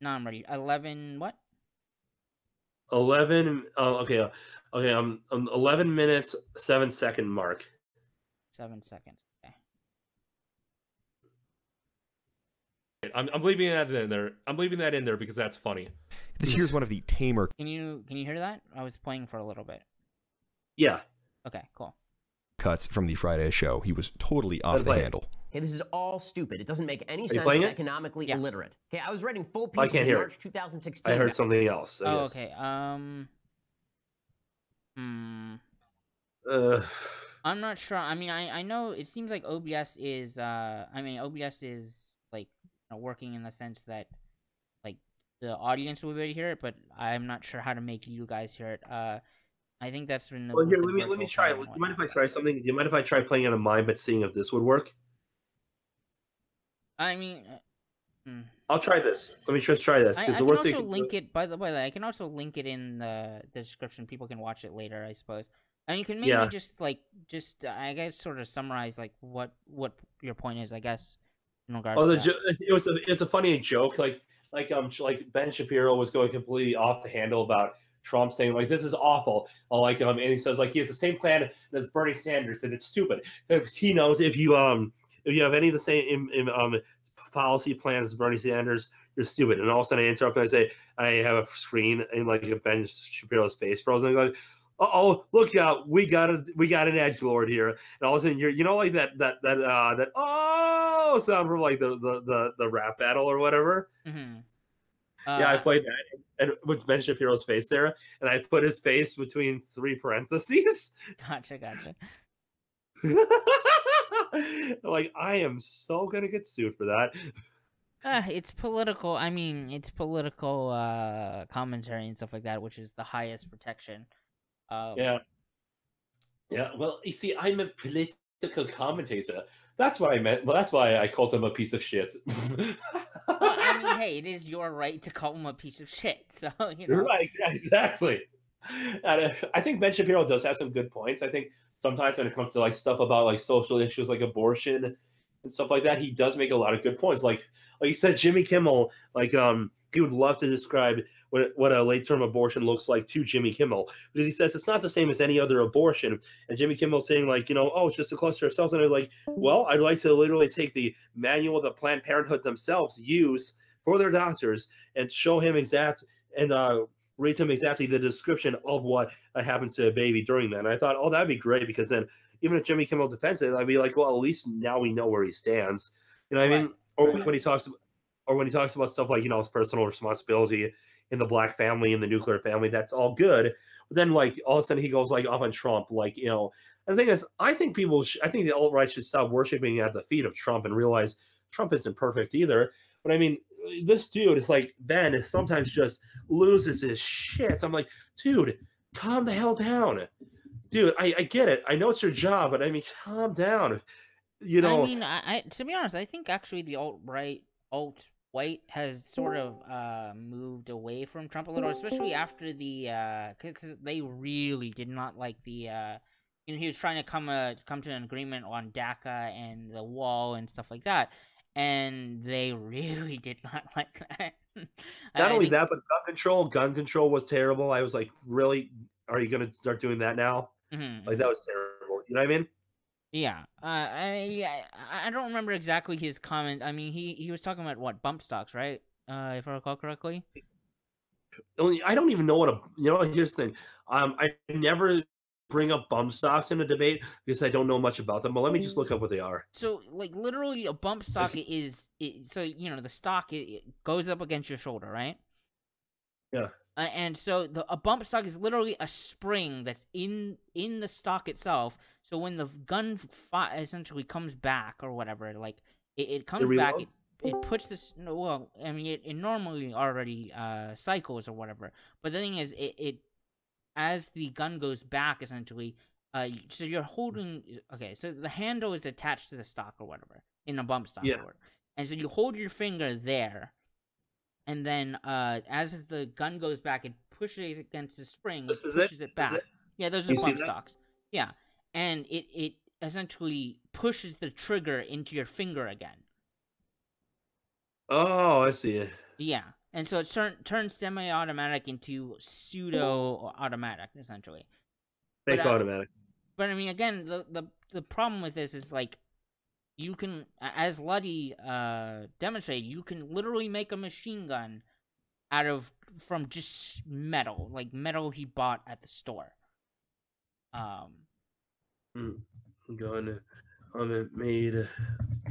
now I'm ready. 11 what? 11. Okay. 11 minutes 7 second mark. 7 seconds. Okay. I'm leaving that in there. I'm leaving that in there because that's funny. This here's one of the tamer. Can you hear that? I was playing for a little bit. Yeah. Okay. Cool. Cuts from the Friday show. He was totally off the handle. Hey, this is all stupid. It doesn't make any sense. It's economically illiterate. Okay, I was writing full pieces in March 2016. I heard something else. Oh, okay. I'm not sure. I mean, I know it seems like OBS is OBS is like working in the sense that like the audience will be able to hear it, but I'm not sure how to make you guys hear it. I think that's when the. Well, here, let me try. Do you mind if I try something? Do you mind if I try playing it on mine, but seeing if this would work? I mean, I'll try this. Let me just try this because I the can worst also thing. link it. By the way, I can also link it in the description. People can watch it later, I suppose. And you can maybe Yeah. just I guess sort of summarize like what your point is, I guess, in regards Oh, to that. it's a funny joke. Like Ben Shapiro was going completely off the handle about Trump saying like this is awful. And he says like he has the same plan as Bernie Sanders and it's stupid. If he knows if you have any of the same policy plans as Bernie Sanders, you're stupid. And all of a sudden I interrupt and I say I have a screen and like Ben Shapiro's face frozen. And I go, oh, look out, we got an edgelord here. And all of a sudden you're like that oh sound from like the rap battle or whatever. Mm-hmm. Yeah, I played that and with Ben Shapiro's face there, and I put his face between 3 parentheses. Gotcha. Like I am so gonna get sued for that. It's political. I mean, it's political commentary and stuff like that, which is the highest protection. Yeah. Well, you see, I'm a political commentator. That's what I meant. Well, that's why I called him a piece of shit. Well, I mean, hey, it is your right to call him a piece of shit. So you know. Right, exactly. And I think Ben Shapiro does have some good points. I think sometimes when it comes to like stuff about like social issues like abortion and stuff like that, he does make a lot of good points. Like you said, Jimmy Kimmel, he would love to describe what a late-term abortion looks like to Jimmy Kimmel, because he says it's not the same as any other abortion. And Jimmy Kimmel saying like, oh, it's just a cluster of cells. And I'm like, well, I'd like to literally take the manual that Planned Parenthood themselves use for their doctors and show him read to him exactly the description of what happens to a baby during that. And I thought, oh, that'd be great, because then even if Jimmy Kimmel defends it, I'd be like, well, at least now we know where he stands. You know what I mean? Or when he talks about stuff like, his personal responsibility in the black family and the nuclear family, that's all good. But then like all of a sudden he goes like off on Trump, and the thing is, I think the alt-right should stop worshiping at the feet of Trump and realize Trump isn't perfect either. But I mean, this dude is like Ben is sometimes just loses his shit. So I'm like, dude, calm the hell down. Dude, I get it. I know it's your job, but I mean, calm down. I mean, I to be honest, I think actually the alt-white has sort of moved away from Trump a little, especially after the because they really did not like the he was trying to come to an agreement on DACA and the wall and stuff like that, and they really did not like that. Not only that, but gun control was terrible. I was like, really? Are you going to start doing that now? Mm-hmm. Like, that was terrible. You know what I mean? Yeah. I don't remember exactly his comment. I mean, he was talking about what, bump stocks, right? If I recall correctly. I don't even know what here's the thing. I never bring up bump stocks in a debate because I don't know much about them. But let me just look up what they are. So, like, literally, a bump stock is so the stock it goes up against your shoulder, right? Yeah. And so a bump stock is literally a spring that's in the stock itself. So when the gun essentially comes back or whatever, like it comes back, it puts this. Well, I mean, it normally already cycles or whatever. But the thing is, it as the gun goes back, essentially, so you're holding. Okay, so the handle is attached to the stock or whatever in a bump stock. Yeah. And so you hold your finger there. And then, as the gun goes back, it pushes it against the spring. It pushes it back. Yeah, those are bump stocks. Yeah, and it essentially pushes the trigger into your finger again. Oh, I see. Yeah, and so it turns semi-automatic into pseudo-automatic, essentially. Fake automatic. But I mean, again, the problem with this is like, you can, as Luddy demonstrated, you can literally make a machine gun from just metal, like metal he bought at the store. Gun made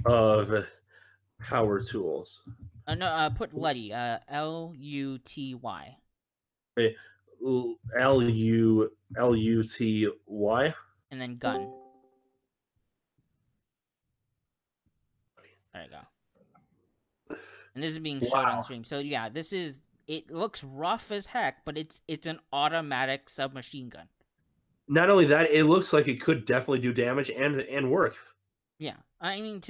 of power tools. No, put Luddy, Luty. Okay. Luty. And then gun. There you go. And this is being shown on the stream. So yeah, it looks rough as heck, but it's an automatic submachine gun. Not only that, it looks like it could definitely do damage and work. Yeah. I mean,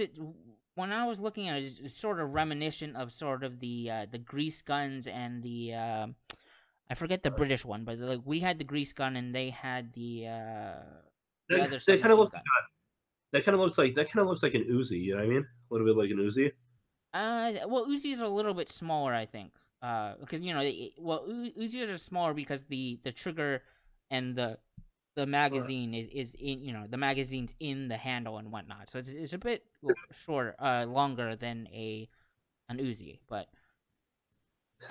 when I was looking at it, it's sort of reminiscent of sort of the grease guns and the I forget the British one, but like we had the grease gun and they had the other That kind of submachine looks gun. that kind of looks like an Uzi. You know what I mean? A little bit like an Uzi. Well, Uzis are a little bit smaller, I think. Because Uzis are smaller because the trigger and the magazine is in, the magazine's in the handle and whatnot, so it's a bit shorter, longer than an Uzi, but.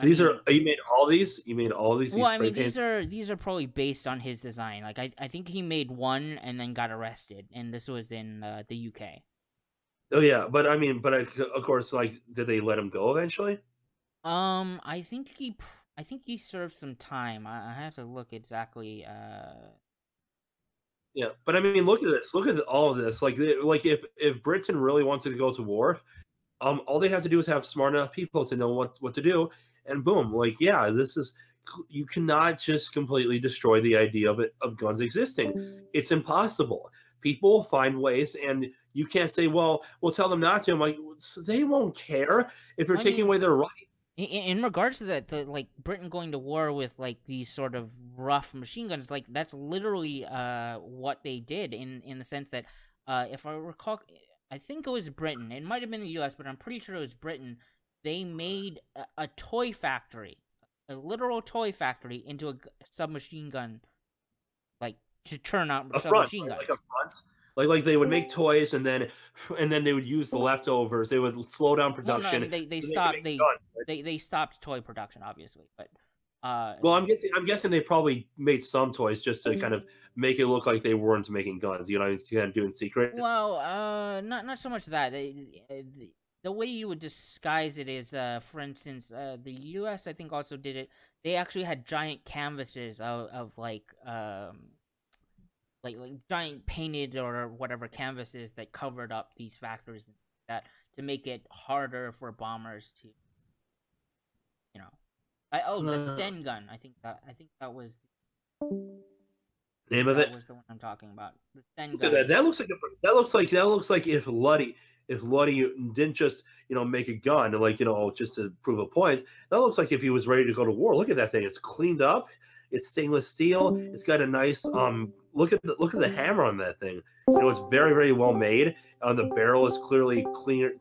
You made all these? You made all these? Well, I mean, these are probably based on his design. Like, I think he made one and then got arrested, and this was in the UK. Oh yeah, but I mean, of course, like, did they let him go eventually? I think he served some time. I have to look exactly. Yeah, but I mean, look at this. Look at all of this. Like if Britain really wanted to go to war, all they have to do is have smart enough people to know what to do, and boom, like, yeah, this is, you cannot just completely destroy the idea of guns existing. It's impossible. People find ways, and you can't say, well, we'll tell them not to. I'm like, they won't care if you're taking away their rights. In regards to that, like Britain going to war with like these sort of rough machine guns, like that's literally what they did in the sense that if I recall, I think it was Britain. It might have been the U.S., but I'm pretty sure it was Britain. They made a toy factory, a literal toy factory, into a submachine gun, like to turn out submachine guns. Like a front. Like they would make toys and then they would use the leftovers. They would slow down production. Well, no, they stopped. They stopped toy production, obviously, but. Well, I'm guessing they probably made some toys just to kind of make it look like they weren't making guns. You know, kind of doing secret. Well, not so much that. The way you would disguise it is, for instance, the U.S. I think also did it. They actually had giant canvases of like giant painted or whatever canvases that covered up these factories and that to make it harder for bombers to, the Sten gun. I think that was the name of it. That was the one I'm talking about. The Sten gun. That looks like if Luddy didn't just make a gun just to prove a point. That looks like if he was ready to go to war. Look at that thing. It's cleaned up. It's stainless steel. It's got a nice look at the hammer on that thing. It's very, very well made. The barrel is clearly cleared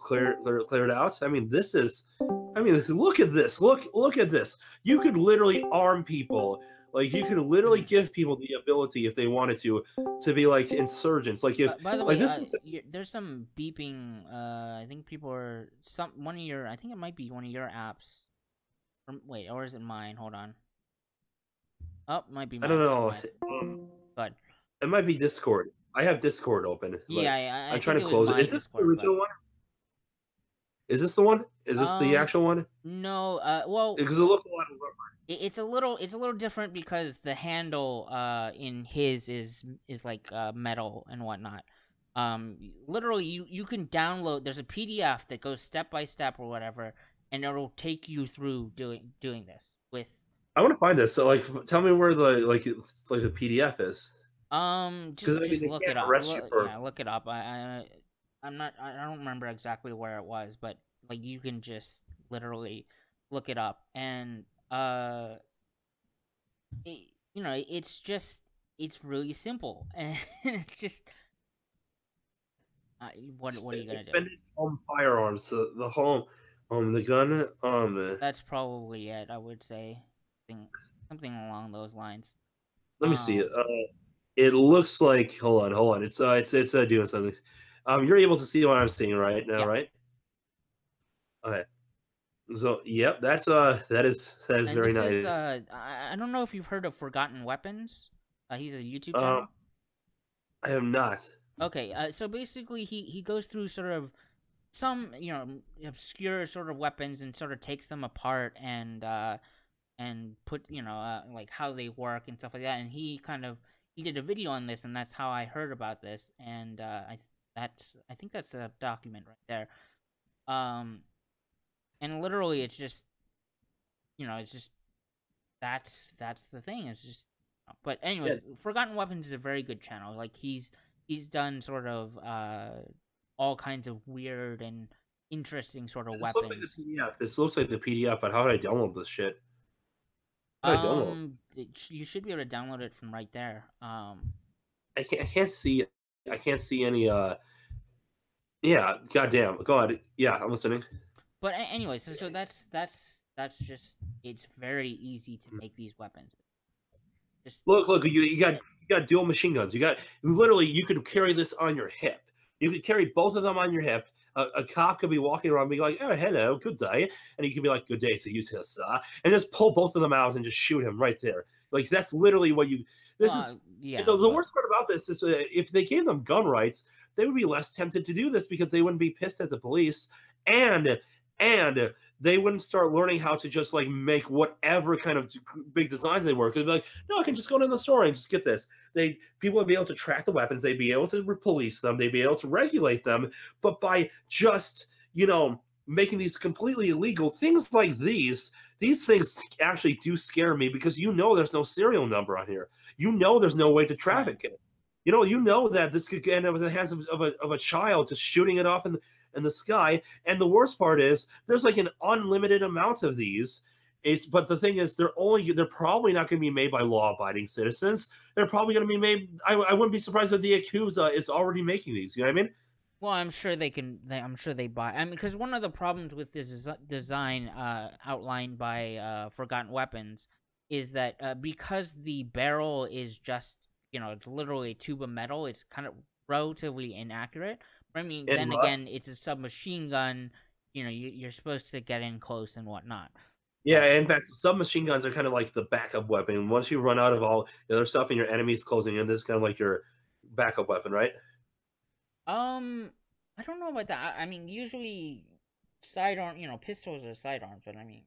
out. I mean, look at this. Look at this. You could literally arm people. Like, you could literally give people the ability, if they wanted to be like insurgents. Like, if by the way, like there's some beeping. I think people are I think it might be one of your apps. Or is it mine? Hold on. Oh, might be mine. I don't know. But it might be Discord. I have Discord open. Yeah, I'm trying to close it. Is this the original one? Is this the one? Is this the actual one? No. Well, because it looks a lot of rubber. It's a little different because the handle in his is like metal and whatnot. Literally, you can download. There's a PDF that goes step by step or whatever, and it'll take you through doing this with. I want to find this. So, like, tell me where the the PDF is. Just look it up. Look it up. I don't remember exactly where it was, but like you can just literally look it up, and it's really simple, and it's just what are you gonna do? Expended home firearms, the home, the gun, That's probably it. I would say something along those lines. Let me see. It looks like. Hold on. It's doing something. You're able to see what I'm seeing right now, right? Okay. So, yep, that is very nice. I don't know if you've heard of Forgotten Weapons. He's a YouTube channel. I have not. Okay, so basically he goes through sort of some obscure sort of weapons and sort of takes them apart and put like how they work and stuff like that. And he did a video on this, and that's how I heard about this. And I think that's a document right there. And literally, it's just, that's the thing. It's just, but anyways, Forgotten Weapons is a very good channel. Like he's done sort of all kinds of weird and interesting sort of This weapons. looks like the PDF. This looks like the PDF, but how would I download this shit? How do I download? You should be able to download it from right there. I can't see. I can't see any. Yeah. Goddamn. Go ahead. Yeah, I'm listening. But anyway, so that's just, it's very easy to make these weapons. Just look. You got dual machine guns. You got literally. You could carry this on your hip. You could carry both of them on your hip. A cop could be walking around, being like, "Oh, hello, good day," and he could be like, "Good day, so you too, sir," and just pull both of them out and just shoot him right there. Like that's literally what you. This is yeah. The worst part about this is if they gave them gun rights, they would be less tempted to do this because they wouldn't be pissed at the police, and they wouldn't start learning how to just like make whatever kind of big designs they were. Because be like, no, I can just go to the store and just get this. People would be able to track the weapons. They'd be able to police them. They'd be able to regulate them. But by just making these completely illegal things like these things actually do scare me because there's no serial number on here. There's no way to traffic it. You know that this could end up in the hands of a child just shooting it off in the sky. And the worst part is there's like an unlimited amount of these. But the thing is, they're probably not going to be made by law-abiding citizens. They're probably going to be made. I wouldn't be surprised if the Yakuza is already making these. You know what I mean? Well, I'm sure they can. I'm sure they buy. I mean, because one of the problems with this design outlined by Forgotten Weapons is that because the barrel is just it's literally a tube of metal. It's kind of relatively inaccurate. But I mean, then again, it's a submachine gun. You're supposed to get in close and whatnot. Yeah, in fact, submachine guns are kind of like the backup weapon. Once you run out of all the other stuff and your enemy's closing in, this is kind of like your backup weapon, right? I don't know about that. I mean, usually sidearm, pistols are sidearms, but I mean.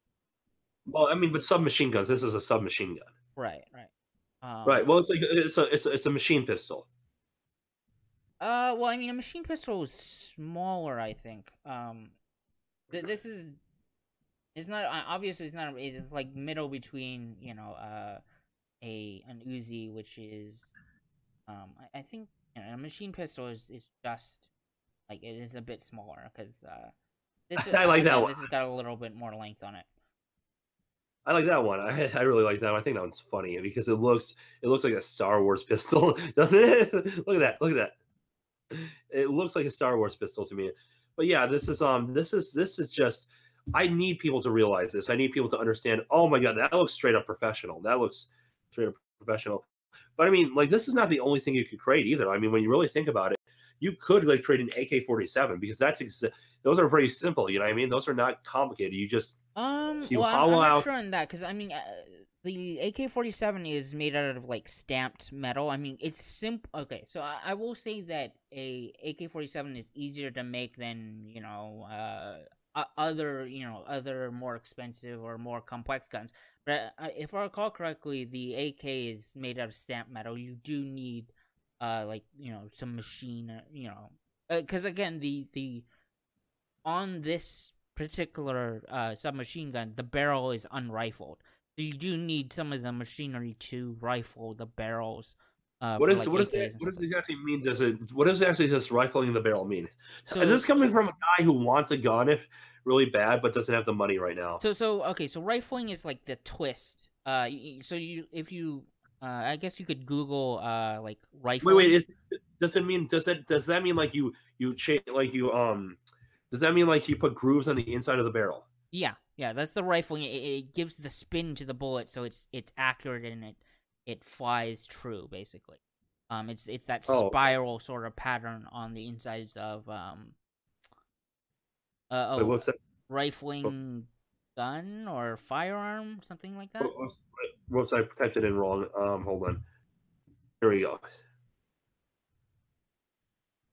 Well, I mean, but submachine guns. This is a submachine gun. Right. Right. Well, it's a machine pistol. Well, I mean, a machine pistol is smaller, I think. This is. It's not obviously. It's not. It's like middle between an Uzi, which is, I think a machine pistol is just like it is a bit smaller because this is, I like that one. This has got a little bit more length on it. I like that one. I really like that one. I think that one's funny because it looks like a Star Wars pistol, doesn't it? Look at that. It looks like a Star Wars pistol to me. But yeah, this is just. I need people to realize this. I need people to understand. Oh my god, that looks straight up professional. But I mean, like this is not the only thing you could create either. I mean, when you really think about it, you could like create an AK-47 because those are pretty simple. You know what I mean? Those are not complicated. You just I'm not sure on that because I mean, the AK-47 is made out of like stamped metal. I mean, it's simple. Okay, so I will say that a AK-47 is easier to make than other more expensive or more complex guns. But if I recall correctly, the AK is made out of stamped metal. You do need some machine, because again, the on this particular submachine gun, the barrel is unrifled. So you do need some of the machinery to rifle the barrels. What does it exactly mean? What does actually this rifling the barrel mean? So, is this coming from a guy who wants a gun really bad but doesn't have the money right now? So rifling is like the twist. If you I guess you could Google like rifling. Wait. Does that mean like does that mean like you put grooves on the inside of the barrel? Yeah, that's the rifling. It gives the spin to the bullet, so it's accurate and it flies true, basically. It's that spiral sort of pattern on the insides of Wait, what's that? Rifling gun or firearm, something like that. Whoops, I typed it in wrong. Hold on. Here we go.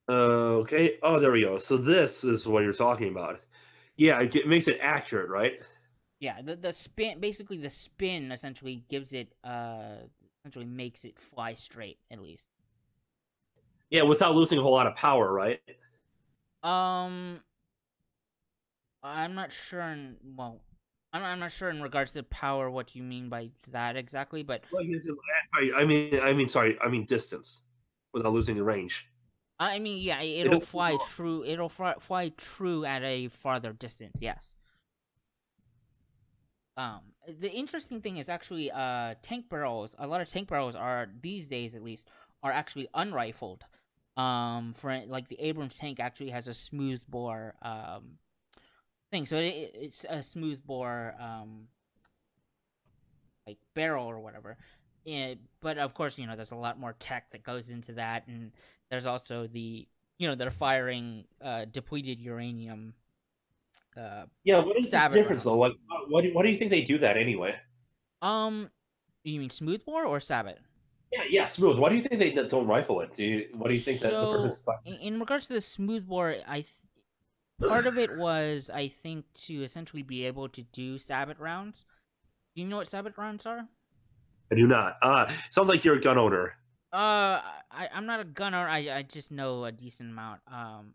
Okay. Oh, there we go. So this is what you're talking about. Yeah, it makes it accurate, right? Yeah, the spin, basically the spin essentially gives it essentially makes it fly straight, at least. Yeah, without losing a whole lot of power, right? I'm not sure I'm not sure in regards to power what you mean by that exactly, but I mean distance without losing the range. I mean, yeah, it'll fly true. It'll fly true at a farther distance. Yes. The interesting thing is actually, tank barrels. A lot of tank barrels are these days, at least, are actually unrifled. For like the Abrams tank actually has a smooth bore thing, so it's a smooth bore like barrel or whatever. But of course, there's a lot more tech that goes into that, and there's also they're firing depleted uranium. Yeah, what is the difference though? Like, what do you think they do that anyway? You mean smooth bore or Sabbath? Yeah, smooth. Why do you think they don't rifle it? What do you think that the purpose? In regards to the smooth bore, part of it was, I think, to essentially be able to do Sabbath rounds. Do you know what Sabbath rounds are? I do not. Sounds like you're a gun owner. I'm not a gun owner. I just know a decent amount. Oh,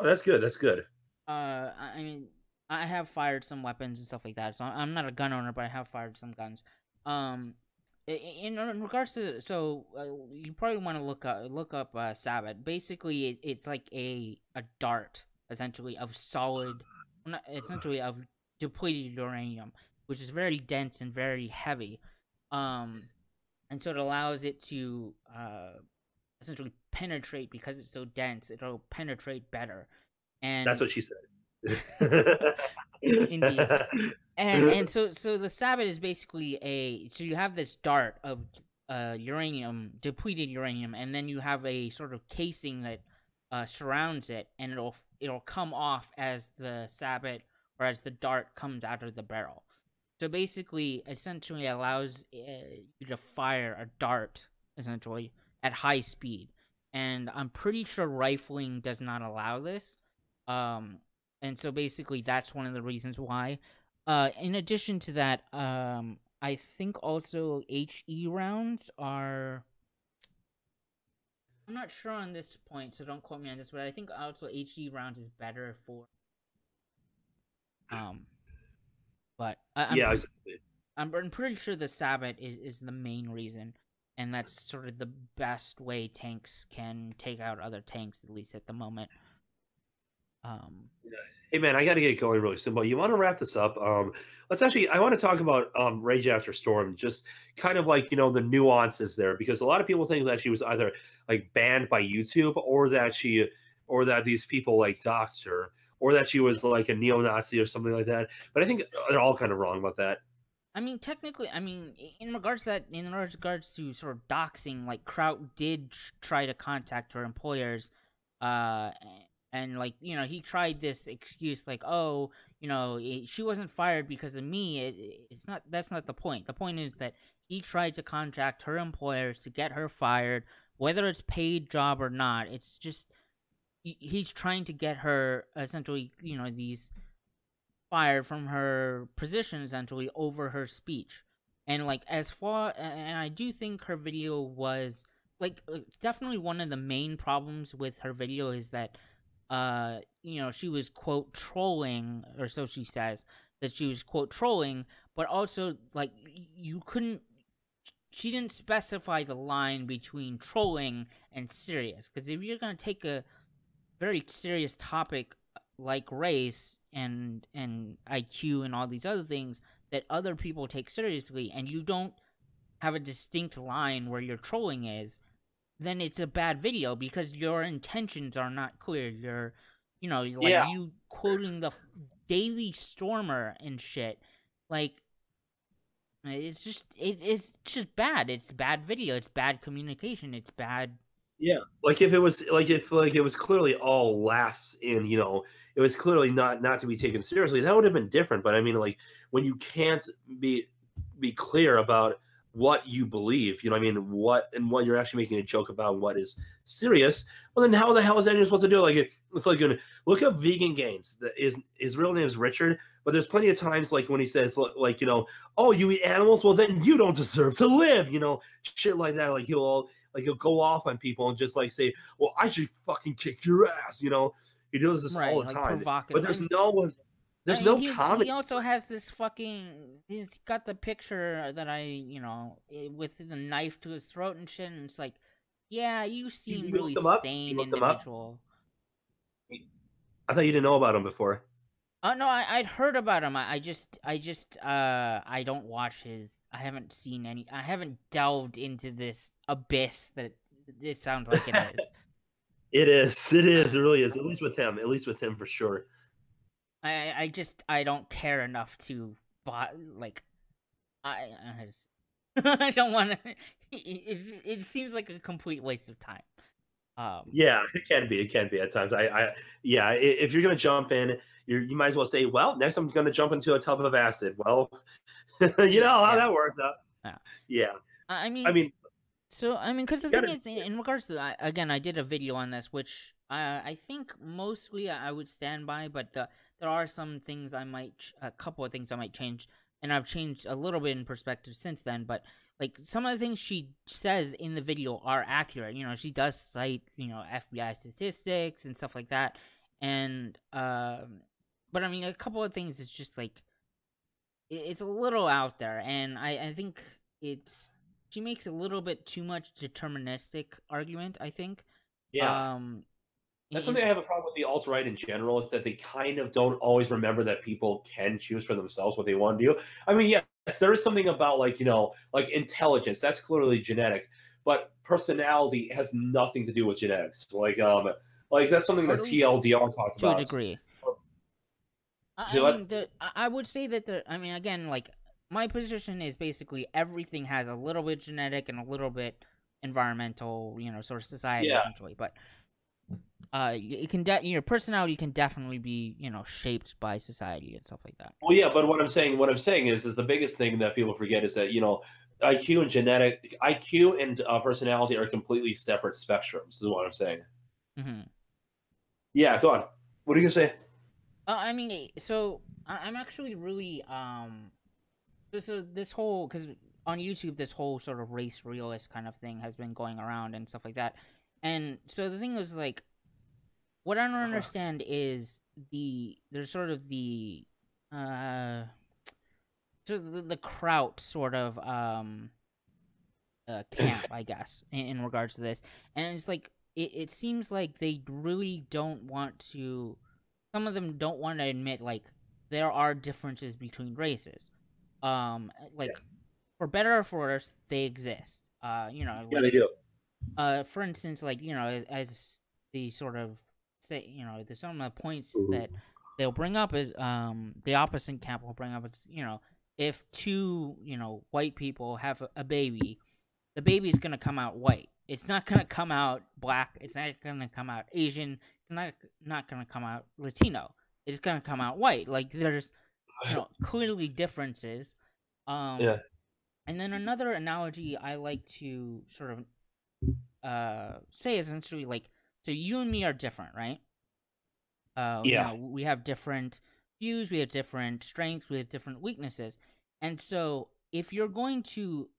that's good. That's good. I mean, I have fired some weapons and stuff like that. So I'm not a gun owner, but I have fired some guns. In regards to, you probably want to look up Sabbath. Basically, it's like a dart, essentially, of of depleted uranium, which is very dense and very heavy. And so it allows it to essentially penetrate, because it's so dense. It'll penetrate better. And that's what she said. Indeed. And so the Sabbath is basically so you have this dart of uranium, depleted uranium, and then you have a sort of casing that surrounds it, and it'll come off as the Sabbath or as the dart comes out of the barrel. So basically, essentially allows you to fire a dart, essentially, at high speed. And I'm pretty sure rifling does not allow this. And so basically that's one of the reasons why. In addition to that, I think also HE rounds are... I'm not sure on this point, so don't quote me on this, but I think also HE rounds is better for... But I'm pretty sure the Sabbath is the main reason, and that's sort of the best way tanks can take out other tanks, at least at the moment. Hey man, I got to get going really soon, but you want to wrap this up? I want to talk about Rage After Storm, just kind of like, the nuances there, because a lot of people think that she was either like banned by YouTube, or that these people like doxed her, or that she was like a neo-Nazi or something like that. But I think they're all kind of wrong about that. I mean, technically, in regards to sort of doxing, like, Kraut did try to contact her employers, and like, he tried this excuse like, oh, she wasn't fired because of me. That's not the point. The point is that he tried to contact her employers to get her fired, whether it's paid job or not. It's just, he's trying to get her, essentially, these fired from her position, essentially, over her speech. And like, and I do think her video was like, definitely one of the main problems with her video is that she was, quote, trolling, or so she says, that she was, quote, trolling, but also, like, she didn't specify the line between trolling and serious, because if you're going to take a very serious topic like race and IQ and all these other things that other people take seriously, and you don't have a distinct line where your trolling is, then it's a bad video, because your intentions are not clear. You're, you quoting the Daily Stormer and shit. Like, it's just bad. It's bad video. It's bad communication. It's bad. Yeah, like if it was clearly all laughs and it was clearly not to be taken seriously, that would have been different. But I mean, like, when you can't be clear about what you believe, what you're actually making a joke about, what is serious, well, then how the hell is anyone supposed to do it? Like, it's like, look up Vegan Gains. His real name is Richard, but there's plenty of times like when he says like, oh, you eat animals, well then you don't deserve to live, shit like that. Like he'll go off on people and just like say, well, I should fucking kick your ass, he does this all the time. But there's no comedy. He also has this he's got the picture that with the knife to his throat and shit, and it's like, Yeah, you seem You really looked him up? You sane looked him up? individual. I thought you didn't know about him before. Oh no, I'd heard about him. I don't watch his. I haven't seen any. I haven't delved into this abyss that it sounds like it is. It is. It is. It really is. At least with him. At least with him for sure. I don't care enough to, like, I just, I don't want to. It seems like a complete waste of time. Yeah, it can be. It can be at times. Yeah. If you're gonna jump in, you might as well say, well, next I'm gonna jump into a tub of acid. Well, you know how that works out. Yeah. I mean, because the thing is, in regards to, again, I did a video on this, which I think mostly I would stand by, but there are some things a couple of things I might change, and I've changed a little bit in perspective since then, but like some of the things she says in the video are accurate. You know, she does cite, FBI statistics and stuff like that, and but I mean, a couple of things it's just like it's a little out there, and I think she makes a little bit too much deterministic argument, I think. Yeah. That's something I have a problem with the alt-right in general, is that they kind of don't always remember that people can choose for themselves what they want to do. I mean, yes, there is something about like intelligence, that's clearly genetic, but personality has nothing to do with genetics. Like that's something that TLDR talked about. To a degree. I would say that again, like, my position is basically everything has a little bit genetic and a little bit environmental, sort of society, essentially. But it can your personality can definitely be, shaped by society and stuff like that. Well, yeah, but what I'm saying is the biggest thing that people forget is that IQ and personality are completely separate spectrums. Is what I'm saying. Mm-hmm. Yeah, go on. What are you gonna say? So I'm actually really this whole, because on YouTube this whole sort of race realist kind of thing has been going around and stuff like that, and so the thing was like, what I don't understand is there's sort of the Kraut sort of camp, I guess, in regards to this, and it's like it seems like they really don't want to. Some of them don't want to admit, like, there are differences between races. For better or for worse, they exist. They do. For instance, like, as the sort of say, there's some of the points that they'll bring up is the opposite camp will bring up. It's, if two, white people have a baby, the baby's gonna come out white. It's not gonna come out black. It's not gonna come out Asian. It's not gonna come out Latino. It's gonna come out white. Like, there's clearly differences. And then another analogy I like to sort of say is essentially like, so you and me are different, right? We have different views, we have different strengths, we have different weaknesses, and so if you're going to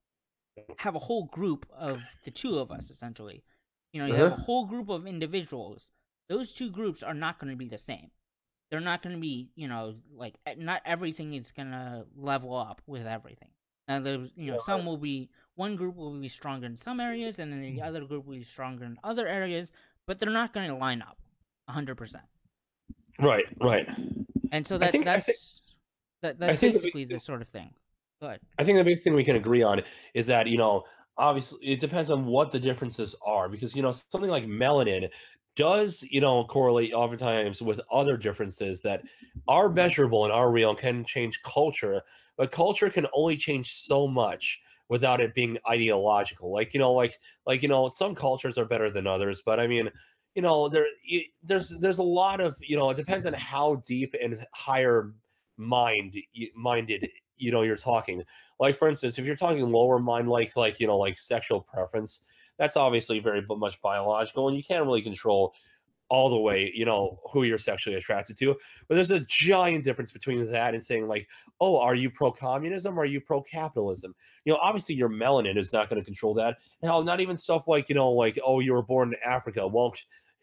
have a whole group of the two of us, essentially, you have a whole group of individuals. Those two groups are not going to be the same. They're not going to be, like, not everything is going to level up with everything. Now, there's, one group will be stronger in some areas, and then the other group will be stronger in other areas, but they're not going to line up 100%. Right. And so that's basically the sort of thing. But I think the big thing we can agree on is that, obviously it depends on what the differences are, because, something like melanin does, correlate oftentimes with other differences that are measurable and are real and can change culture, but culture can only change so much without it being ideological. Some cultures are better than others, but I mean, there's a lot of, it depends on how deep and higher minded, you're talking. Like, for instance, if you're talking lower mind, like sexual preference, that's obviously very much biological, and you can't really control all the way, who you're sexually attracted to. But there's a giant difference between that and saying, like, oh, are you pro-communism or are you pro-capitalism? Obviously your melanin is not going to control that. Hell, not even stuff like, oh, you were born in Africa. Well,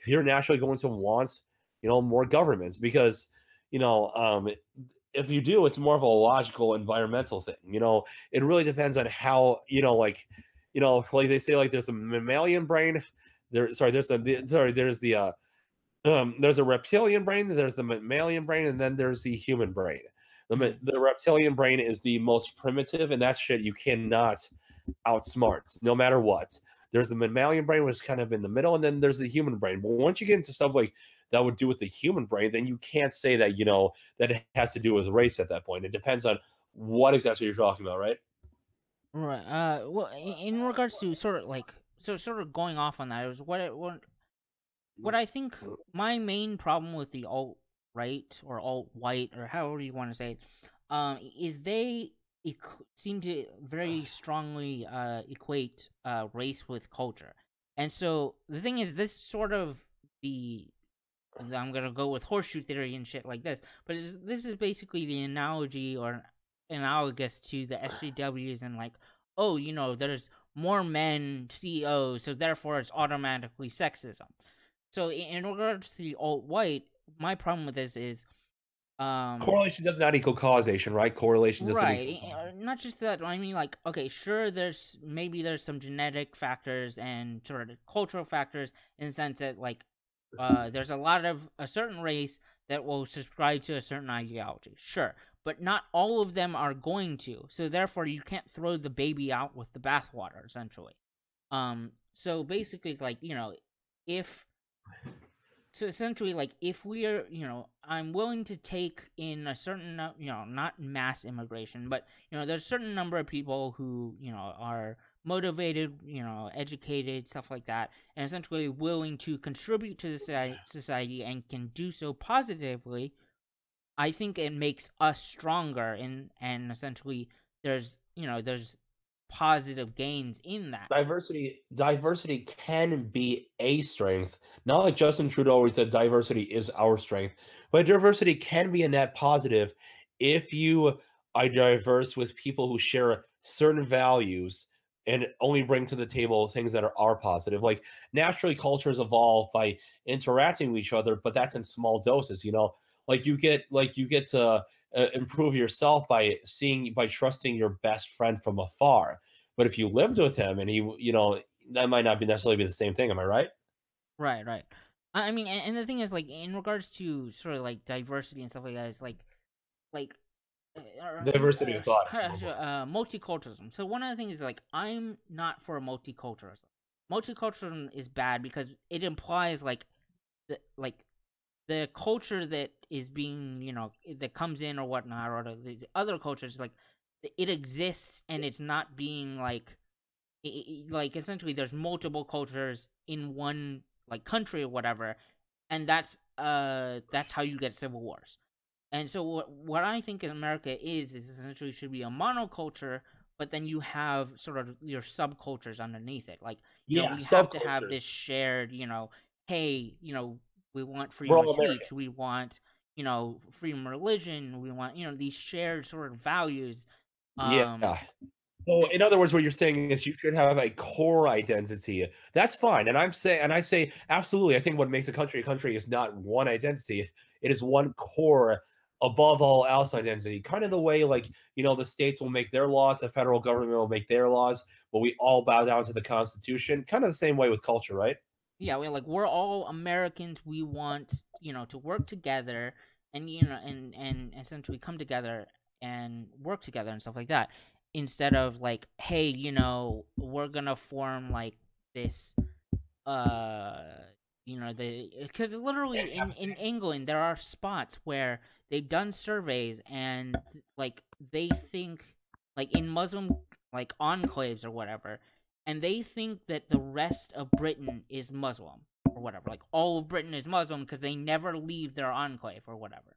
you're naturally going to want, more governments, because, if you do, it's more of a logical environmental thing. It really depends on how, you know, like they say, like there's a mammalian brain. There's a reptilian brain, there's the mammalian brain, and then there's the human brain. The reptilian brain is the most primitive, and that shit you cannot outsmart, no matter what. There's the mammalian brain, which is kind of in the middle, and then there's the human brain. But once you get into stuff like that would do with the human brain, then you can't say that, you know, that it has to do with race at that point. It depends on what exactly you're talking about, right? Right. Well, in regards to sort of going off on that, it was what I think my main problem with the alt right or alt white or however you want to say it, is they seem to very strongly equate race with culture. And so the thing is, this sort of I'm gonna go with horseshoe theory and shit like this, but this is basically the analogy or analogous to the SJWs and like, oh, you know, there's more men CEOs, so therefore it's automatically sexism. So in regards to the alt-white, my problem with this is correlation does not equal causation, right? Correlation doesn't equal. Right. Not just that. I mean, like, okay, sure, there's some genetic factors and sort of cultural factors in the sense that, like, there's a lot of a certain race that will subscribe to a certain ideology. Sure. But not all of them are going to. So therefore, you can't throw the baby out with the bathwater, essentially. So basically, like, you know, So essentially, like, if we're, you know, I'm willing to take in a certain, you know, not mass immigration, but, you know, there's a certain number of people who, you know, are motivated, you know, educated, stuff like that, and essentially willing to contribute to the society and can do so positively. I think it makes us stronger, and essentially there's positive gains in that. Diversity can be a strength. Not like Justin Trudeau always said diversity is our strength, but diversity can be a net positive if you are diverse with people who share certain values and only bring to the table things that are positive. Like naturally cultures evolve by interacting with each other, but that's in small doses, you know. Like you get to improve yourself by trusting your best friend from afar. But if you lived with him and he, you know, that might not be necessarily be the same thing. Am I right? Right. I mean, and the thing is, like, in regards to sort of like diversity and stuff like that, is like diversity of thought, multiculturalism. So one of the things is, like, I'm not for multiculturalism. Multiculturalism is bad because it implies like the culture that is being, you know, that comes in or whatnot, or the other cultures, like, it exists and it's not being like essentially there's multiple cultures in one like country or whatever, and that's how you get civil wars. And so what I think in America is essentially should be a monoculture, but then you have sort of your subcultures underneath it. Like, you know, we have to have this shared, you know, hey, you know, we want freedom of speech. We want, you know, freedom of religion. We want, you know, these shared sort of values. Yeah. So in other words, what you're saying is you should have a core identity. That's fine. And I say absolutely. I think what makes a country is not one identity. It is one core above all else identity. Kind of the way, like, you know, the states will make their laws, the federal government will make their laws, but we all bow down to the Constitution. Kind of the same way with culture, right? Yeah, we're all Americans. We want, you know, to work together and, you know, and essentially come together and work together and stuff like that, instead of like, hey, you know, we're gonna form like this, you know, because literally in England there are spots where they've done surveys and like they think like in Muslim like enclaves or whatever, and they think that the rest of Britain is Muslim or whatever. Like, all of Britain is Muslim because they never leave their enclave or whatever.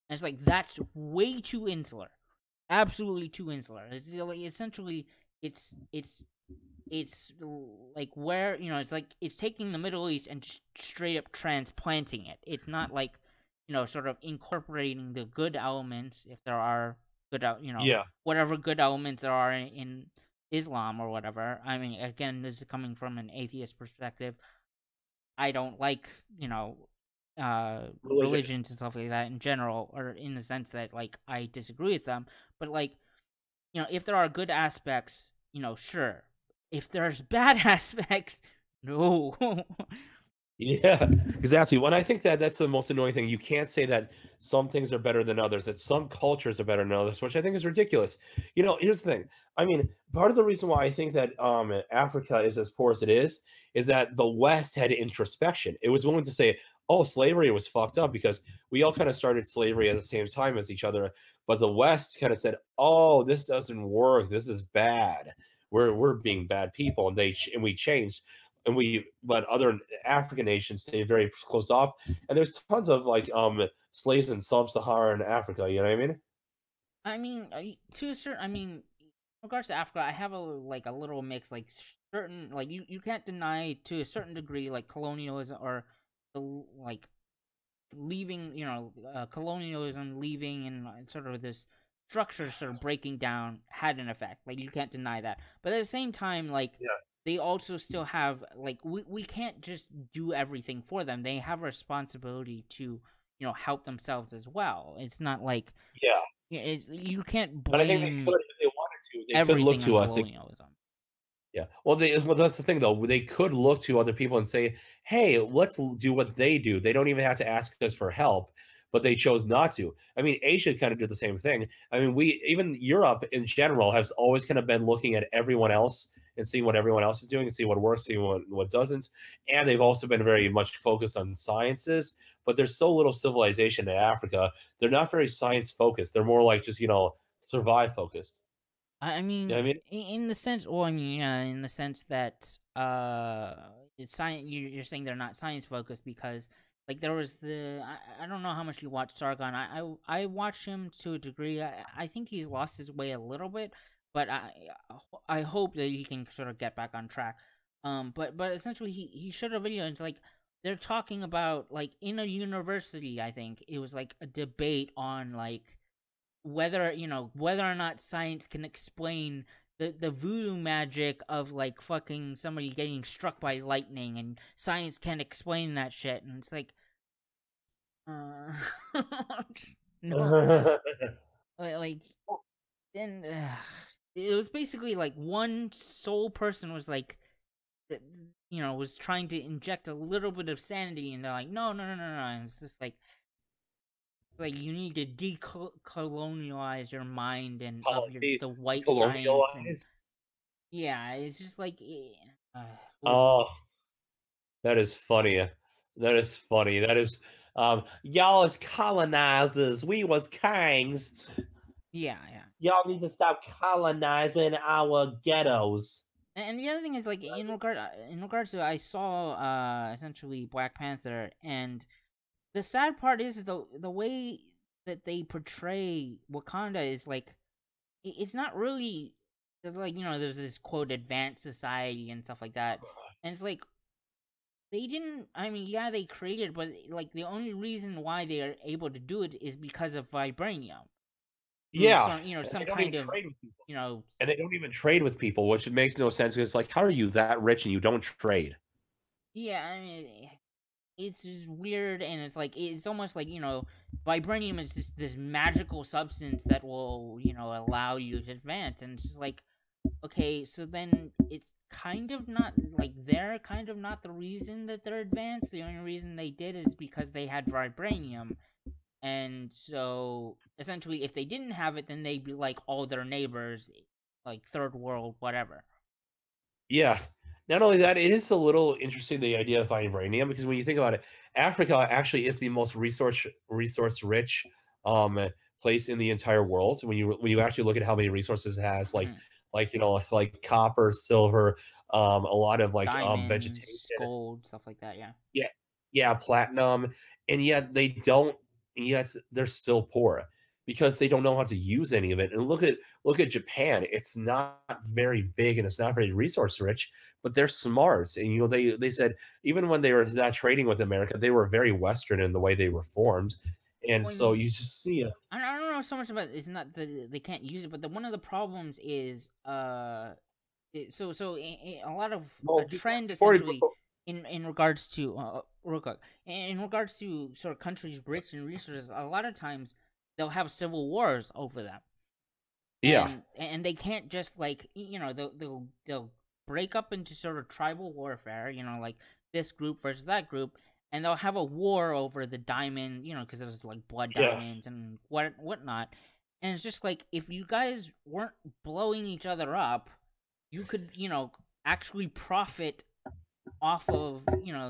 And it's like, that's way too insular. Absolutely too insular. It's like, essentially, it's like where, you know, it's like it's taking the Middle East and just straight up transplanting it. It's not like, you know, sort of incorporating the good elements, if there are good, you know, whatever good elements there are in Islam or whatever. I mean, again, this is coming from an atheist perspective. I don't like, you know, religions and stuff like that in general, or in the sense that, like, I disagree with them. But, like, you know, if there are good aspects, you know, sure. if there's bad aspects, no. Yeah, exactly. When I think that that's the most annoying thing. You can't say that some things are better than others, that some cultures are better than others, which I think is ridiculous. Here's the thing. I mean, part of the reason why I think that Africa is as poor as it is that the West had introspection. It was willing to say, "Oh, slavery was fucked up," because we all kind of started slavery at the same time as each other. But the West kind of said, "Oh, this doesn't work. This is bad. We're being bad people," and we changed. But other African nations stay very closed off, and there's tons of like slaves in sub-Saharan Africa. You know what I mean? I mean, to a certain, I mean, in regards to Africa, I have a little mix. Like certain, like you can't deny to a certain degree, like colonialism or like leaving, colonialism leaving and sort of this structure sort of breaking down had an effect. Like you can't deny that, but at the same time, like. Yeah. They also still have like we can't just do everything for them. They have a responsibility to help themselves as well. It's not like you can't But I think they blame could if they wanted to. They could look everything to on us. colonialism. Yeah. Well, that's the thing, though. They could look to other people and say, "Hey, let's do what they do." They don't even have to ask us for help, but they chose not to. I mean, Asia kind of did the same thing. I mean, even Europe in general has always kind of been looking at everyone else and seeing what everyone else is doing and see what works, see what doesn't. And they've also been very much focused on sciences. But there's so little civilization in Africa. They're not very science focused. They're more like just survive focused. I mean, You know what I mean? in the sense, well, I mean, yeah, in the sense that it's science. You're saying they're not science focused because, like, there was I don't know how much you watch Sargon. I watched him to a degree. I think he's lost his way a little bit, but I hope that he can sort of get back on track. But essentially, he showed a video. And it's like they're talking about like in a university. I think it was like a debate on like whether or not science can explain the voodoo magic of like fucking somebody getting struck by lightning, and science can't explain that shit. And it's like no. Like then it was basically like one sole person was like was trying to inject a little bit of sanity, and they're like no. And it's just like you need to decolonialize your mind and of the white science. And, yeah, it's just like. Oh, that is funny. That is funny. That is, y'all as colonizers, we was kings. Yeah. Y'all need to stop colonizing our ghettos. And the other thing is, like, in regards to, I saw essentially Black Panther, and the sad part is the way that they portray Wakanda is like it's not really. There's like there's this quote advanced society and stuff like that, and it's like they didn't. I mean, yeah, they created, but like the only reason why they are able to do it is because of vibranium. Yeah, some kind of and they don't even trade with people, which makes no sense. Because it's like, how are you that rich and you don't trade? Yeah, I mean, it's just weird, and it's like it's almost like vibranium is just this magical substance that will allow you to advance, and it's just like okay, so then it's kind of not like they're kind of not the reason that they're advanced. The only reason they did is because they had vibranium, and so essentially if they didn't have it, then they'd be like all their neighbors, like third world whatever. Yeah. Not only that, it is a little interesting, the idea of vibranium, because when you think about it, Africa actually is the most resource rich place in the entire world. So when you actually look at how many resources it has, like like copper, silver, a lot of like diamonds, vegetation, gold, stuff like that. Yeah, platinum, and yet they don't. And yet they're still poor because they don't know how to use any of it. And look at Japan; it's not very big and it's not very resource rich, but they're smart. And they said even when they were not trading with America, they were very Western in the way they were formed. And so you just see it. I don't know so much about it's not that they can't use it, but one of the problems is a lot of a trend essentially in regards to real quick in regards to sort of countries rich in resources, a lot of times they'll have civil wars over them. Yeah, and they can't just like they'll break up into sort of tribal warfare, like this group versus that group, and they'll have a war over the diamond, because there's like blood diamonds and whatnot. And it's just like, if you guys weren't blowing each other up, you could, actually profit off of,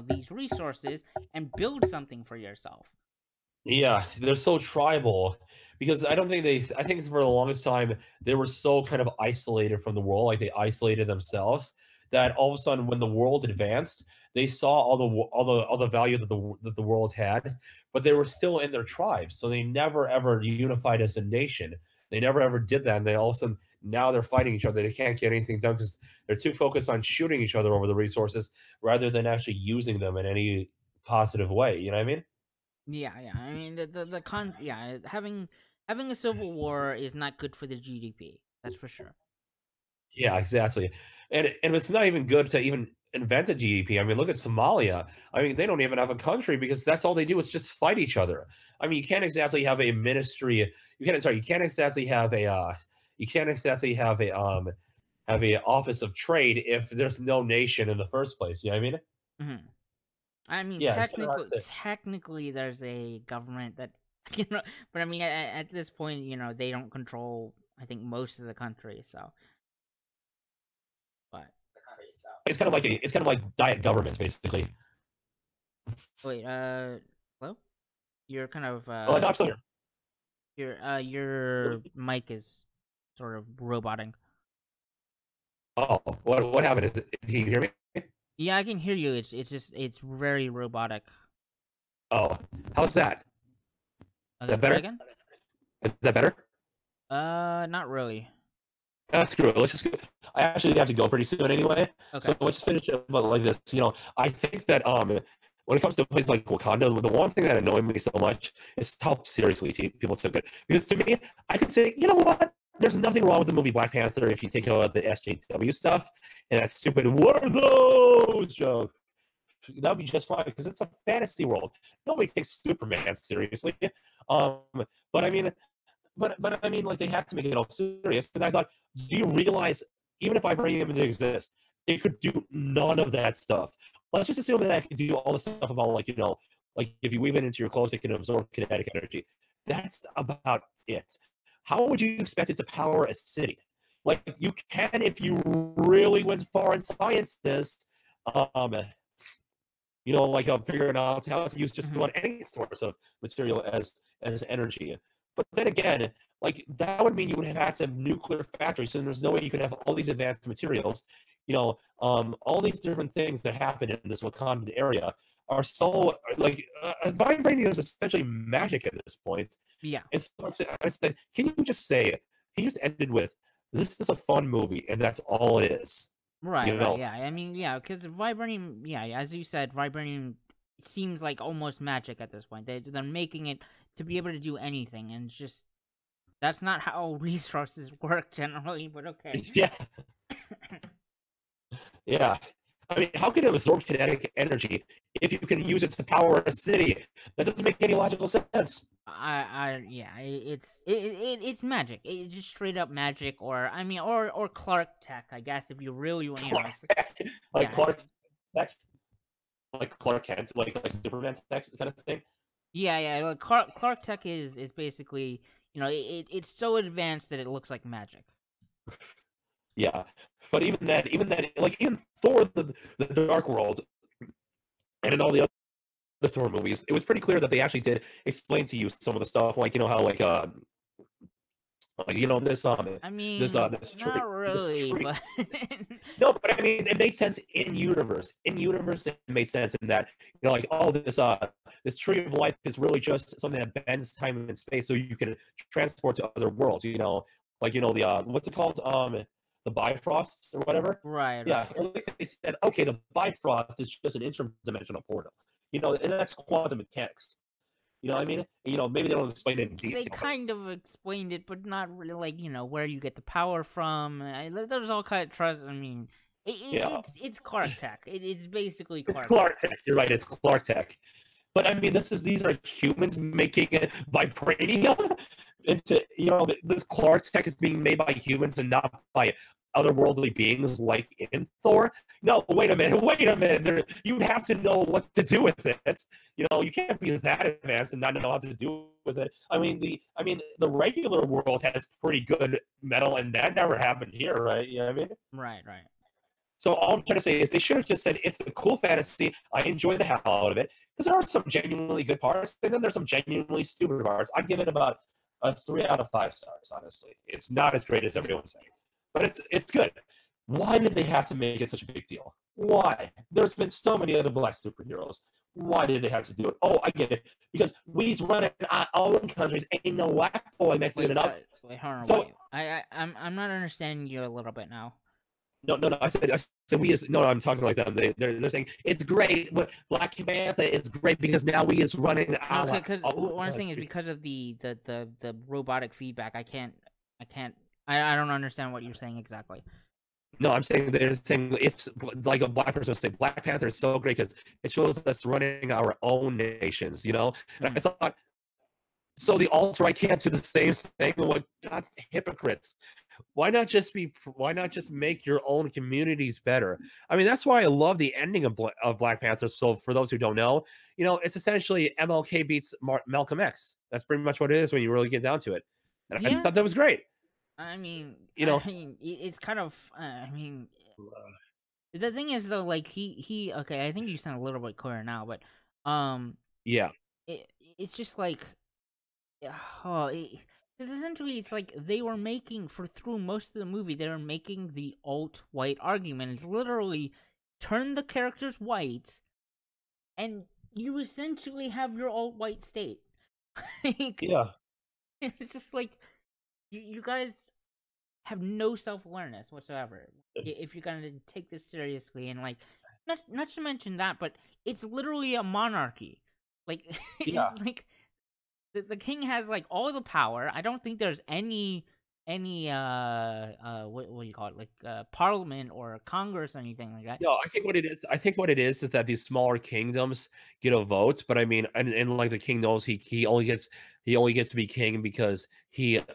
these resources and build something for yourself. Yeah, they're so tribal because I think for the longest time they were so kind of isolated from the world, like they isolated themselves, that all of a sudden when the world advanced, they saw all the value that the world had, but they were still in their tribes, so they never ever unified as a nation. They never ever did that, and they all of a sudden now they're fighting each other. They can't get anything done because they're too focused on shooting each other over the resources rather than actually using them in any positive way. You know what I mean? Yeah. I mean, having a civil war is not good for the GDP. That's for sure. Yeah, exactly. And it's not even good to even invent a GDP. I mean, look at Somalia. I mean, they don't even have a country because that's all they do is just fight each other. I mean, you can't exactly have a ministry. You can't exactly have a office of trade if there's no nation in the first place. You know what I mean? Mm-hmm. I mean, Yeah, technically, there's a government that, but I mean, at this point, they don't control, I think, most of the country. So, but it's kind of like diet governments, basically. Wait, hello? You're kind of Oh, no, I'm still here. Your mic is sort of roboting. Oh, what happened? Can you hear me? Yeah, I can hear you. It's very robotic. Oh, how's that? Is that better? Again? Is that better? Not really. Screw it. Let's just. I actually have to go pretty soon anyway. Okay. So let's just finish it like this. I think that when it comes to a place like Wakanda, the one thing that annoyed me so much is how seriously people took it. Because to me, I could say, you know what? There's nothing wrong with the movie Black Panther if you take out the SJW stuff and that stupid "what are those" joke. That would be just fine because it's a fantasy world. Nobody takes Superman seriously. But I mean, like they have to make it all serious. And I thought, do you realize even if vibranium didn't exist, it could do none of that stuff? Let's just assume that it could do all the stuff about like if you weave it into your clothes, it can absorb kinetic energy. That's about it. How would you expect it to power a city? Like you can if you really went far in sciences, figuring out how to use just about any source of material as energy. But then again, like that would mean you would have had to have nuclear factories, and there's no way you could have all these advanced materials. All these different things that happen in this Wakandan area are so vibranium is essentially magic at this point. Yeah. I said, can you just end it with, this is a fun movie, and that's all it is. Right, yeah. I mean, yeah, because vibranium, as you said, vibranium seems like almost magic at this point. They're making it to be able to do anything, and it's just, that's not how resources work generally, but okay. Yeah. Yeah. I mean, how can it absorb kinetic energy if you can use it to power a city? That doesn't make any logical sense. It's magic. It's just straight up magic, or Clark Tech, I guess, if you really want. Clark Tech, Clark Tech, like Clark Kent, like Superman Tech kind of thing. Yeah. Like Clark Tech is basically, it's so advanced that it looks like magic. Yeah, but even Thor, the Dark World, and in all the other Thor movies, it was pretty clear that they actually did explain to you some of the stuff, like how this not really, but no, but I mean, it made sense in universe. In universe, it made sense in that this tree of life is really just something that bends time and space, so you can transport to other worlds. What's it called? The Bifrost or whatever. Right. Yeah. At least they said, okay, the Bifrost is just an interdimensional portal. And that's quantum mechanics. You know what I mean? Maybe they don't explain it in detail. They kind of explained it, but not really, where you get the power from. There's all kind of trust. I mean, it's Clark Tech. It's basically Clark. It's Clark Tech. You're right. It's Clark Tech. But I mean, these are humans making vibranium. This Clark Tech is being made by humans and not by otherworldly beings like in Thor. No, wait a minute. You'd have to know what to do with it. You know, you can't be that advanced and not know how to do with it. I mean, the regular world has pretty good metal, and that never happened here, right? You know what I mean? Right. So all I'm trying to say is they should have just said it's a cool fantasy. I enjoy the hell out of it because there are some genuinely good parts, and then there's some genuinely stupid parts. I'd give it about a 3 out of 5 stars. Honestly, it's not as great as everyone's saying, but it's good. Why did they have to make it such a big deal? Why? There's been so many other black superheroes. Why did they have to do it? Oh, I get it. Because we's running our own countries. Ain't no white boy messing it up. Wait, hold on. So, wait. I'm not understanding you a little bit now. No. I said we is no. I'm talking like them. They're saying it's great. But Black Panther is great because now we is running. Okay, because what I'm saying is because of the robotic feedback. I don't understand what you're saying exactly. No, I'm saying they're saying it's like a black person would say Black Panther is so great because it shows us running our own nations. You know, and I thought. So the alt-right can't do the same thing. What God, hypocrites! Why not just make your own communities better? I mean, that's why I love the ending of Black Panther. So for those who don't know, you know, it's essentially MLK beats Malcolm X. That's pretty much what it is when you really get down to it. And I thought that was great. I mean, you know, it's kind of. I mean, the thing is though, like he. Okay, I think you sound a little bit clearer now, but yeah, it's just like. Because essentially it's like they were making through most of the movie they were making the alt-white argument. It's literally turn the characters white and you essentially have your alt-white state. Like, yeah, it's just like you guys have no self-awareness whatsoever if you're gonna take this seriously. And like not to mention that, but it's literally a monarchy. Like it's like the king has like all the power. I don't think there's any what do you call it, like parliament or Congress or anything like that. No, I think what it is is that these smaller kingdoms get a vote, but I mean, and like the king knows he only gets to be king because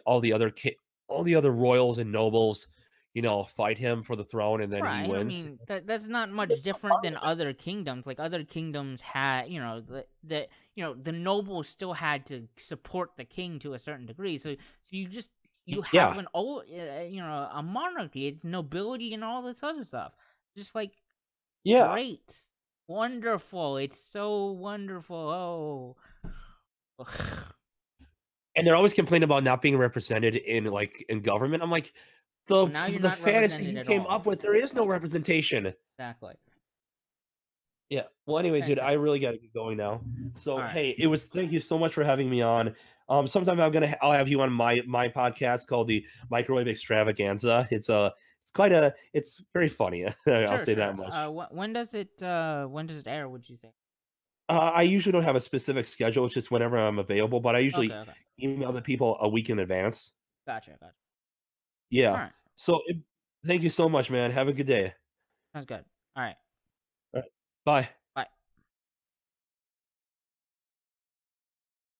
all the other royals and nobles, you know, fight him for the throne, and then he wins. I mean, that's not much different than other kingdoms. Like other kingdoms had, you know, the nobles still had to support the king to a certain degree. So you have an old, a monarchy. It's nobility and all this other stuff. Just like, great, wonderful. It's so wonderful. Oh. And they're always complaining about not being represented in government. I'm like, the fantasy you came up with, there is no representation. Exactly. Yeah. Well, anyway, dude, I really got to get going now. So, hey, thank you so much for having me on. Sometime I'll have you on my podcast called the Microwave Extravaganza. It's very funny. I'll say that much. When does it air, would you say? I usually don't have a specific schedule. It's just whenever I'm available, but I usually email the people a week in advance. Gotcha. Yeah. Right. So thank you so much, man. Have a good day. Sounds good. All right. Bye.